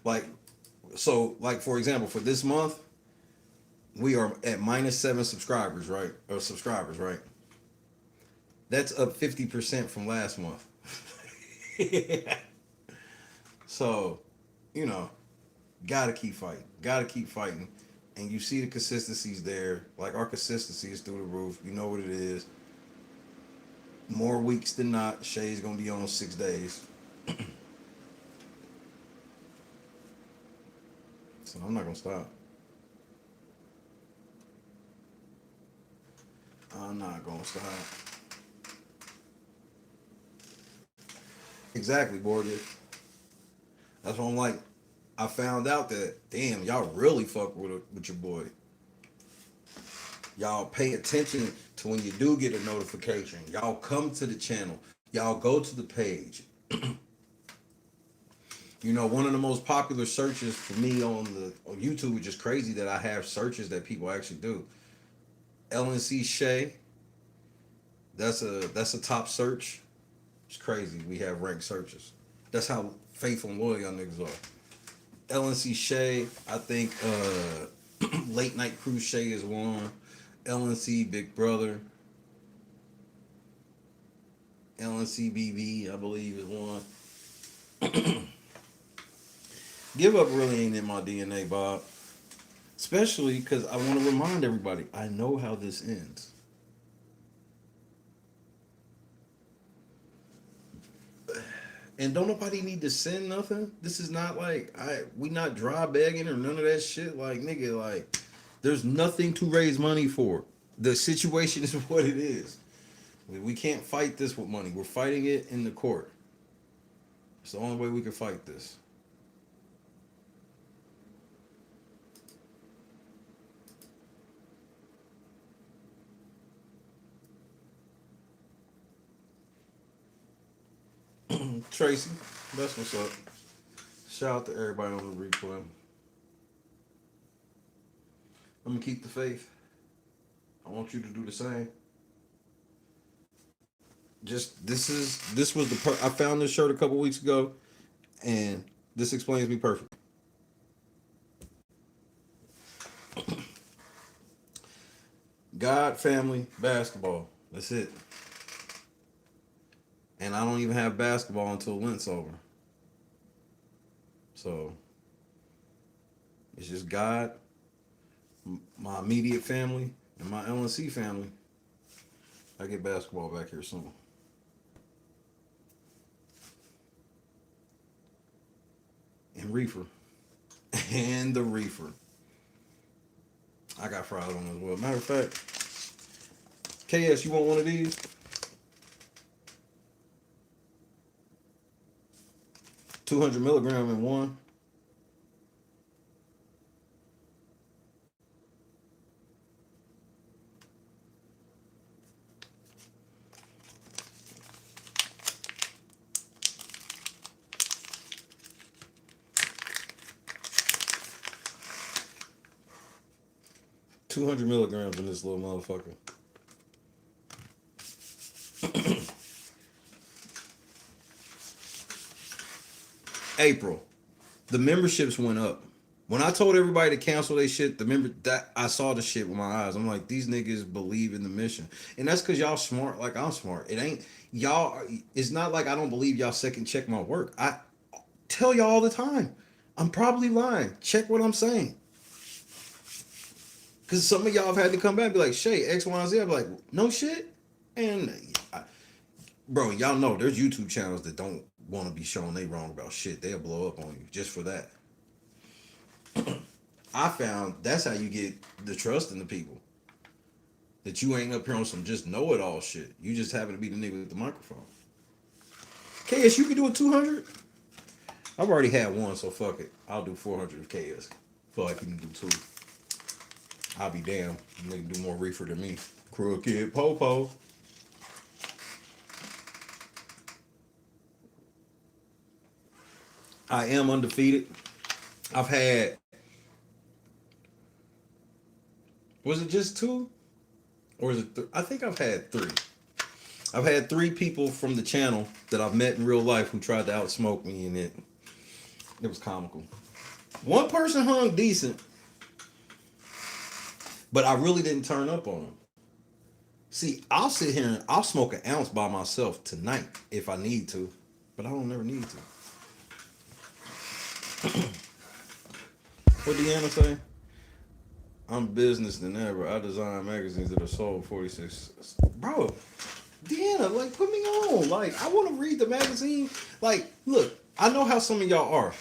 Like, so, like, for example, for this month, we are at -7 subscribers, right? Or subscribers, right? That's up 50% from last month. So, you know, gotta keep fighting. Gotta keep fighting. And you see the consistencies there. Like, our consistency is through the roof. You know what it is. More weeks than not, Shay's gonna be on 6 days. So I'm not gonna stop. I'm not gonna stop. Exactly, Borgia. That's what I'm like. I found out that damn, y'all really fuck with your boy. Y'all pay attention to when you do get a notification. Y'all come to the channel. Y'all go to the page. You know, one of the most popular searches for me on YouTube, which is crazy that I have searches that people actually do. LNC Shay. That's a top search. It's crazy. We have ranked searches. That's how faithful and loyal y'all niggas are. LNC Shay, I think Late Night Cruise Shay is one. LNC Big Brother. LNC BB, I believe, is one. Give up really ain't in my DNA, Bob. Especially because I want to remind everybody, I know how this ends. And don't nobody need to send nothing. This is not like we not dry begging or none of that shit. Like, nigga, like there's nothing to raise money for. The situation is what it is. We can't fight this with money. We're fighting it in the court. It's the only way we can fight this. Tracy, that's what's up. Shout out to everybody on the replay. I'm gonna keep the faith. I want you to do the same. Just this was the I found this shirt a couple weeks ago, and this explains me perfectly. God, family, basketball. That's it. And I don't even have basketball until Lent's over. So it's just God, my immediate family, and my LNC family. I get basketball back here soon. And reefer. And the reefer. I got fries on as well. Matter of fact, KS, you want one of these? $200 milligram in one. $200 milligrams in this little motherfucker. April. the memberships went up. When I told everybody to cancel their shit, that I saw the shit with my eyes. I'm like, these niggas believe in the mission, and that's because y'all smart, like I'm smart. It ain't y'all. It's not like I don't believe y'all second check my work. I tell y'all all the time. I'm probably lying. Check what I'm saying. Because some of y'all have had to come back and be like, Shay, X, Y, and Z. I'm like, no shit. And, bro, y'all know there's YouTube channels that don't want to be shown they wrong about shit. They'll blow up on you just for that. I found that's how you get the trust in the people. That you ain't up here on some just know-it-all shit. You just happen to be the nigga with the microphone. KS, you can do a 200? I've already had one, so fuck it. I'll do 400 of KS. Feel like you can do two. I'll be damned. You nigga do more reefer than me. Crooked Popo. I am undefeated. I've had... Was it just two? Or is it I think I've had three. I've had three people from the channel that I've met in real life who tried to outsmoke me, and it was comical. One person hung decent, but I really didn't turn up on him. See, I'll sit here and I'll smoke an ounce by myself tonight if I need to, but I don't never need to. What Deanna say? I'm business than ever. I design magazines that are sold 46. Bro, Deanna, like, put me on. Like, I want to read the magazine. Like, look, I know how some of y'all are.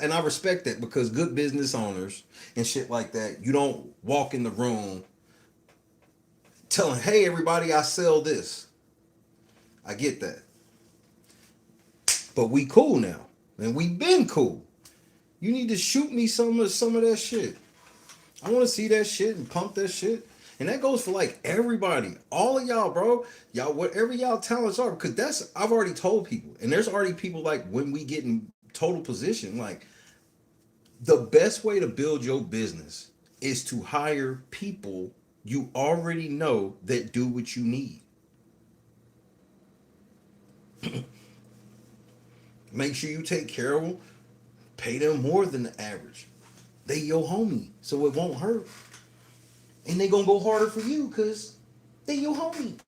And I respect that because good business owners and shit like that, you don't walk in the room telling, hey, everybody, I sell this. I get that. But we cool now. And we been cool. You need to shoot me some of that shit. I want to see that shit and pump that shit. And that goes for like everybody. All of y'all, bro. Y'all, whatever y'all talents are. Because I've already told people. And there's already people like when we get in total position. Like the best way to build your business is to hire people you already know that do what you need. Make sure you take care of them. Pay them more than the average. They your homie, so it won't hurt. And they gonna go harder for you because they your homie.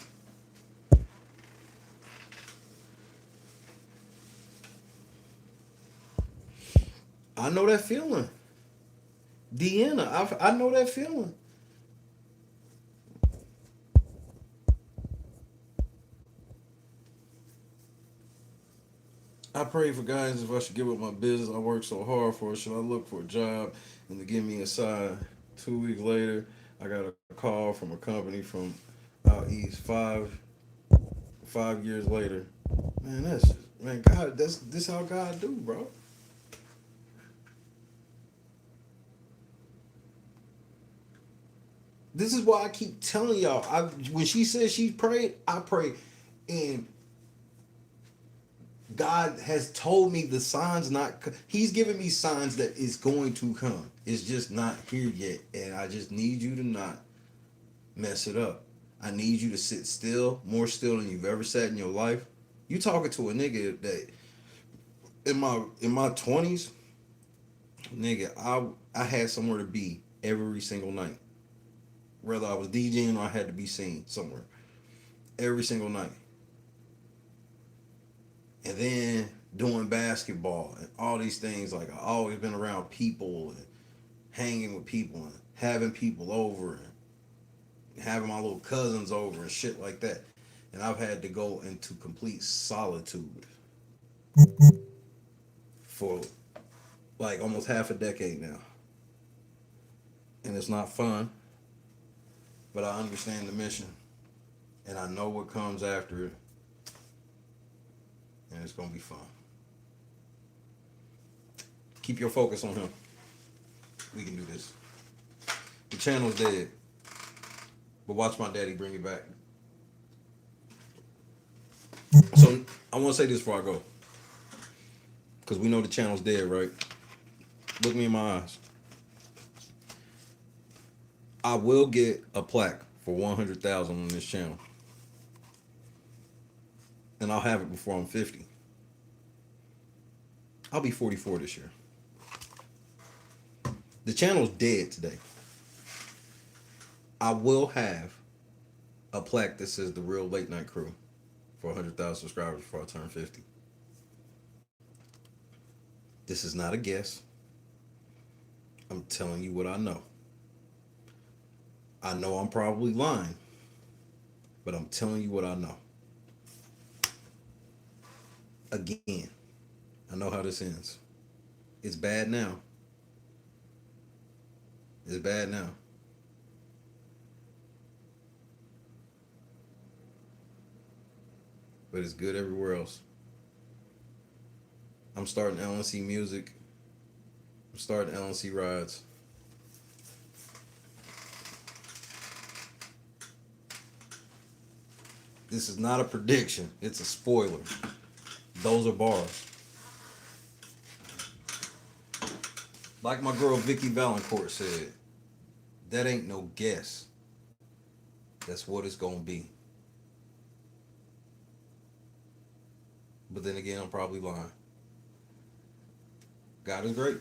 I know that feeling. Deanna, I know that feeling. I pray for guidance if I should give up my business I worked so hard for. Should I look for a job and to give me a sign? 2 weeks later, I got a call from a company from out east. 5 years later, man, God, this how God do, bro. This is why I keep telling y'all. When she said she prayed, I prayed, and God has told me the signs He's giving me signs that it's going to come. It's just not here yet. And I just need you to not mess it up. I need you to sit still, more still than you've ever sat in your life. You talking to a nigga that in my 20s, nigga, I had somewhere to be every single night. Whether I was DJing or I had to be seen somewhere. Every single night. And then doing basketball and all these things, like I always been around people and hanging with people and having people over and having my little cousins over and shit like that. And I've had to go into complete solitude for like almost half a decade now. And it's not fun, but I understand the mission and I know what comes after it. And it's gonna be fun. Keep your focus on him. We can do this. The channel's dead, but watch my daddy bring it back. So I want to say this before I go, because we know the channel's dead, right? Look me in my eyes. I will get a plaque for 100,000 on this channel. And I'll have it before I'm 50. I'll be 44 this year. The channel's dead today. I will have a plaque that says The Real Late Night Crew for 100,000 subscribers before I turn 50. This is not a guess. I'm telling you what I know. I know I'm probably lying, but I'm telling you what I know. Again, I know how this ends. It's bad now. It's bad now. But it's good everywhere else. I'm starting LNC Music. I'm starting LNC Rides. This is not a prediction. It's a spoiler. Those are bars. Like my girl Vicky Valancourt said, that ain't no guess. That's what it's gonna be. But then again, I'm probably lying. God is great.